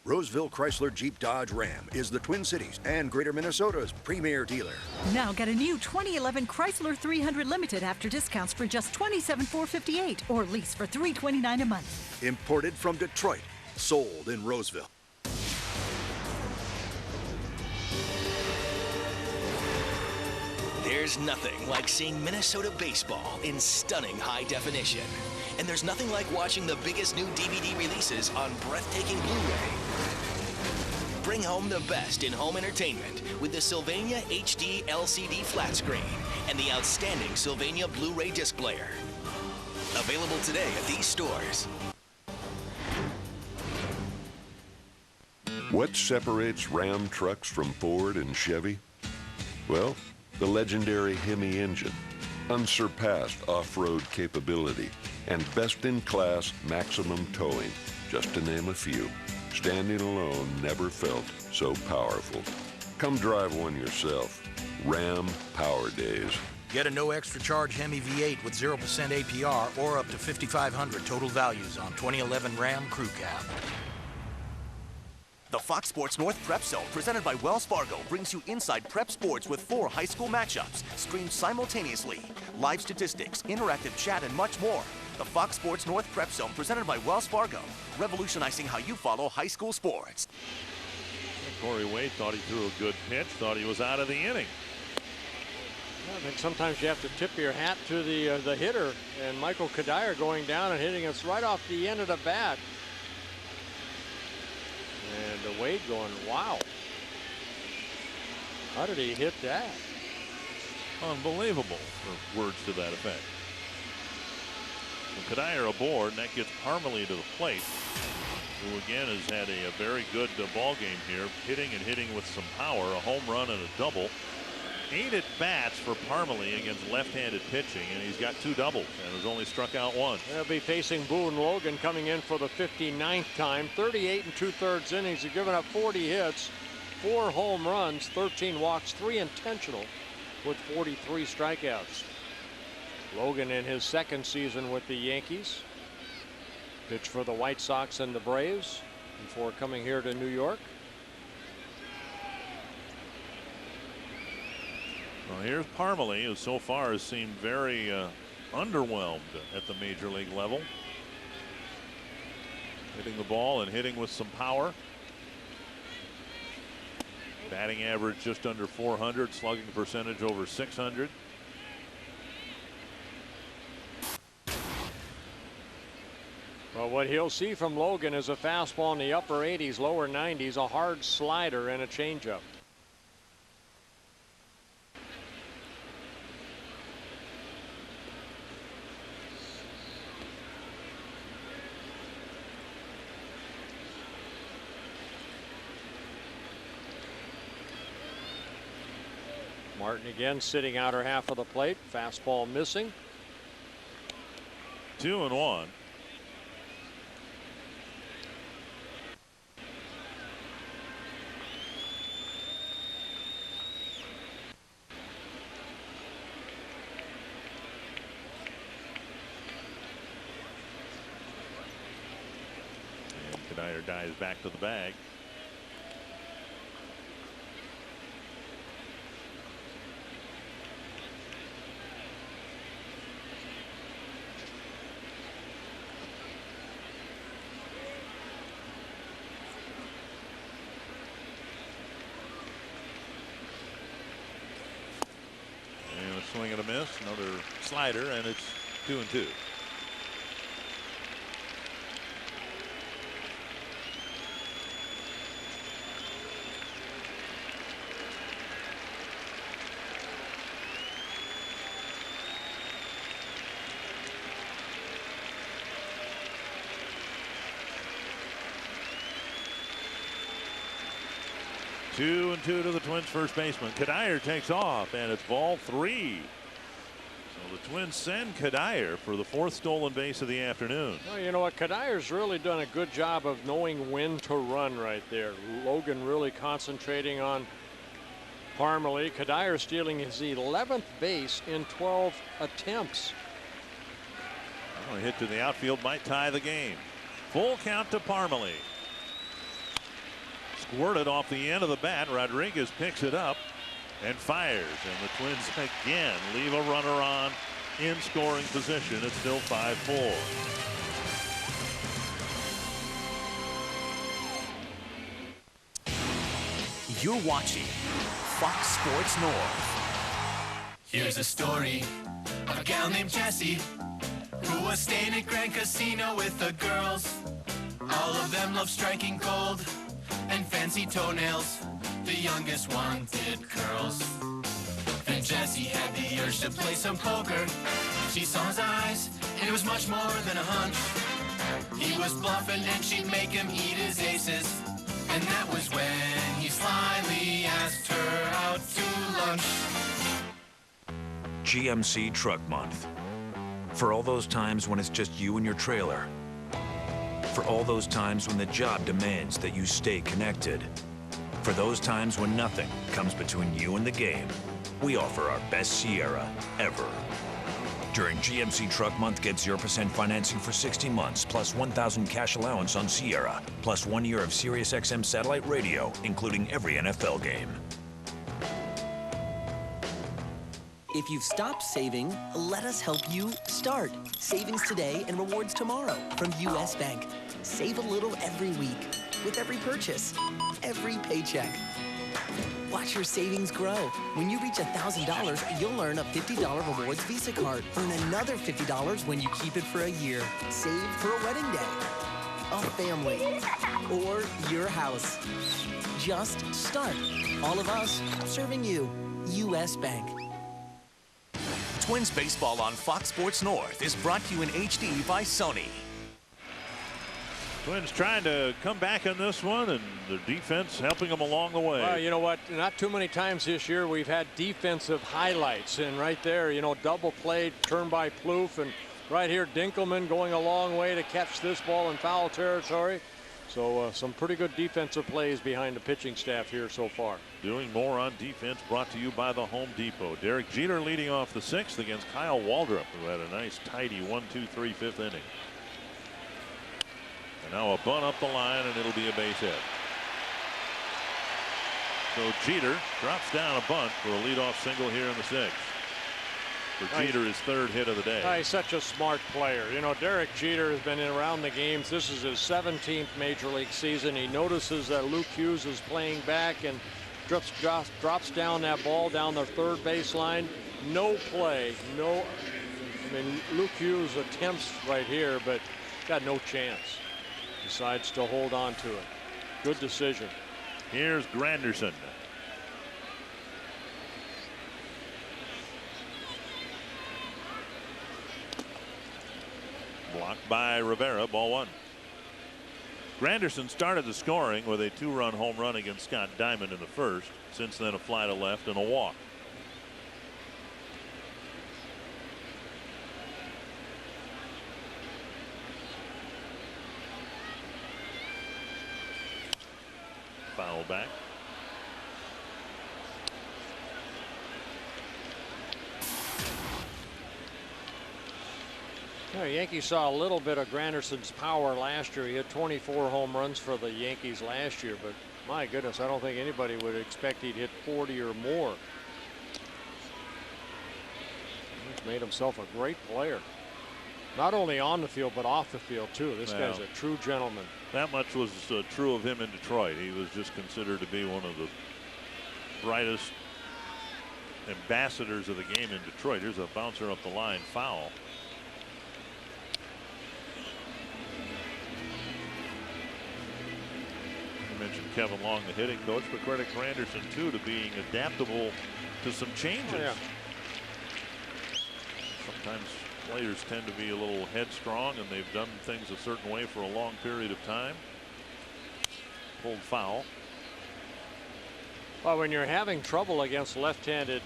Roseville Chrysler Jeep Dodge Ram is the Twin Cities and Greater Minnesota's premier dealer. Now get a new 2011 Chrysler 300 Limited after discounts for just $27,458 or lease for $329 a month. Imported from Detroit, sold in Roseville. There's nothing like seeing Minnesota baseball in stunning high definition. And there's nothing like watching the biggest new DVD releases on breathtaking Blu-ray. Bring home the best in home entertainment with the Sylvania HD LCD flat screen and the outstanding Sylvania Blu-ray disc player. Available today at these stores. What separates Ram trucks from Ford and Chevy? Well, the legendary Hemi engine, unsurpassed off-road capability, and best-in-class maximum towing, just to name a few. Standing alone never felt so powerful. Come drive one yourself. Ram Power Days. Get a no extra charge Hemi V8 with 0% APR or up to $5,500 total values on 2011 Ram Crew Cab. The Fox Sports North Prep Zone, presented by Wells Fargo, brings you inside prep sports with 4 high school matchups, streamed simultaneously, live statistics, interactive chat, and much more. The Fox Sports North Prep Zone, presented by Wells Fargo, revolutionizing how you follow high school sports. Corey Wade thought he threw a good pitch, thought he was out of the inning. I think sometimes you have to tip your hat to the hitter, and Michael Cuddyer going down and hitting us right off the end of the bat. And Wade going, wow. How did he hit that? Unbelievable, or words to that effect. So Cuddyer aboard, and that gets Parmalee to the plate, who again has had a very good ball game here, hitting with some power, a home run and a double. 8 at bats for Parmalee against left-handed pitching, and he's got 2 doubles and has only struck out once. They'll be facing Boone Logan coming in for the 59th time. 38 2/3 innings. He's given up 40 hits, 4 home runs, 13 walks, 3 intentional, with 43 strikeouts. Logan in his second season with the Yankees. Pitched for the White Sox and the Braves before coming here to New York. Well, here's Parmalee, who so far has seemed very underwhelmed at the major league level. Hitting the ball and hitting with some power. Batting average just under 400, slugging percentage over 600. Well, what he'll see from Logan is a fastball in the upper 80s, lower 90s, a hard slider, and a changeup. Martin again sitting outer half of the plate. Fastball missing. 2-1. And Kadire dives back to the bag. Swing and a miss, another slider, and it's 2-2. Two and two to the Twins' first baseman. Kadire takes off, and it's ball 3. So the Twins send Kadire for the 4th stolen base of the afternoon. Well, you know what? Kadire's really done a good job of knowing when to run right there. Logan really concentrating on Parmalee. Kadire stealing his 11th base in 12 attempts. Well, a hit to the outfield might tie the game. Full count to Parmalee. Squirted off the end of the bat. Rodriguez picks it up and fires, and the Twins again leave a runner on in scoring position. It's still 5-4. You're watching Fox Sports North. Here's a story of a gal named Jessie who was staying at Grand Casino with the girls. All of them love striking gold and fancy toenails. The youngest wanted curls. Then Jessie had the urge to play some poker. She saw his eyes, and it was much more than a hunch. He was bluffing, and she'd make him eat his aces. And that was when he slyly asked her out to lunch. GMC Truck Month. For all those times when it's just you and your trailer. For all those times when the job demands that you stay connected. For those times when nothing comes between you and the game. We offer our best Sierra ever. During GMC Truck Month, get 0% financing for 60 months, plus $1,000 cash allowance on Sierra, plus 1 year of SiriusXM satellite radio, including every NFL game. If you've stopped saving, let us help you start. Savings today and rewards tomorrow from U.S. Bank. Save a little every week with every purchase, every paycheck. Watch your savings grow. When you reach $1,000, you'll earn a $50 rewards Visa card. Earn another $50 when you keep it for a year. Save for a wedding day, a family, or your house. Just start. All of us serving you. U.S. Bank. Twins baseball on Fox Sports North is brought to you in HD by Sony. Twins trying to come back in this one, and the defense helping them along the way. Well, you know what? Not too many times this year we've had defensive highlights. And right there, you know, double play, turn by Plouffe. And right here, Dinkelman going a long way to catch this ball in foul territory. So some pretty good defensive plays behind the pitching staff here so far. Doing more on defense brought to you by the Home Depot. Derek Jeter leading off the 6th against Kyle Waldrop, who had a nice tidy 1-2-3 5th inning. And now a bunt up the line, and it'll be a base hit. So Jeter drops down a bunt for a leadoff single here in the 6th. For Jeter, his 3rd hit of the day. He's such a smart player. You know, Derek Jeter has been in around the games. This is his 17th Major League season. He notices that Luke Hughes is playing back, and drops down that ball down the third baseline. No play, no. I mean, Luke Hughes attempts right here, but got no chance. Decides to hold on to it. Good decision. Here's Granderson. Blocked by Rivera, ball one. Granderson started the scoring with a 2-run home run against Scott Diamond in the first. Since then, a fly to left and a walk. Foul back. Yeah, Yankees saw a little bit of Granderson's power last year. He had 24 home runs for the Yankees last year, but my goodness, I don't think anybody would expect he'd hit 40 or more. He's made himself a great player. Not only on the field, but off the field, too. This guy's a true gentleman. That much was true of him in Detroit. He was just considered to be one of the brightest ambassadors of the game in Detroit. Here's a bouncer up the line, foul. You mentioned Kevin Long, the hitting coach, but credit Granderson, too, to being adaptable to some changes. Oh, yeah. Sometimes players tend to be a little headstrong, and they've done things a certain way for a long period of time. Pulled foul. Well, when you're having trouble against left-handed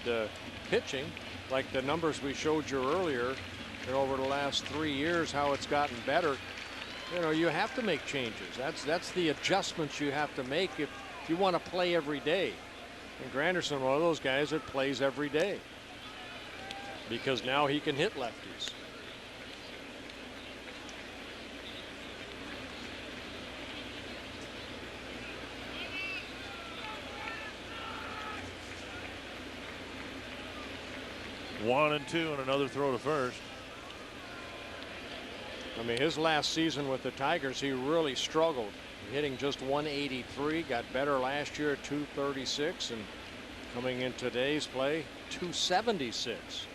pitching, like the numbers we showed you earlier, over the last 3 years, how it's gotten better, you have to make changes. That's the adjustments you have to make if you want to play every day. And Granderson, one of those guys that plays every day, because now he can hit lefties. One and two, and another throw to first. I mean, his last season with the Tigers, he really struggled, hitting just 183. Got better last year at 236, and coming in today's play, 276.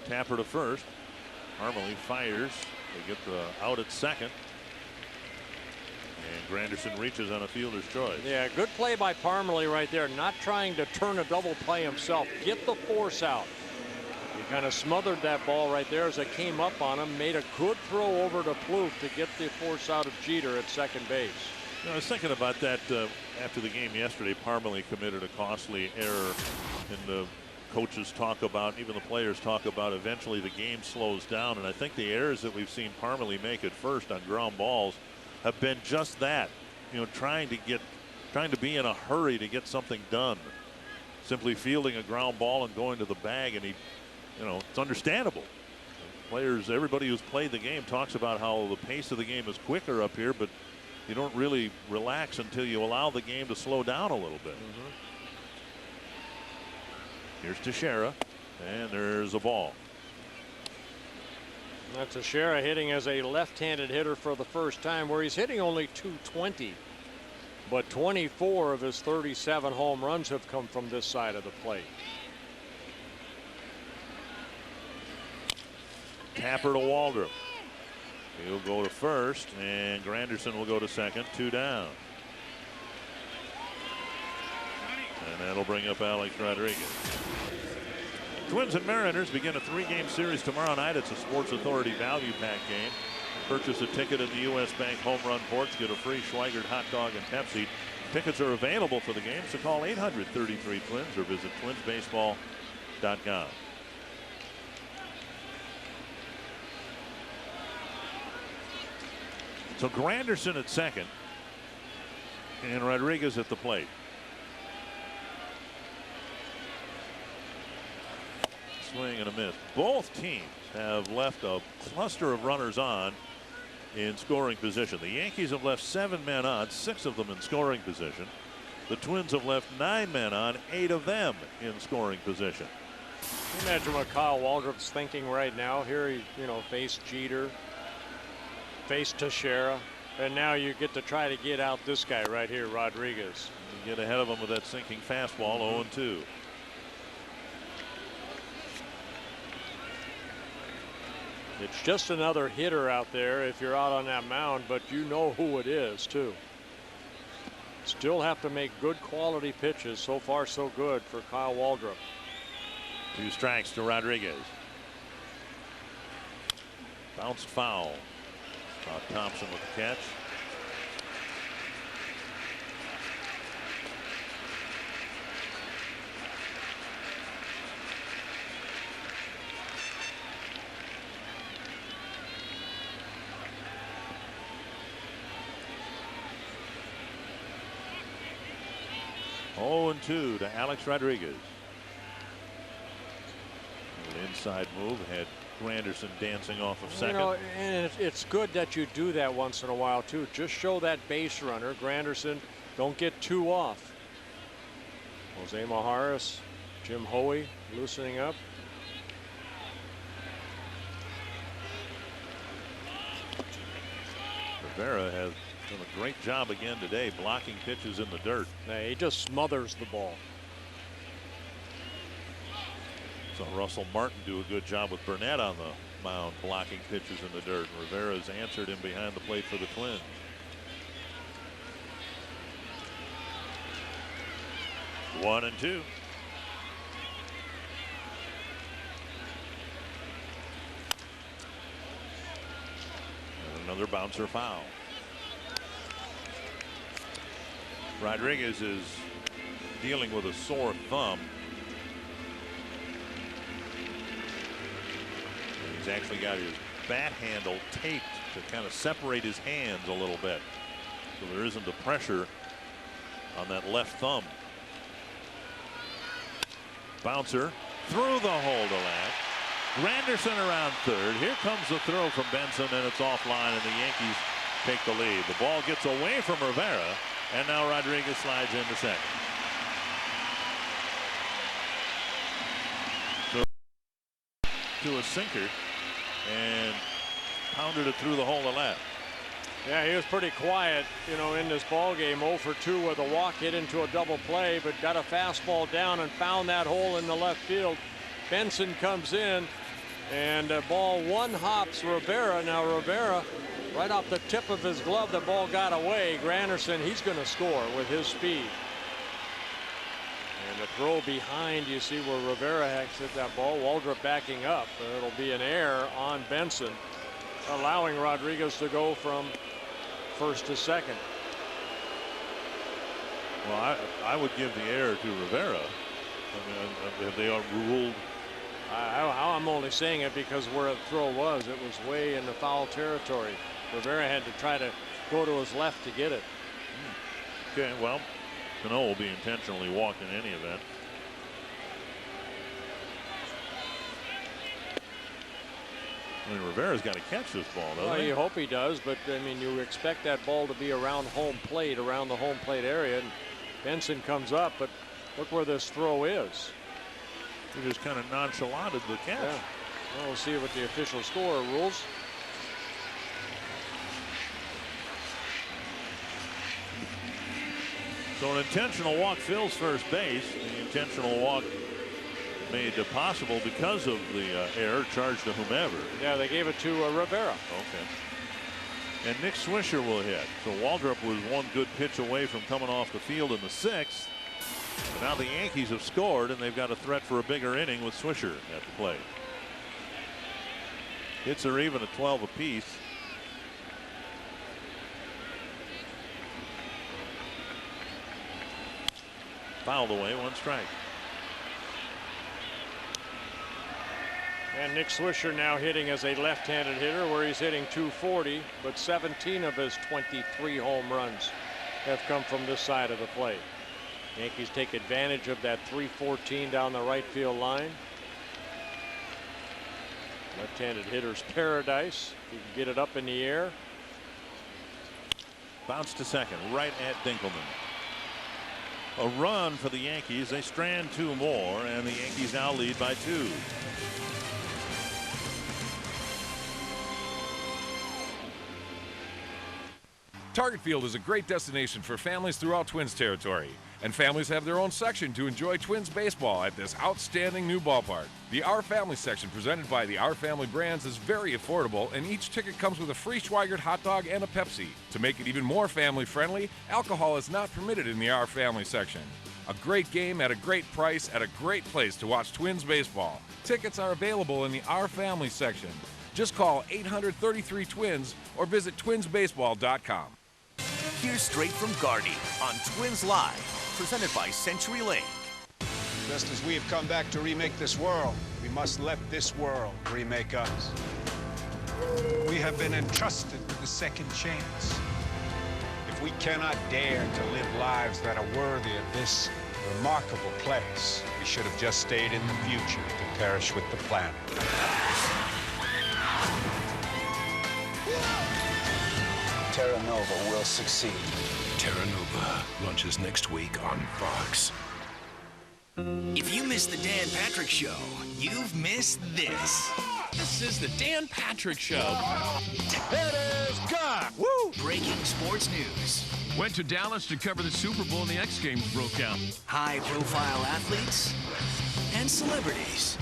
Tapper to first. Parmalee fires. They get the out at second. And Granderson reaches on a fielder's choice. Yeah, good play by Parmalee right there. Not trying to turn a double play himself. Get the force out. He kind of smothered that ball right there as it came up on him. Made a good throw over to Plouffe to get the force out of Jeter at second base. I was thinking about that after the game yesterday. Parmalee committed a costly error, and the coaches talk about, even the players talk about, eventually the game slows down. And I think the errors that we've seen Parmalee make at first on ground balls have been just that, trying to be in a hurry to get something done. Simply fielding a ground ball and going to the bag, and it's understandable. Players, everybody who's played the game talks about how the pace of the game is quicker up here, but you don't really relax until you allow the game to slow down a little bit. Here's Teixeira, and there's a ball. That's Teixeira hitting as a left-handed hitter for the first time, where he's hitting only 220, but 24 of his 37 home runs have come from this side of the plate. Tapper to Waldrop. He'll go to first, and Granderson will go to second. 2 down. And that'll bring up Alex Rodriguez. Twins and Mariners begin a 3-game series tomorrow night. It's a Sports Authority Value Pack game. Purchase a ticket at the U.S. Bank Home Run Porch. Get a free Schweigert hot dog and Pepsi. Tickets are available for the game, so call 800-33-TWINS or visit twinsbaseball.com. So Granderson at second, and Rodriguez at the plate. Swing and a miss. Both teams have left a cluster of runners on in scoring position. The Yankees have left 7 men on, 6 of them in scoring position. The Twins have left 9 men on, 8 of them in scoring position. Imagine what Kyle Waldrop's thinking right now. Here he, faced Jeter, faced Teixeira, And now you get to try to get out this guy right here, Rodriguez. You get ahead of him with that sinking fastball, 0-2. It's just another hitter out there if you're out on that mound, but you know who it is, too. Still have to make good quality pitches. So far, so good for Kyle Waldrop. 2 strikes to Rodriguez. Bounced foul. Todd Thompson with the catch. Oh, 2 to Alex Rodriguez. An inside move had Granderson dancing off of second. You know, and it's good that you do that once in a while too. Just show that base runner, Granderson, don't get 2 off. Jose Majares, Jim Hoey loosening up. Rivera has done a great job again today blocking pitches in the dirt. Yeah, he just smothers the ball. Saw Russell Martin do a good job with Burnett on the mound blocking pitches in the dirt. And Rivera's answered him behind the plate for the Twins. One and 2. And another bouncer foul. Rodriguez is dealing with a sore thumb. He's actually got his bat handle taped to kind of separate his hands a little bit, so there isn't the pressure on that left thumb. Bouncer through the hole to left. Granderson around third. Here comes the throw from Benson, and it's offline, and the Yankees take the lead. The ball gets away from Rivera, and now Rodriguez slides into second. So to a sinker and pounded it through the hole to left. Yeah, he was pretty quiet, you know, in this ball game. 0 for 2 with a walk hit into a double play, but got a fastball down and found that hole in the left field. Benson comes in, and the ball one hops Rivera. Now Rivera, right off the tip of his glove, the ball got away. Granderson, he's going to score with his speed. And the throw behind, you see where Rivera hit that ball. Waldrop backing up. It'll be an error on Benson, allowing Rodriguez to go from first to second. Well, I would give the error to Rivera. I mean, have they ruled? I'm only saying it because where the throw was, it was way in the foul territory. Rivera had to try to go to his left to get it. Okay, well, Cano will be intentionally walked in any event. I mean, Rivera's got to catch this ball, doesn't he? You hope he does, but I mean, you expect that ball to be around home plate, around the home plate area. And Benson comes up, but look where this throw is. He just kind of nonchalanted the catch. Yeah. Well, we'll see what the official score rules. So an intentional walk fills first base. The intentional walk made possible because of the error charged to whomever. Yeah, they gave it to Rivera. Okay. And Nick Swisher will hit. So Waldrop was one good pitch away from coming off the field in the 6th. But now the Yankees have scored, and they've got a threat for a bigger inning with Swisher at the plate. Hits are even at 12 apiece. Fouled away, 1 strike. And Nick Swisher now hitting as a left-handed hitter, where he's hitting .240, but 17 of his 23 home runs have come from this side of the plate. Yankees take advantage of that .314 down the right field line. Left-handed hitter's paradise. He can get it up in the air. Bounce to second, right at Dinkelman. A run for the Yankees. They strand 2 more, and the Yankees now lead by 2. Target Field is a great destination for families throughout Twins territory, and families have their own section to enjoy Twins baseball at this outstanding new ballpark. The Our Family section presented by the Our Family brands is very affordable, and each ticket comes with a free Schweigert hot dog and a Pepsi. To make it even more family friendly, alcohol is not permitted in the Our Family section. A great game at a great price at a great place to watch Twins baseball. Tickets are available in the Our Family section. Just call 800-33-TWINS or visit twinsbaseball.com. Here's straight from Gardy on Twins Live, presented by Century Link. Just as we have come back to remake this world, we must let this world remake us. We have been entrusted with a second chance. If we cannot dare to live lives that are worthy of this remarkable place, we should have just stayed in the future to perish with the planet. Terra Nova will succeed. Terra Nova launches next week on Fox. If you missed the Dan Patrick Show, you've missed this. This is the Dan Patrick Show. It is gone. Woo! Breaking sports news. Went to Dallas to cover the Super Bowl and the X Games broke out. High-profile athletes and celebrities.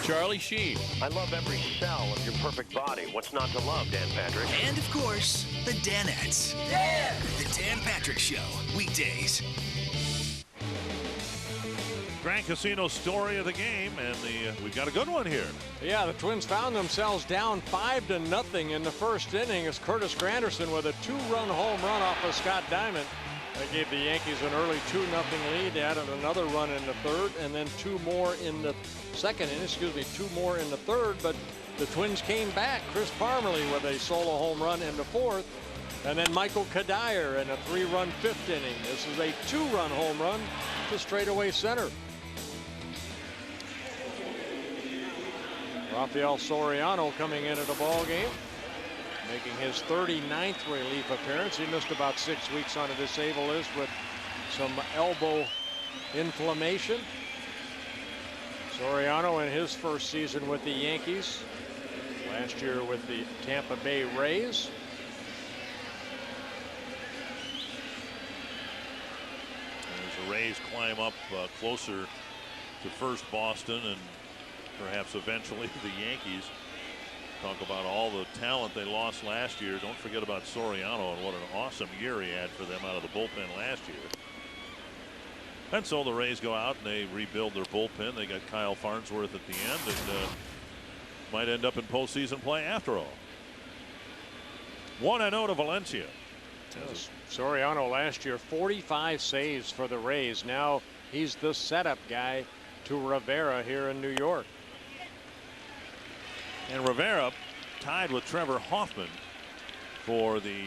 Charlie Sheen. I love every cell of your perfect body. What's not to love, Dan Patrick? And, of course, the Danettes. Dan! The Dan Patrick Show. Weekdays. Grand Casino story of the game, and we've got a good one here. Yeah, the Twins found themselves down 5-0 in the first inning as Curtis Granderson with a 2-run home run off of Scott Diamond. They gave the Yankees an early 2-0 lead. They added another run in the third, and then two more in the third, but the Twins came back. Chris Parmelee with a solo home run in the fourth, and then Michael Kadire in a 3-run fifth inning. This is a 2-run home run to straightaway center. Rafael Soriano coming into the ball game, making his 39th relief appearance. He missed about 6 weeks on a disabled list with some elbow inflammation. Soriano in his first season with the Yankees, last year with the Tampa Bay Rays. As the Rays climb up closer to first Boston and perhaps eventually the Yankees. Talk about all the talent they lost last year. Don't forget about Soriano and what an awesome year he had for them out of the bullpen last year. And so the Rays go out and they rebuild their bullpen. They got Kyle Farnsworth at the end and might end up in postseason play after all. 1-0 to Valencia. Soriano last year 45 saves for the Rays. Now he's the setup guy to Rivera here in New York. And Rivera tied with Trevor Hoffman for the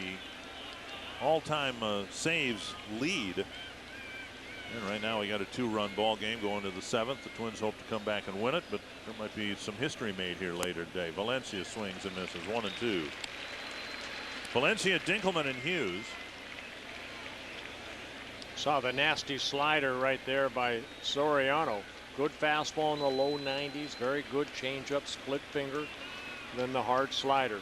all-time saves lead. And right now we got a 2-run ball game going to the 7th. The Twins hope to come back and win it, but there might be some history made here later today. Valencia swings and misses 1-2. Valencia, Dinkelman, and Hughes. Saw the nasty slider right there by Soriano. Good fastball in the low 90s, very good changeup, split finger, then the hard slider.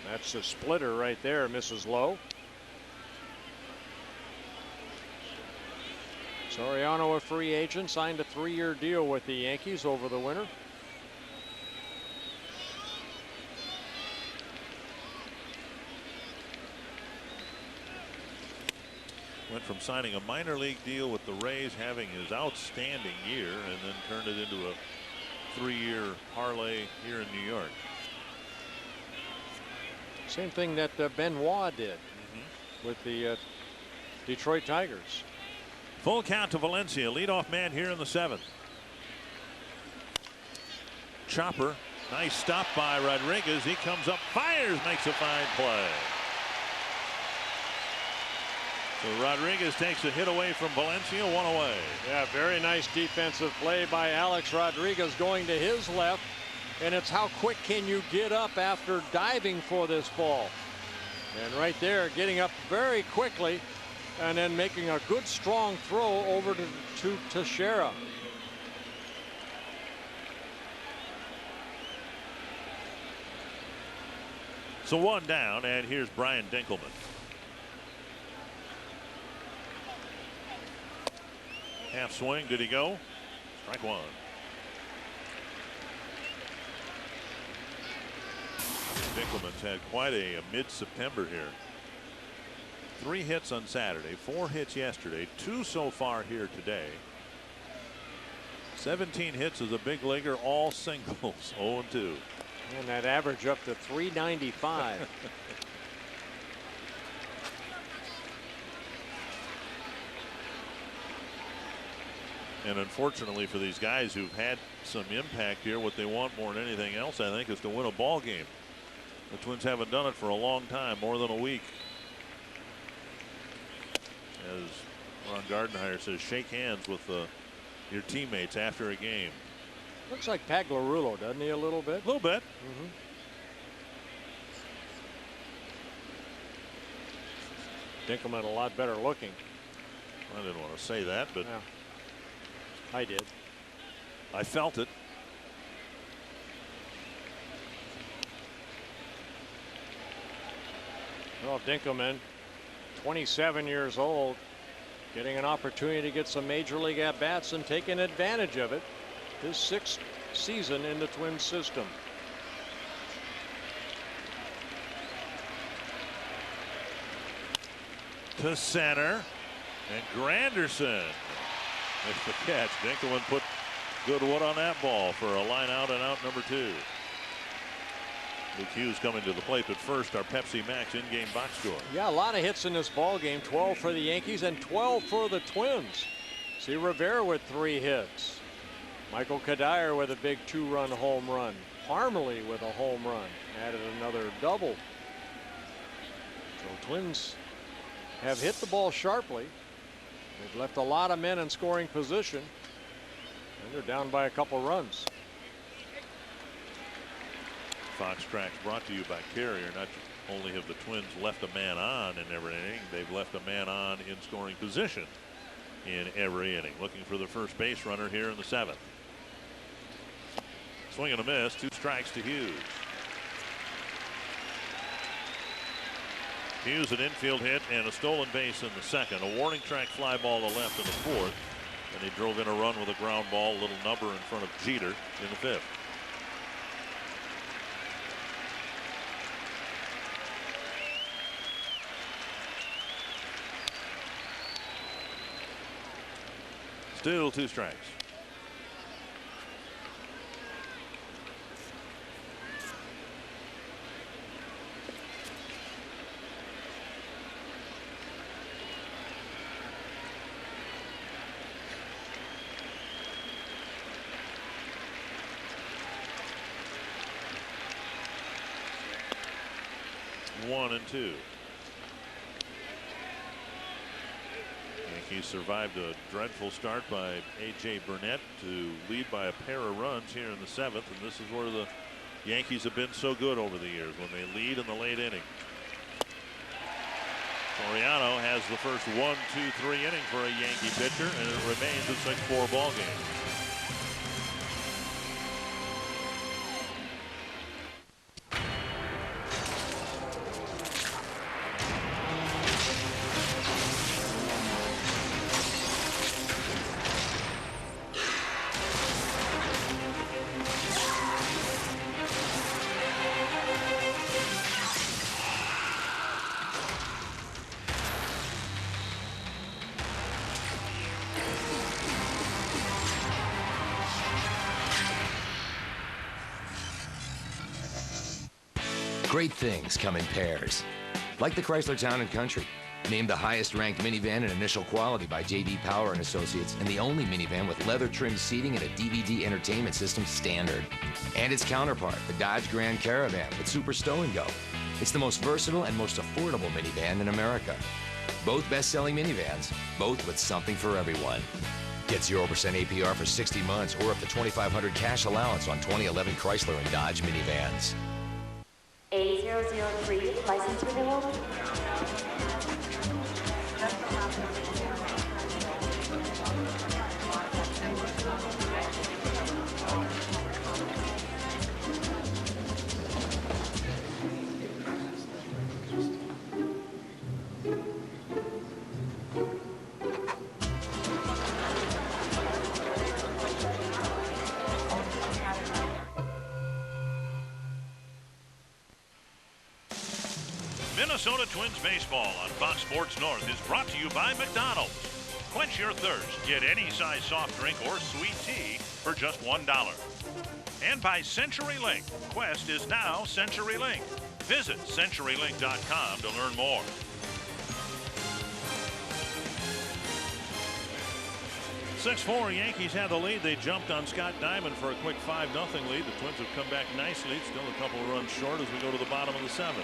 That's a splitter right there, misses low. Soriano, a free agent, signed a 3-year deal with the Yankees over the winter. Went from signing a minor league deal with the Rays, having his outstanding year, and then turned it into a 3-year parlay here in New York. Same thing that Benoit did with the Detroit Tigers. Full count to Valencia. Leadoff man here in the 7th. Chopper. Nice stop by Rodriguez. He comes up, fires, makes a fine play. So Rodriguez takes a hit away from Valencia, 1 away. Yeah, very nice defensive play by Alex Rodriguez going to his left. And it's how quick can you get up after diving for this ball. And right there, getting up very quickly and then making a good strong throw over to Teixeira. So one down, and here's Brian Dinkelman. Half swing, did he go? Strike one. Dinkelman's had quite a mid-September here. 3 hits on Saturday, 4 hits yesterday, 2 so far here today. 17 hits as a big leaguer, all singles, 0-2. And that average up to 395. And unfortunately for these guys who've had some impact here, what they want more than anything else, I think, is to win a ball game. The Twins haven't done it for a long time, more than a week. As Ron Gardenhire says, shake hands with your teammates after a game. Looks like Pagliarulo, doesn't he, a little bit? A little bit. Dinkelman a lot better looking. I didn't want to say that, but yeah, I did. I felt it. Well, Dinkelman, 27 years old, getting an opportunity to get some major league at-bats and taking advantage of it. His 6th season in the Twins system. To center, and Granderson makes the catch. Dinkelman put good wood on that ball for a line out and out number 2. Luke Hughes coming to the plate, but first our Pepsi Max in-game box score. Yeah, a lot of hits in this ball game. 12 for the Yankees and 12 for the Twins. See Rivera with 3 hits. Michael Kadire with a big 2-run home run. Parmalee with a home run. Added another double. So Twins have hit the ball sharply. They've left a lot of men in scoring position. And they're down by a couple runs. Fox Tracks brought to you by Carrier. Not only have the Twins left a man on in every inning, they've left a man on in scoring position in every inning. Looking for the first base runner here in the 7th. Swing and a miss. 2 strikes to Hughes. Hughes an infield hit and a stolen base in the 2nd. A warning track fly ball to left in the 4th. And he drove in a run with a ground ball, a little number in front of Jeter in the 5th. Still 2 strikes. One and 2. Yankees survived a dreadful start by A.J. Burnett to lead by a pair of runs here in the 7th, and this is where the Yankees have been so good over the years, when they lead in the late inning. Mariano has the first 1, 2, 3 inning for a Yankee pitcher, and it remains a 6-4 ball game. Great things come in pairs. Like the Chrysler Town & Country, named the highest-ranked minivan in initial quality by J.D. Power & Associates, and the only minivan with leather-trimmed seating and a DVD entertainment system standard. And its counterpart, the Dodge Grand Caravan with Super Stow & Go. It's the most versatile and most affordable minivan in America. Both best-selling minivans, both with something for everyone. Get 0% APR for 60 months or up to $2,500 cash allowance on 2011 Chrysler and Dodge minivans. A003 license renewal. Minnesota Twins baseball on Fox Sports North is brought to you by McDonald's. Quench your thirst. Get any size soft drink or sweet tea for just $1. And by CenturyLink. Quest is now CenturyLink. Visit CenturyLink.com to learn more. 6-4, Yankees have the lead. They jumped on Scott Diamond for a quick 5-0 lead. The Twins have come back nicely. It's still a couple of runs short as we go to the bottom of the 7th.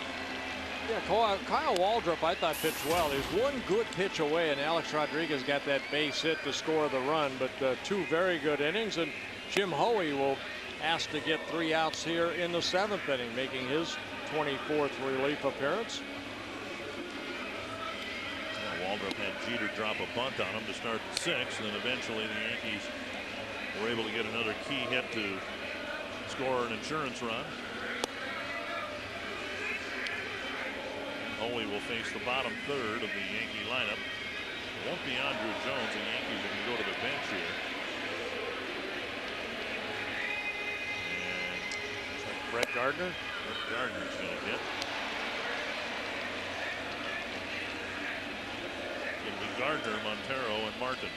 Yeah, Kyle Waldrop, I thought, pitched well. There's one good pitch away, and Alex Rodriguez got that base hit to score the run, but 2 very good innings, and Jim Hoey will ask to get 3 outs here in the 7th inning, making his 24th relief appearance. Waldrop had Jeter drop a bunt on him to start the 6th, and then eventually the Yankees were able to get another key hit to score an insurance run. Hoey will face the bottom 3rd of the Yankee lineup. It won't be Andrew Jones. The Yankees are going to go to the bench here. And Brett Gardner? Brett Gardner's going to hit. It'll be Gardner, Montero, and Martin.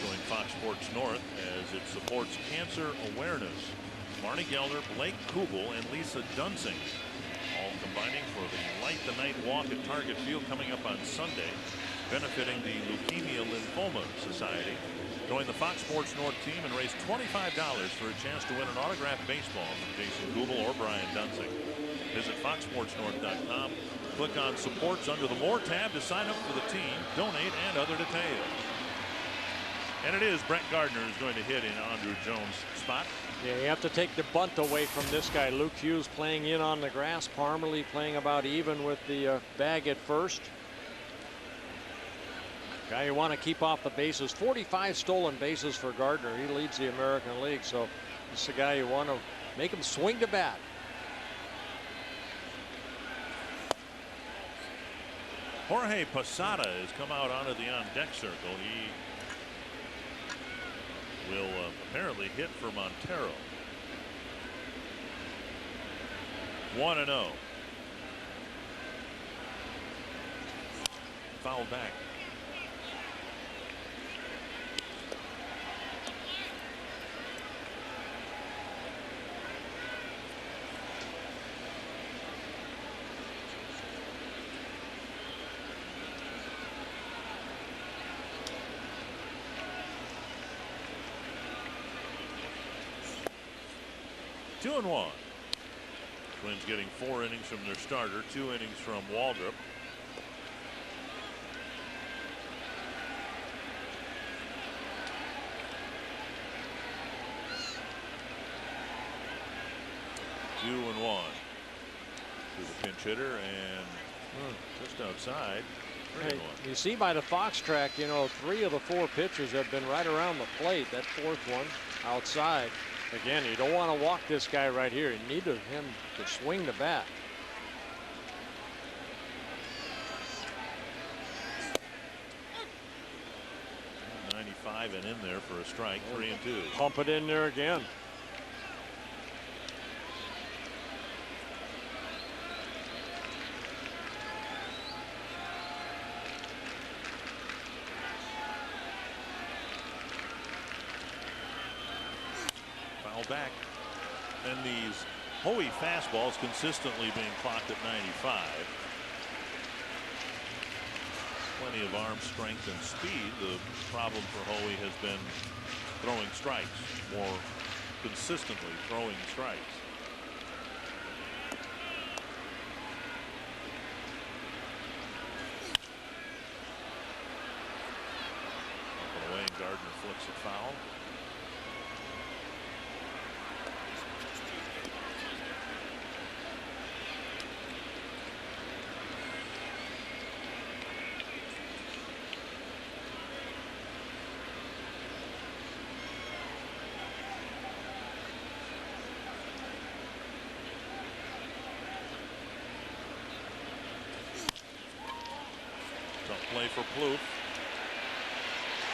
Join Fox Sports North as it supports cancer awareness. Marnie Gelder, Blake Kubel, and Lisa Dunsing all combining for the Light the Night Walk at Target Field coming up on Sunday, benefiting the Leukemia Lymphoma Society. Join the Fox Sports North team and raise $25 for a chance to win an autographed baseball from Jason Kubel or Brian Dunsing. Visit foxsportsnorth.com. Click on Supports under the More tab to sign up for the team, donate, and other details. And it is Brett Gardner who's going to hit in Andrew Jones' spot. Yeah, you have to take the bunt away from this guy. Luke Hughes playing in on the grass. Parmalee playing about even with the bag at first. Guy you want to keep off the bases. 45 stolen bases for Gardner. He leads the American League, so this is the guy you want to make him swing the bat. Jorge Posada has come out onto the on-deck circle. He will apparently hit for Montero. 1-0. Foul back. Two and one. Twins getting 4 innings from their starter, 2 innings from Waldrop. Two and one to the pinch hitter, and just outside. Hey, you see by the Fox track, you know, 3 of the 4 pitches have been right around the plate. That 4th one outside. Again, you don't want to walk this guy right here. You need him to swing the bat. .95 and in there for a strike. 3-2. Pump it in there again. Back, and these Hoey fastballs consistently being clocked at 95. Plenty of arm strength and speed. The problem for Hoey has been throwing strikes, more consistently throwing strikes. Up and away, and Gardner flicks a foul. Play for Plouffe.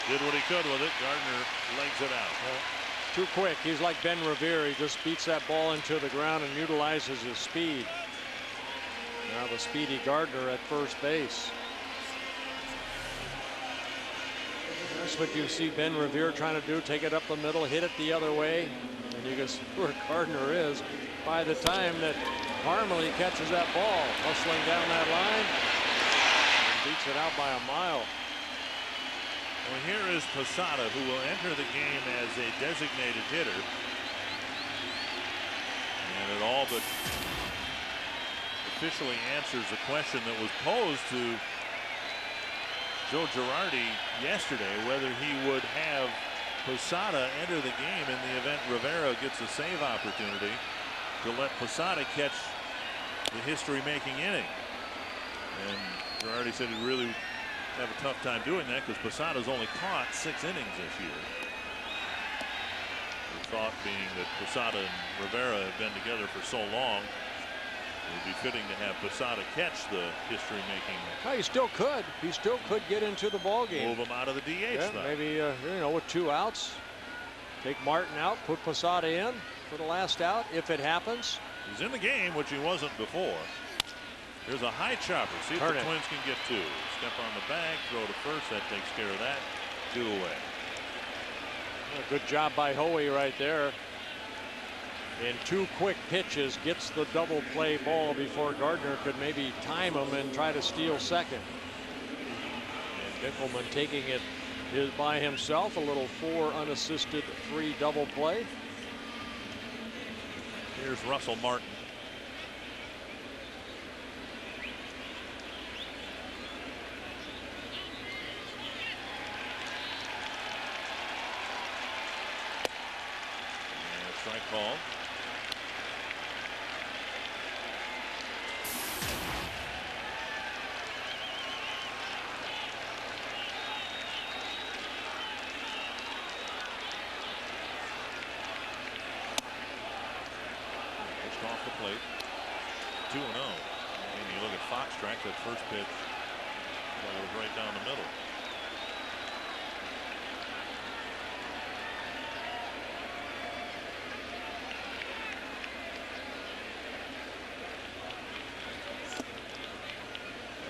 Did what he could with it. Gardner legs it out. Well, too quick. He's like Ben Riviera. He just beats that ball into the ground and utilizes his speed. Now the speedy Gardner at first base. That's what you see Ben Riviera trying to do, take it up the middle, hit it the other way, and you can see where Gardner is by the time that Harmony catches that ball, hustling down that line, and beats it out by a mile. Well, here is Posada, who will enter the game as a designated hitter. And it all but officially answers the question that was posed to Joe Girardi yesterday, whether he would have Posada enter the game in the event Rivera gets a save opportunity to let Posada catch the history-making inning. And Girardi said he'd really have a tough time doing that because Posada's only caught 6 innings this year. The thought being that Posada and Rivera have been together for so long, it would be fitting to have Posada catch the history-making. Well, he still could. He still could get into the ball game. Move him out of the DH spot. Maybe you know, with 2 outs, take Martin out, put Posada in for the last out if it happens. He's in the game, which he wasn't before. Here's a high chopper. See if the Twins can get 2. Step on the bag, throw to first. That takes care of that. 2 away. Well, good job by Hoey right there. In 2 quick pitches, gets the double play ball before Gardner could maybe time him and try to steal second. And Dinkelman taking it by himself, a little 4 unassisted 3 double play. Here's Russell Martin. And a strike call. Off the plate. 2-0. And you look at Fox track, that first pitch was right down the middle.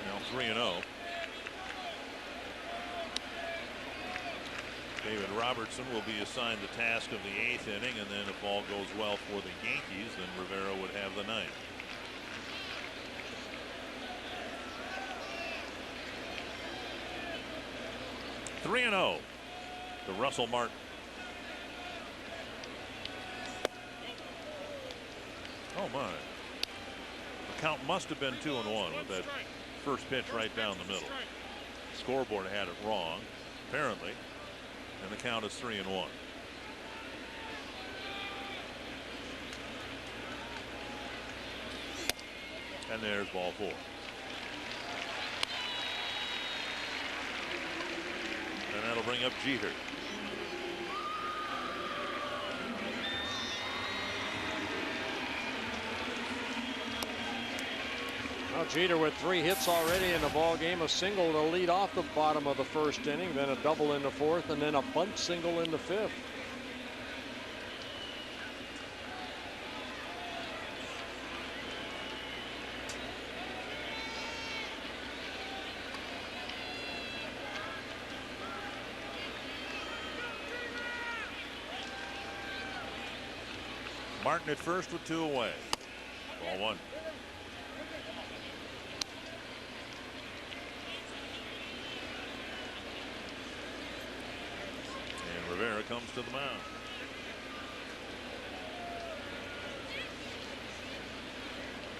Now 3-0. David Robertson will be assigned the task of the 8th inning, and then if all goes well for the Yankees, then Rivera would have the 9th. Three and 0 to Russell Martin. Oh my! The count must have been 2-1 with that first pitch right down the middle. Scoreboard had it wrong, apparently. And the count is 3-1. And there's ball 4. And that'll bring up Jeter. Well, Jeter with 3 hits already in the ball game, a single to lead off the bottom of the 1st inning, then a double in the 4th, and then a bunt single in the 5th. Martin at first with 2 away. Ball 1. Rivera comes to the mound.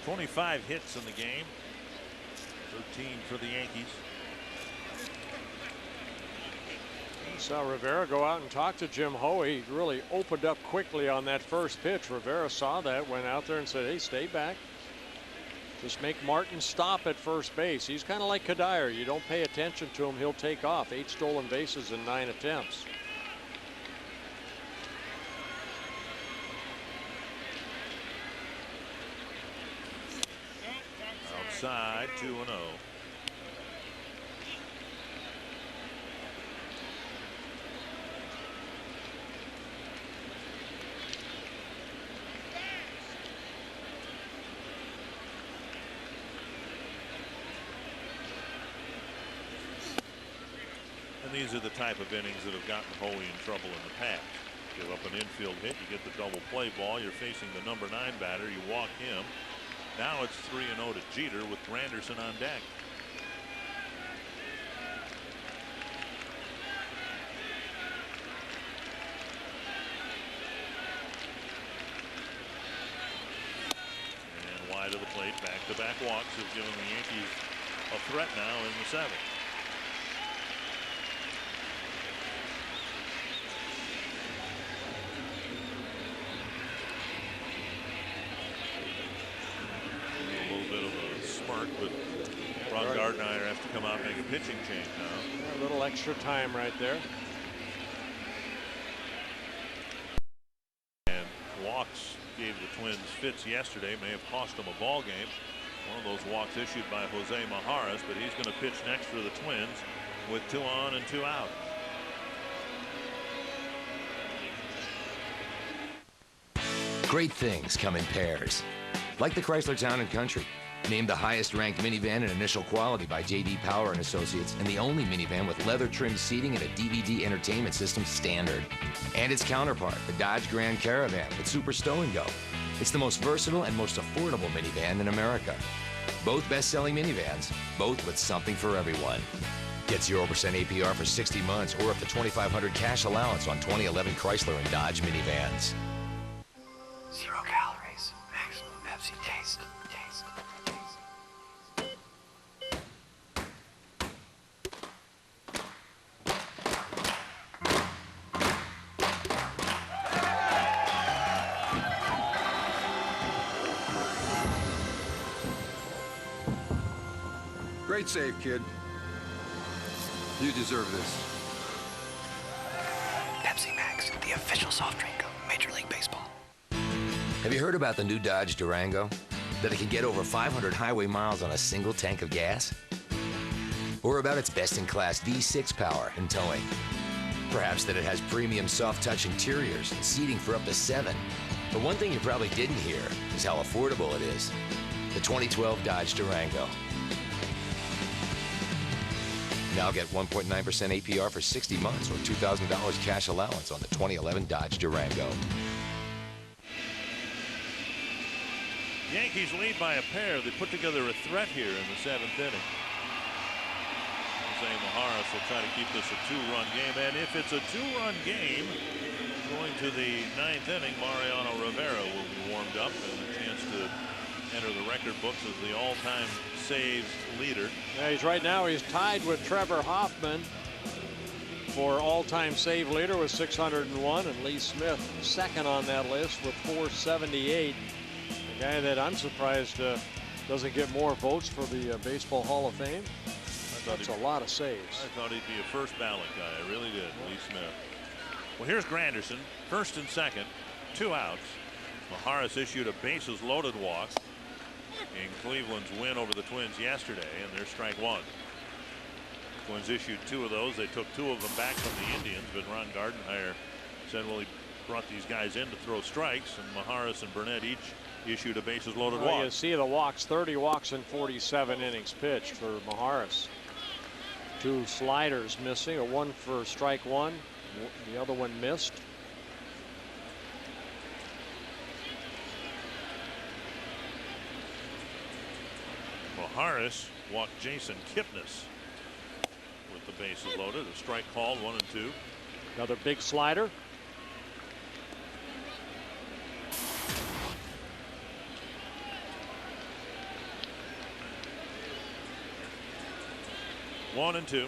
.25 hits in the game. 13 for the Yankees. You saw Rivera go out and talk to Jim Hoey. He really opened up quickly on that first pitch. Rivera saw that, went out there and said, hey, stay back. Just make Martin stop at first base. He's kind of like Kadire. You don't pay attention to him, he'll take off. 8 stolen bases in 9 attempts. Outside, 2-0. these are the type of innings that have gotten Hoey in trouble in the past. Give up an infield hit, you get the double play ball, you're facing the number 9 batter, you walk him. Now it's 3-0 to Jeter with Granderson on deck. And wide of the plate, back-to-back walks have given the Yankees a threat now in the 7th. But Ron Gardner has to come out and make a pitching change now. A little extra time right there. And walks gave the Twins fits yesterday, may have cost them a ball game. One of those walks issued by Jose Majaras, but he's going to pitch next for the Twins with 2 on and 2 out. Great things come in pairs. Like the Chrysler Town & Country, named the highest ranked minivan in initial quality by J.D. Power and Associates, and the only minivan with leather trimmed seating and a DVD entertainment system standard. And its counterpart, the Dodge Grand Caravan with Super Stow and Go. It's the most versatile and most affordable minivan in America. Both best-selling minivans, both with something for everyone. Get 0% APR for 60 months or up to $2,500 cash allowance on 2011 Chrysler and Dodge minivans. 0 calories, maximum Pepsi taste. Great save, kid. You deserve this. Pepsi Max, the official soft drink of Major League Baseball. Have you heard about the new Dodge Durango? That it can get over 500 highway miles on a single tank of gas? Or about its best-in-class V6 power and towing? Perhaps that it has premium soft-touch interiors and seating for up to 7. But one thing you probably didn't hear is how affordable it is. The 2012 Dodge Durango. Now get 1.9% APR for 60 months or $2,000 cash allowance on the 2011 Dodge Durango. Yankees lead by a pair. They put together a threat here in the 7th inning. Jose Majaras will try to keep this a 2-run game, and if it's a 2-run game, going to the 9th inning, Mariano Riviera will be warmed up and a chance to enter the record books as the all-time saves leader. Yeah, he's tied with Trevor Hoffman for all-time save leader with 601, and Lee Smith second on that list with 478. A guy that I'm surprised doesn't get more votes for the Baseball Hall of Fame. That's a lot of saves. I thought he'd be a first ballot guy. I really did. Lee Smith. Well, here's Granderson, first and second, 2 outs. Majaras issued a bases loaded walk in Cleveland's win over the Twins yesterday, and they're strike 1. Twins issued 2 of those. They took 2 of them back from the Indians, but Ron Gardenhire said, well, he brought these guys in to throw strikes, and Majaras and Burnett each issued a bases loaded walk. You see the walks, 30 walks in 47 innings pitched for Majaras. 2 sliders missing, a 1 for strike 1, the other one missed. Majaras walked Jason Kipnis with the bases loaded. A strike called, 1 and 2. Another big slider. One and 2.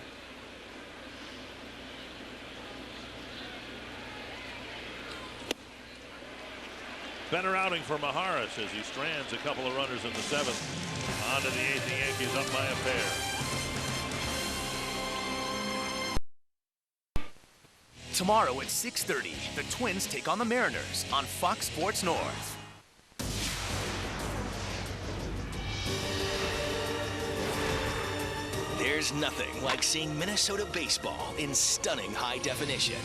Better outing for Majaras as he strands a couple of runners in the 7th. On to the 8th, the Yankees up by a pair. Tomorrow at 6:30, the Twins take on the Mariners on Fox Sports North. There's nothing like seeing Minnesota baseball in stunning high definition.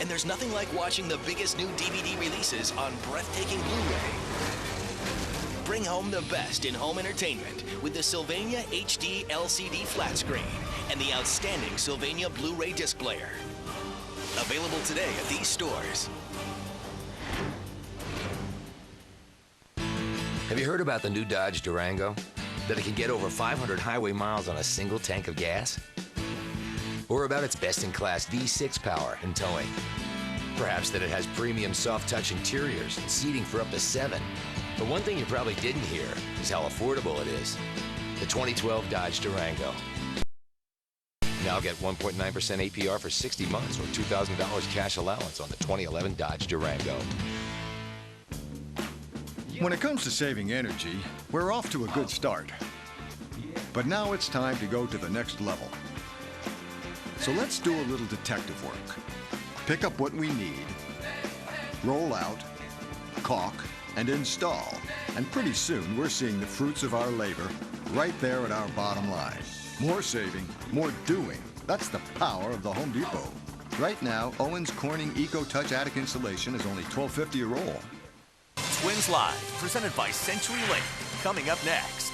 And there's nothing like watching the biggest new DVD releases on breathtaking Blu-ray. Bring home the best in home entertainment with the Sylvania HD LCD flat screen and the outstanding Sylvania Blu-ray disc player. Available today at these stores. Have you heard about the new Dodge Durango? That it can get over 500 highway miles on a single tank of gas? Or about its best-in-class V6 power and towing? Perhaps that it has premium soft-touch interiors and seating for up to 7. But one thing you probably didn't hear is how affordable it is. The 2012 Dodge Durango. Now get 1.9% APR for 60 months or $2,000 cash allowance on the 2011 Dodge Durango. When it comes to saving energy, we're off to a good start. But now it's time to go to the next level. So let's do a little detective work. Pick up what we need, roll out, caulk, and install. And pretty soon, we're seeing the fruits of our labor right there at our bottom line. More saving, more doing. That's the power of the Home Depot. Right now, Owens Corning EcoTouch attic insulation is only $12.50 a roll. Twins Live, presented by CenturyLink. Coming up next.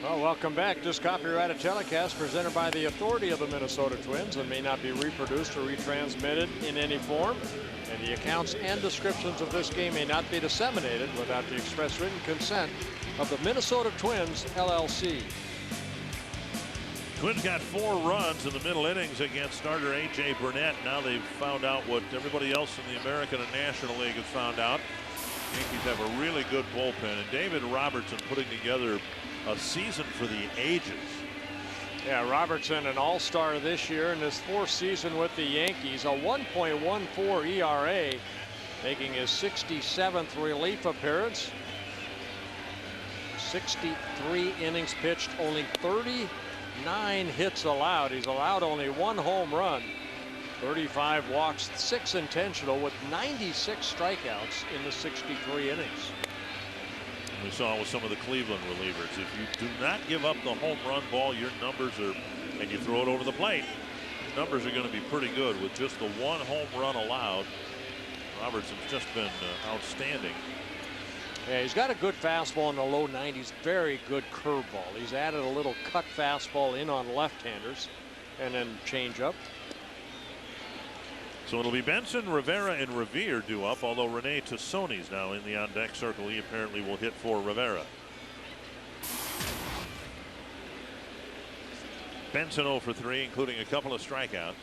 Well, welcome back. This copyrighted telecast presented by the authority of the Minnesota Twins and may not be reproduced or retransmitted in any form. And the accounts and descriptions of this game may not be disseminated without the express written consent of the Minnesota Twins, LLC. Twins got 4 runs in the middle innings against starter A.J. Burnett. Now they've found out what everybody else in the American and National League has found out. Yankees have a really good bullpen, and David Robertson putting together a season for the ages. Yeah, Robertson, an all-star this year in his 4th season with the Yankees, a 1.14 ERA, making his 67th relief appearance. 63 innings pitched, only 39 hits allowed. He's allowed only 1 home run, 35 walks, 6 intentional, with 96 strikeouts in the 63 innings. We saw with some of the Cleveland relievers, if you do not give up the home run ball, your numbers are, and you throw it over the plate, numbers are going to be pretty good. With just the 1 home run allowed, Robertson's just been outstanding. Yeah, he's got a good fastball in the low 90s, very good curveball. He's added a little cut fastball in on left-handers, and then changeup. So it'll be Benson, Rivera, and Riviera due up, although Rene Tassoni's now in the on-deck circle. He apparently will hit for Rivera. Benson 0 for 3, including a couple of strikeouts.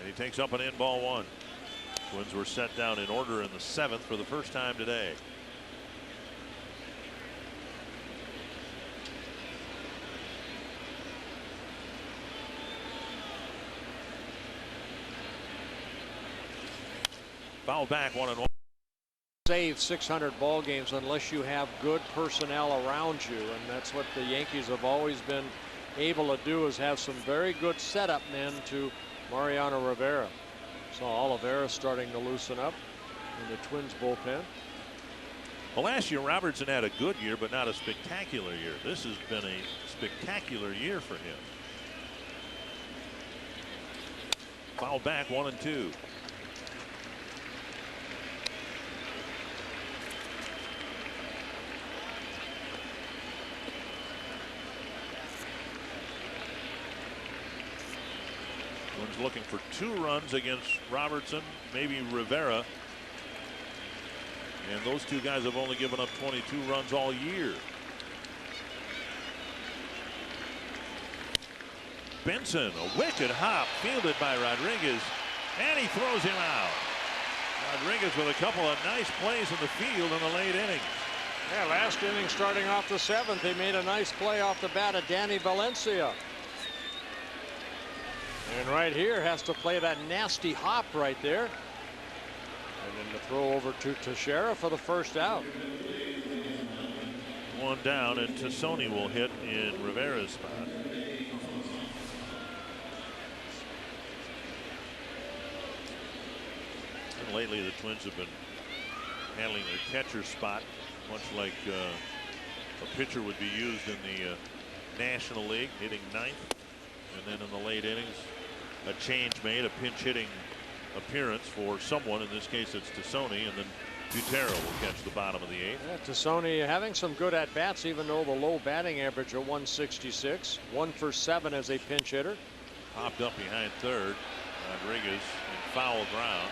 And he takes up an in ball 1. Twins were set down in order in the 7th for the first time today. Foul back, 1-1. Save 600 ball games unless you have good personnel around you, and that's what the Yankees have always been able to do, is have some very good setup men to Mariano Riviera. So Oliveira starting to loosen up in the Twins bullpen. Well, last year Robertson had a good year, but not a spectacular year. This has been a spectacular year for him. Foul back, 1-2. Twins looking for 2 runs against Robertson, maybe Rivera. And those 2 guys have only given up 22 runs all year. Benson, a wicked hop, fielded by Rodriguez, and he throws him out. Rodriguez with a couple of nice plays in the field in the late innings. Yeah, last inning starting off the 7th, he made a nice play off the bat of Danny Valencia. And right here has to play that nasty hop right there. And then the throw over to Teixeira for the first out. 1 down, and Tassoni will hit in Rivera's spot. And lately the Twins have been handling their catcher spot much like a pitcher would be used in the National League, hitting 9th. And then in the late innings, a change made, a pinch hitting appearance for someone. In this case, it's Tassoni, and then Butera will catch the bottom of the 8th. Yeah, Tassone having some good at-bats, even though the low batting average of 166. 1 for 7 as a pinch hitter. Popped up behind third. Rodriguez in foul ground.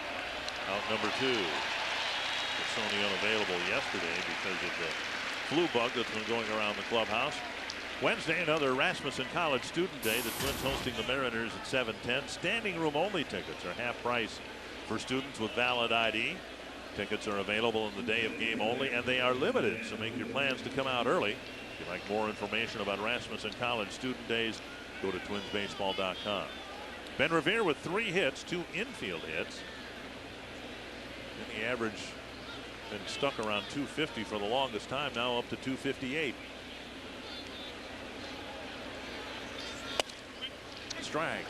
Out number 2. Tassone unavailable yesterday because of the flu bug that's been going around the clubhouse. Wednesday, another Rasmussen College Student Day. The Twins hosting the Mariners at 7:10. Standing room only tickets are half price for students with valid ID. Tickets are available in the day of game only, and they are limited, so make your plans to come out early. If you'd like more information about Rasmussen College Student Days, go to twinsbaseball.com. Ben Revere with 3 hits, 2 infield hits. And the average been stuck around 250 for the longest time, now up to 258. Strike.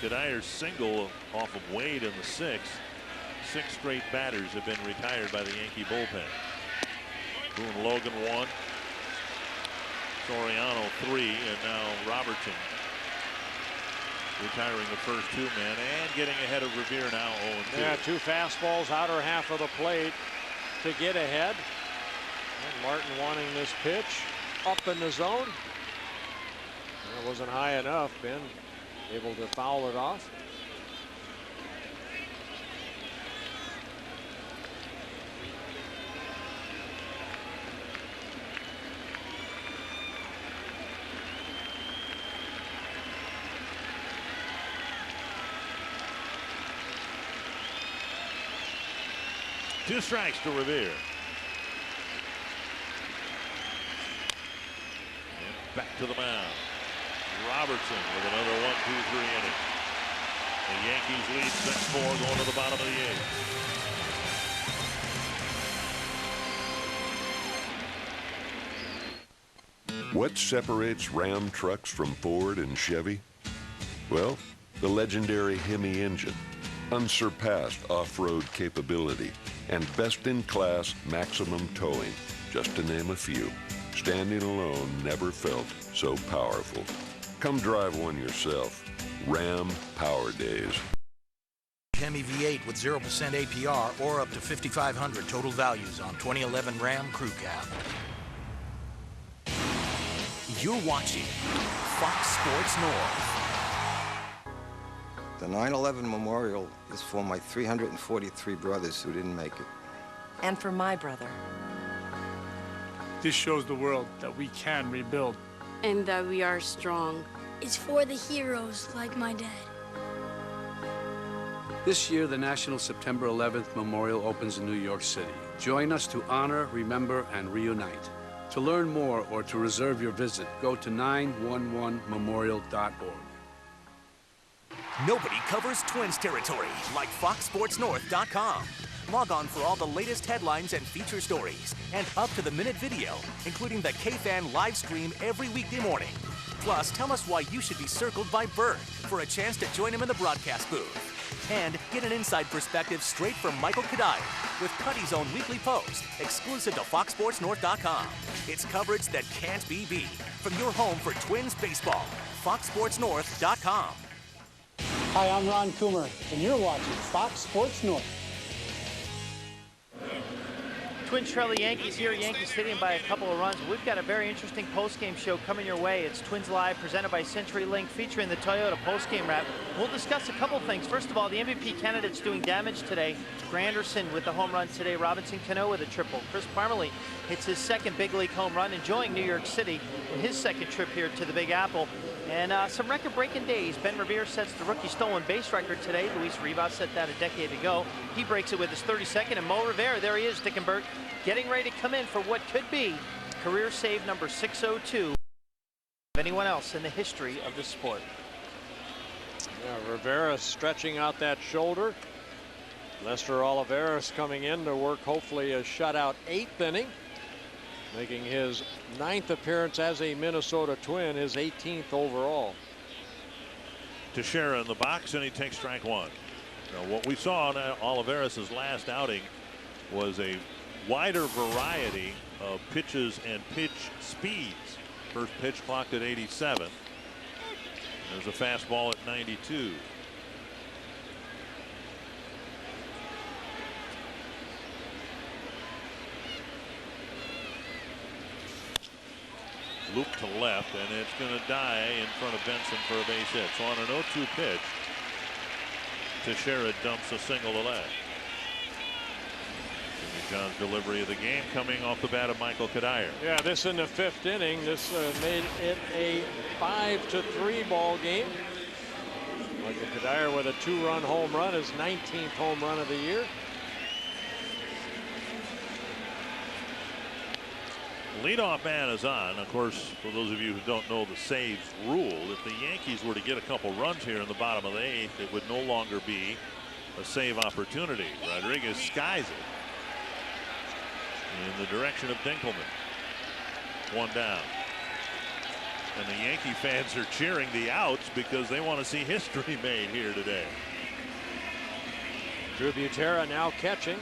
Kadyr's single off of Wade in the 6th. 6 straight batters have been retired by the Yankee bullpen. Boone Logan 1. Soriano 3, and now Robertson retiring the first 2 men and getting ahead of Revere now 0-2. Yeah, 2 fastballs outer half of the plate to get ahead. And Martin wanting this pitch up in the zone. That wasn't high enough. Ben able to foul it off. Two strikes to Revere. And back to the mound. Robertson with another 1-2-3 inning. The Yankees lead 6-4 going to the bottom of the 8th. What separates Ram trucks from Ford and Chevy? Well, the legendary Hemi engine, unsurpassed off-road capability, and best-in-class maximum towing, just to name a few. Standing alone never felt so powerful. Come drive one yourself. Ram Power Days. Hemi V8 with 0% APR or up to $5,500 total values on 2011 Ram Crew Cab. You're watching Fox Sports North. The 9/11 memorial is for my 343 brothers who didn't make it. And for my brother. This shows the world that we can rebuild. And that we are strong. It's for the heroes like my dad. This year, the National September 11th Memorial opens in New York City. Join us to honor, remember, and reunite. To learn more or to reserve your visit, go to 911memorial.org. Nobody covers Twins territory like FoxSportsNorth.com. Log on for all the latest headlines and feature stories and up-to-the-minute video, including the K-Fan live stream every weekday morning. Plus, tell us why you should be circled by Bert for a chance to join him in the broadcast booth. And get an inside perspective straight from Michael Kadire with Cuddy's own weekly post, exclusive to FoxSportsNorth.com. It's coverage that can't be beat from your home for Twins baseball. FoxSportsNorth.com. Hi, I'm Ron Coomer, and you're watching Fox Sports North. Twins trail the Yankees here at Yankee Stadium by a couple of runs. We've got a very interesting post-game show coming your way. It's Twins Live, presented by CenturyLink, featuring the Toyota post-game wrap. We'll discuss a couple things. First of all, the MVP candidates doing damage today. Granderson with the home run today. Robinson Cano with a triple. Chris Parmelee hits his second big league home run, enjoying New York City in his second trip here to the Big Apple. And some record-breaking days. Ben Revere sets the rookie stolen base record today. Luis Rivas set that a decade ago. He breaks it with his 32nd. And Mo Rivera, there he is, Dick and Bert, getting ready to come in for what could be career save number 602 of anyone else in the history of the sport. Yeah, Rivera stretching out that shoulder. Lester Olivares coming in to work hopefully a shutout 8th inning, making his 9th appearance as a Minnesota Twin, his 18th overall. Teixeira in the box, and he takes strike 1. Now, what we saw in Olivares' last outing was a wider variety of pitches and pitch speeds. First pitch clocked at 87. There's a fastball at 92. Loop to left, and it's going to die in front of Benson for a base hit. So on an 0-2 pitch, Teixeira dumps a single to left. Jimmy John's delivery of the game coming off the bat of Michael Kadire. Yeah, this in the 5th inning. This made it a 5-3 ball game. Michael Kadire with a 2-run home run, his 19th home run of the year. Leadoff man is on. Of course, for those of you who don't know the saves rule, if the Yankees were to get a couple runs here in the bottom of the 8th, it would no longer be a save opportunity. Rodriguez skies it in the direction of Dinkelman. 1 down. And the Yankee fans are cheering the outs because they want to see history made here today. Drew Butera now catching,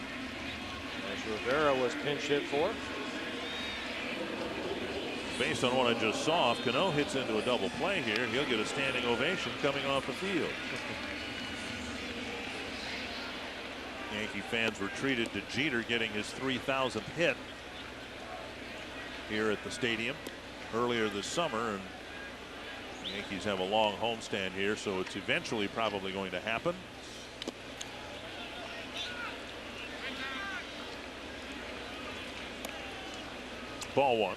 as Rivera was pinch hit for. Based on what I just saw, if Cano hits into a double play here, he'll get a standing ovation coming off the field. Yankee fans were treated to Jeter getting his 3,000th hit here at the stadium earlier this summer, and the Yankees have a long homestand here, so it's eventually probably going to happen. Ball 1.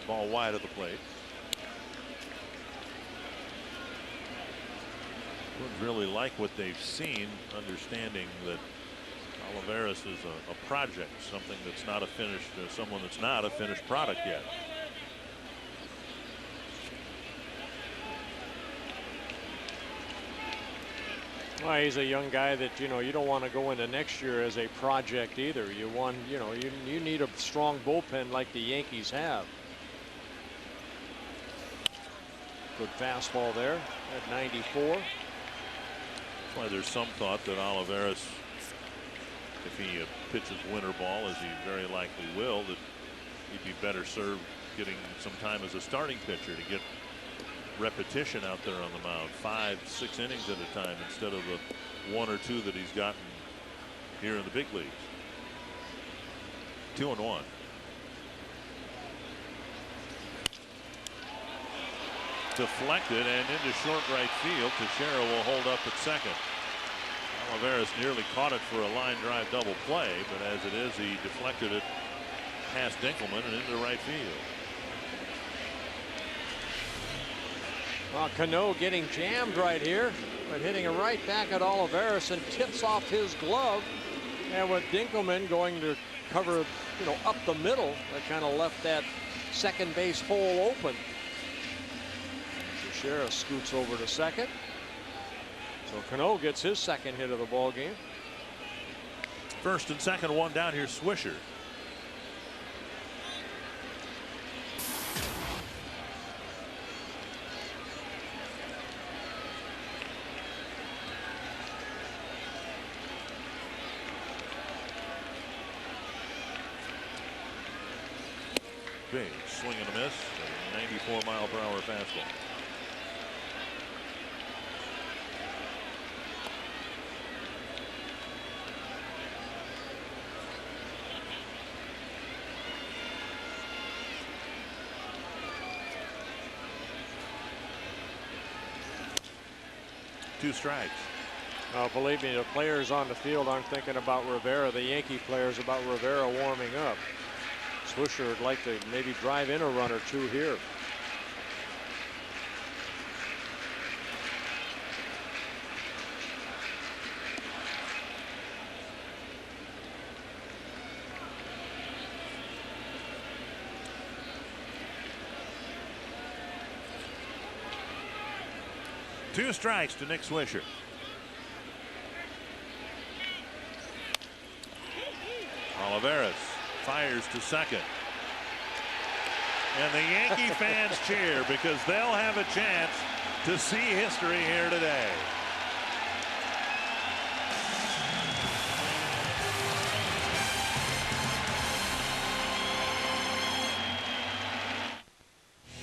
Ball wide of the plate. Would really like what they've seen, understanding that Olivares is a project, something that's not a finished, someone that's not a finished product yet. Well, he's a young guy that, you don't want to go into next year as a project either. You need a strong bullpen like the Yankees have. Good fastball there at 94. That's why there's some thought that Olivares, if he pitches winter ball, as he very likely will, that he'd be better served getting some time as a starting pitcher to get repetition out there on the mound, 5-6 innings at a time instead of the 1 or 2 that he's gotten here in the big leagues. 2-1. Deflected and into short right field. Teixeira will hold up at second. Olivares nearly caught it for a line drive double play, but as it is, he deflected it past Dinkelman and into right field. Well, Cano getting jammed right here, but hitting it right back at Olivares and tips off his glove. And with Dinkelman going to cover, up the middle, that kind of left that second base hole open. Teixeira scoots over to second. So Cano gets his second hit of the ball game. First and second, 1 down here. Swisher. Big swing and a miss. 94-mile-per-hour fastball. Two strikes. Oh, believe me, the players on the field aren't thinking about Rivera. The Yankee players about Rivera warming up. Swisher would like to maybe drive in a run or two here. Two strikes to Nick Swisher. Olivares fires to second. And the Yankee fans cheer because they'll have a chance to see history here today.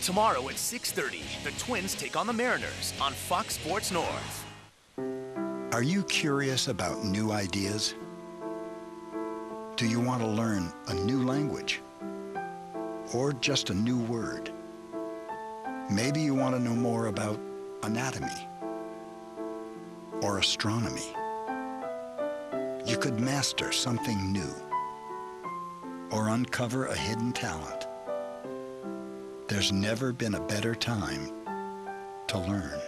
Tomorrow at 6:30, the Twins take on the Mariners on Fox Sports North. Are you curious about new ideas? Do you want to learn a new language? Or just a new word? Maybe you want to know more about anatomy or astronomy. You could master something new or uncover a hidden talent. There's never been a better time to learn.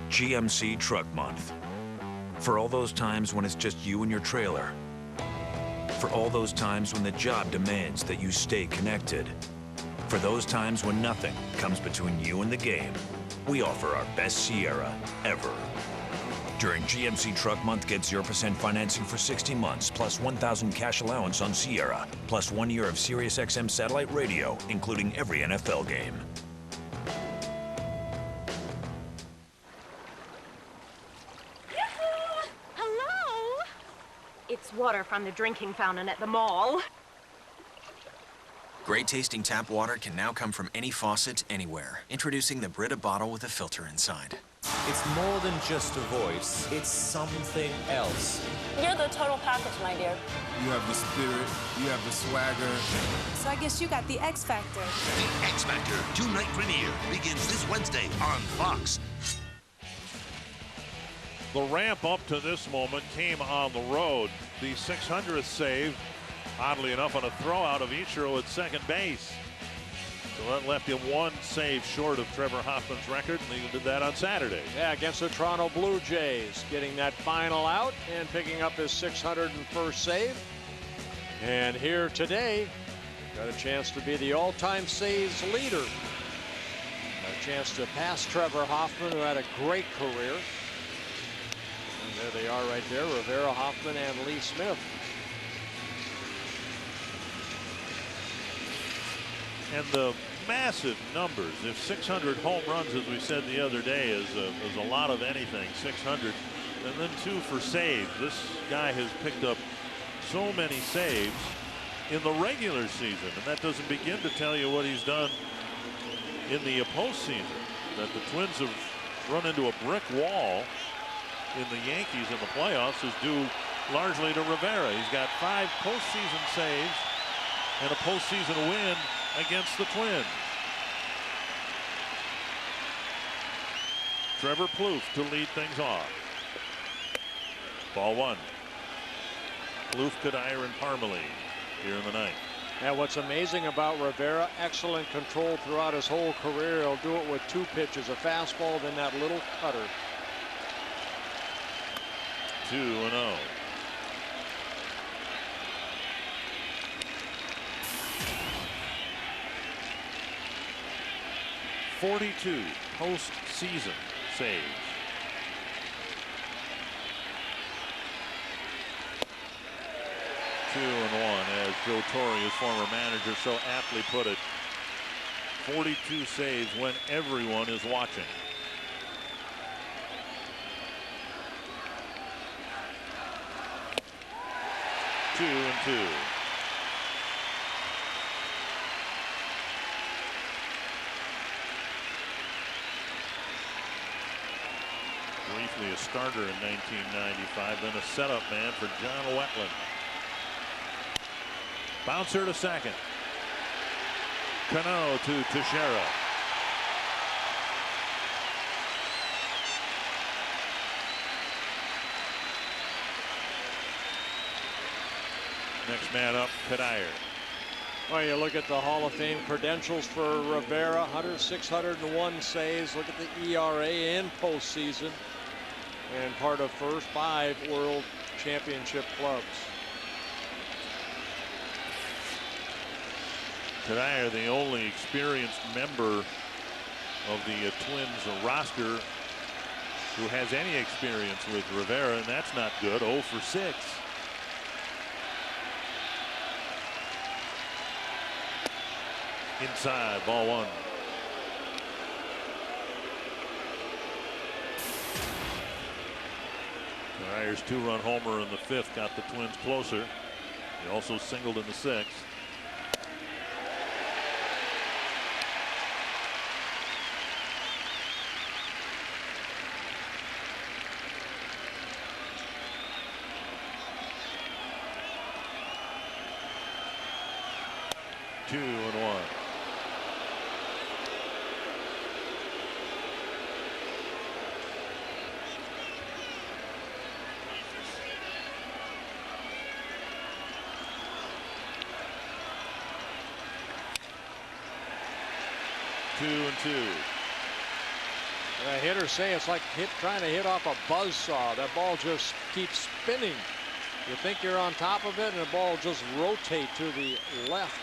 GMC Truck Month. For all those times when it's just you and your trailer. For all those times when the job demands that you stay connected. For those times when nothing comes between you and the game. We offer our best Sierra ever. During GMC Truck Month, get 0% financing for 60 months, plus $1,000 cash allowance on Sierra, plus 1 year of SiriusXM satellite radio, including every NFL game. Hello? It's water from the drinking fountain at the mall. Great tasting tap water can now come from any faucet, anywhere. Introducing the Brita bottle with a filter inside. It's more than just a voice. It's something else. You're the total package, my dear. You have the spirit. You have the swagger. So I guess you got the X Factor. The X Factor 2-night premiere begins this Wednesday on Fox. The ramp up to this moment came on the road. The 600th save, oddly enough, on a throw out of Ichiro at second base. So that left him one save short of Trevor Hoffman's record, and he did that on Saturday. Yeah, against the Toronto Blue Jays, getting that final out and picking up his 601st save. And here today, got a chance to be the all-time saves leader. A chance to pass Trevor Hoffman, who had a great career. And there they are right there, Riviera, Hoffman, and Lee Smith. And the massive numbers. If 600 home runs, as we said the other day, is a lot of anything, 600, and then 2 for saves. This guy has picked up so many saves in the regular season, and that doesn't begin to tell you what he's done in the postseason. That the Twins have run into a brick wall in the Yankees in the playoffs is due largely to Riviera. He's got 5 postseason saves and a postseason win against the Twins. Trevor Plouffe to lead things off. Ball 1. Plouffe, Kadire, and Parmelee here in the ninth. And what's amazing about Riviera, excellent control throughout his whole career. He'll do it with 2 pitches, a fastball, then that little cutter. 2-0. '42 postseason saves. Two and one, as Joe Torre, his former manager, so aptly put it. 42 saves when everyone is watching. Two and two. Briefly a starter in 1995, then a setup man for John Wetland. Bouncer to second. Cano to Teixeira. Next man up, Kadire. Well, you look at the Hall of Fame credentials for Riviera, 601 saves. Look at the ERA in postseason, and part of first 5 World Championship clubs. Kadire, the only experienced member of the Twins roster who has any experience with Riviera, and that's not good. 0 for 6. Inside, ball one. Dyer's two-run homer in the fifth got the Twins closer. He also singled in the sixth. Two and one. Two and two. The hitters say it's like trying to hit off a buzzsaw. That ball just keeps spinning. You think you're on top of it, and the ball just rotate to the left.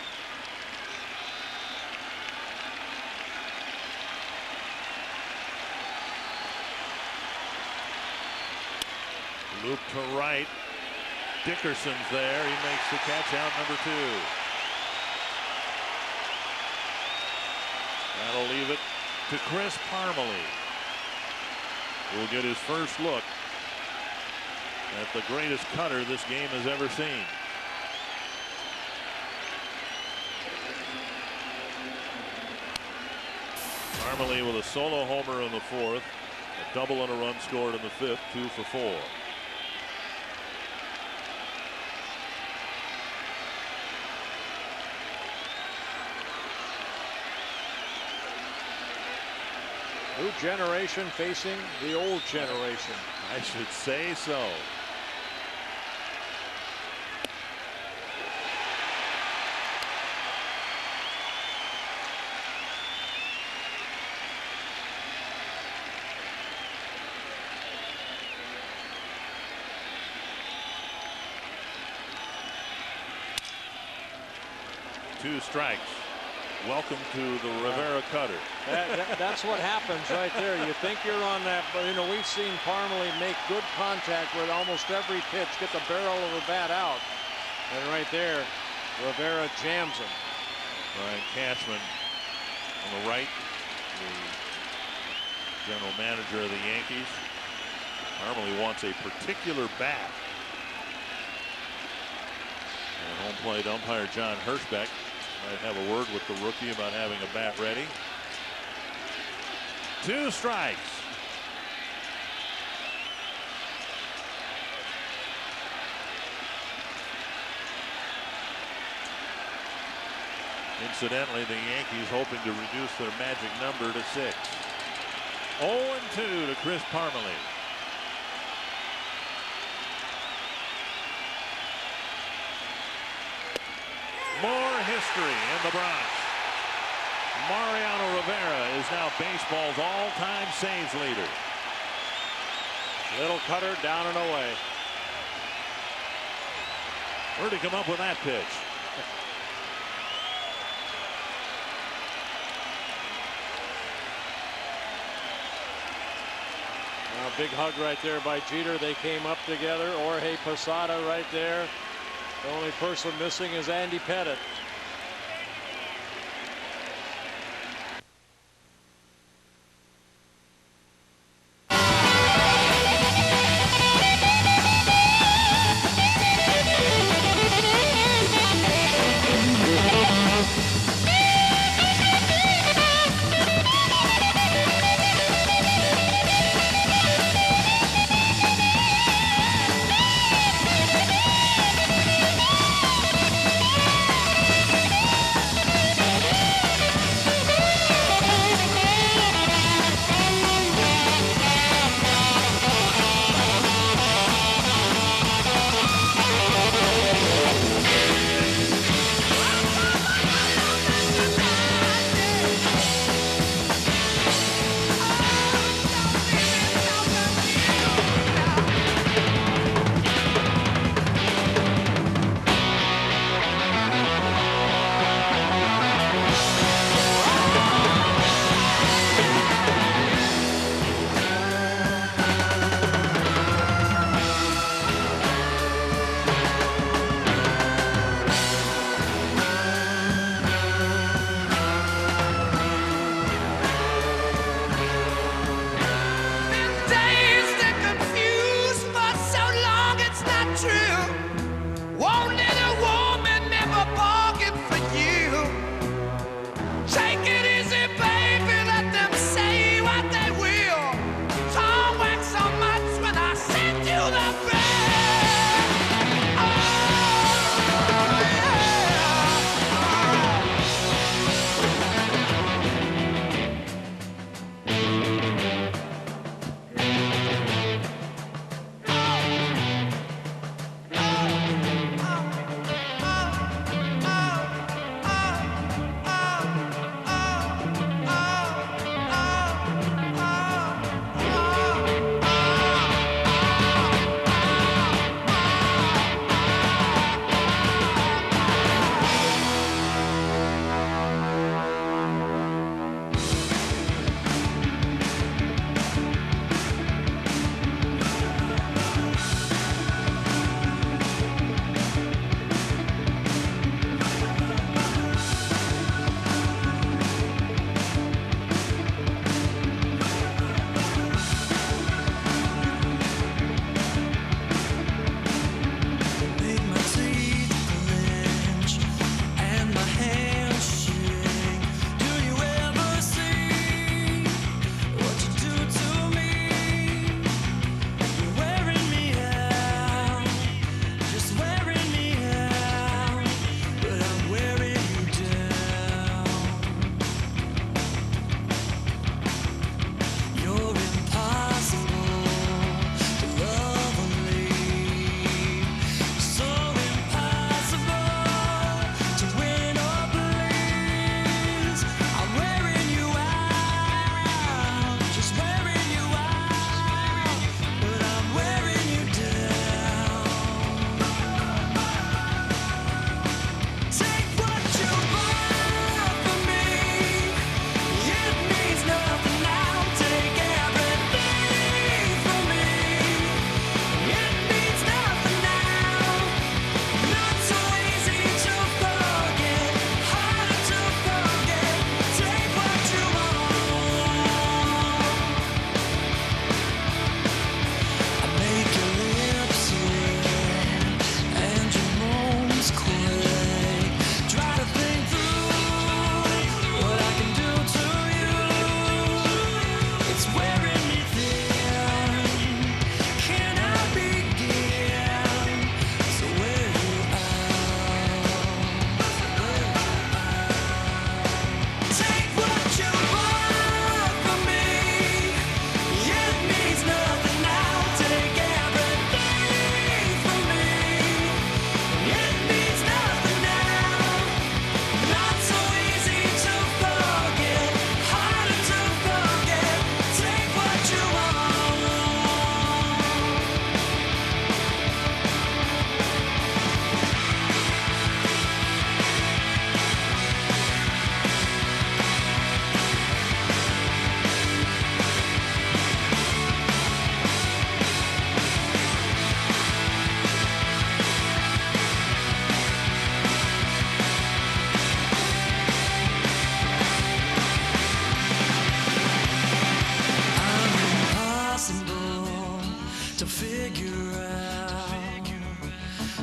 Loop to right. Dickerson's there. He makes the catch out, number two. That'll leave it to Chris Parmalee, who will get his first look at the greatest cutter this game has ever seen. Parmalee with a solo homer in the fourth, a double and a run scored in the fifth, 2 for 4. New generation facing the old generation. I should say so. Two strikes. Welcome to the Riviera cutter. That's what happens right there. You think you're on that, but you know, we've seen Parmalee make good contact with almost every pitch, get the barrel of the bat out, and right there, Riviera jams him. Brian Cashman on the right, the general manager of the Yankees. Parmalee wants a particular bat. And home plate umpire John Hirschbeck might have a word with the rookie about having a bat ready. Two strikes. Incidentally, the Yankees hoping to reduce their magic number to 6. 0-2 to Chris Parmalee. More history in the Bronx. Mariano Riviera is now baseball's all-time saves leader. Little cutter down and away. Where'd he come up with that pitch? A big hug right there by Jeter. They came up together. Jorge Posada right there. The only person missing is Andy Pettit.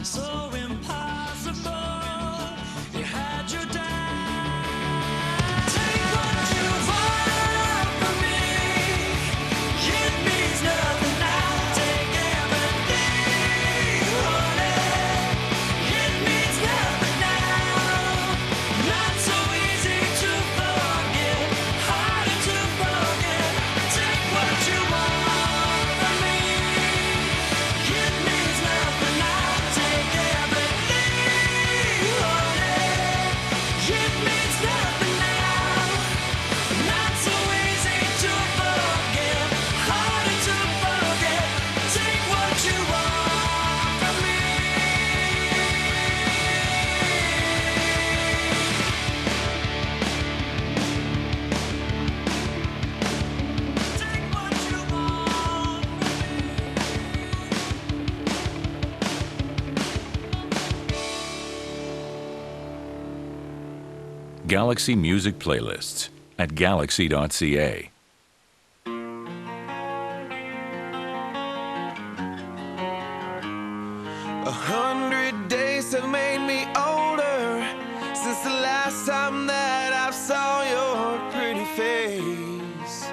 so impossible. You had your day. Take what you want from me. It means nothing now. Take everything, honey. It means nothing now. Not so easy to forget, harder to forget. Take what you want from me. It means nothing now. Take everything, honey. It means nothing now. Not so easy to forget, harder to forget. Take what you want from me. Take what you want Galaxy Music Playlists at galaxy.ca. 100 days have made me older since the last time that I saw your pretty face.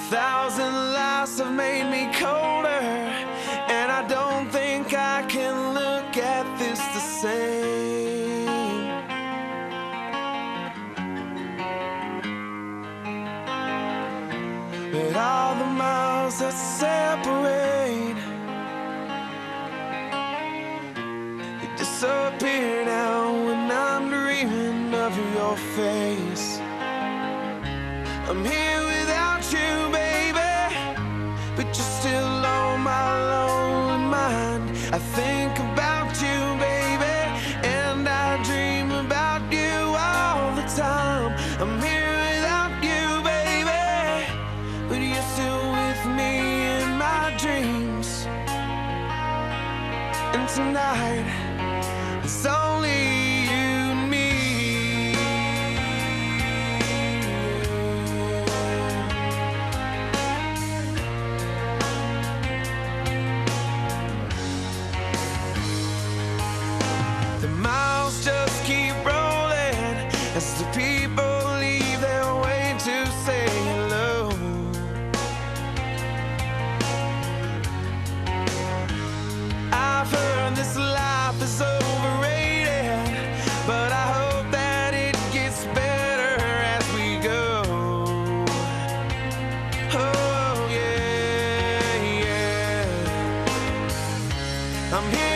1,000 lives have made me colder, and I don't think I can look at this the same. But all the miles that separate, they disappear now when I'm dreaming of your face. I'm here without you, baby, but you're still on my lonely mind. I think about you, baby, and I dream about you all the time. I'm here without you, baby, but you're still with me in my dreams. And tonight, it's only you and me. The miles just keep rolling as the people leave their way to say hello. I've heard this life is overrated, but I hope that it gets better as we go. Oh yeah, yeah. I'm here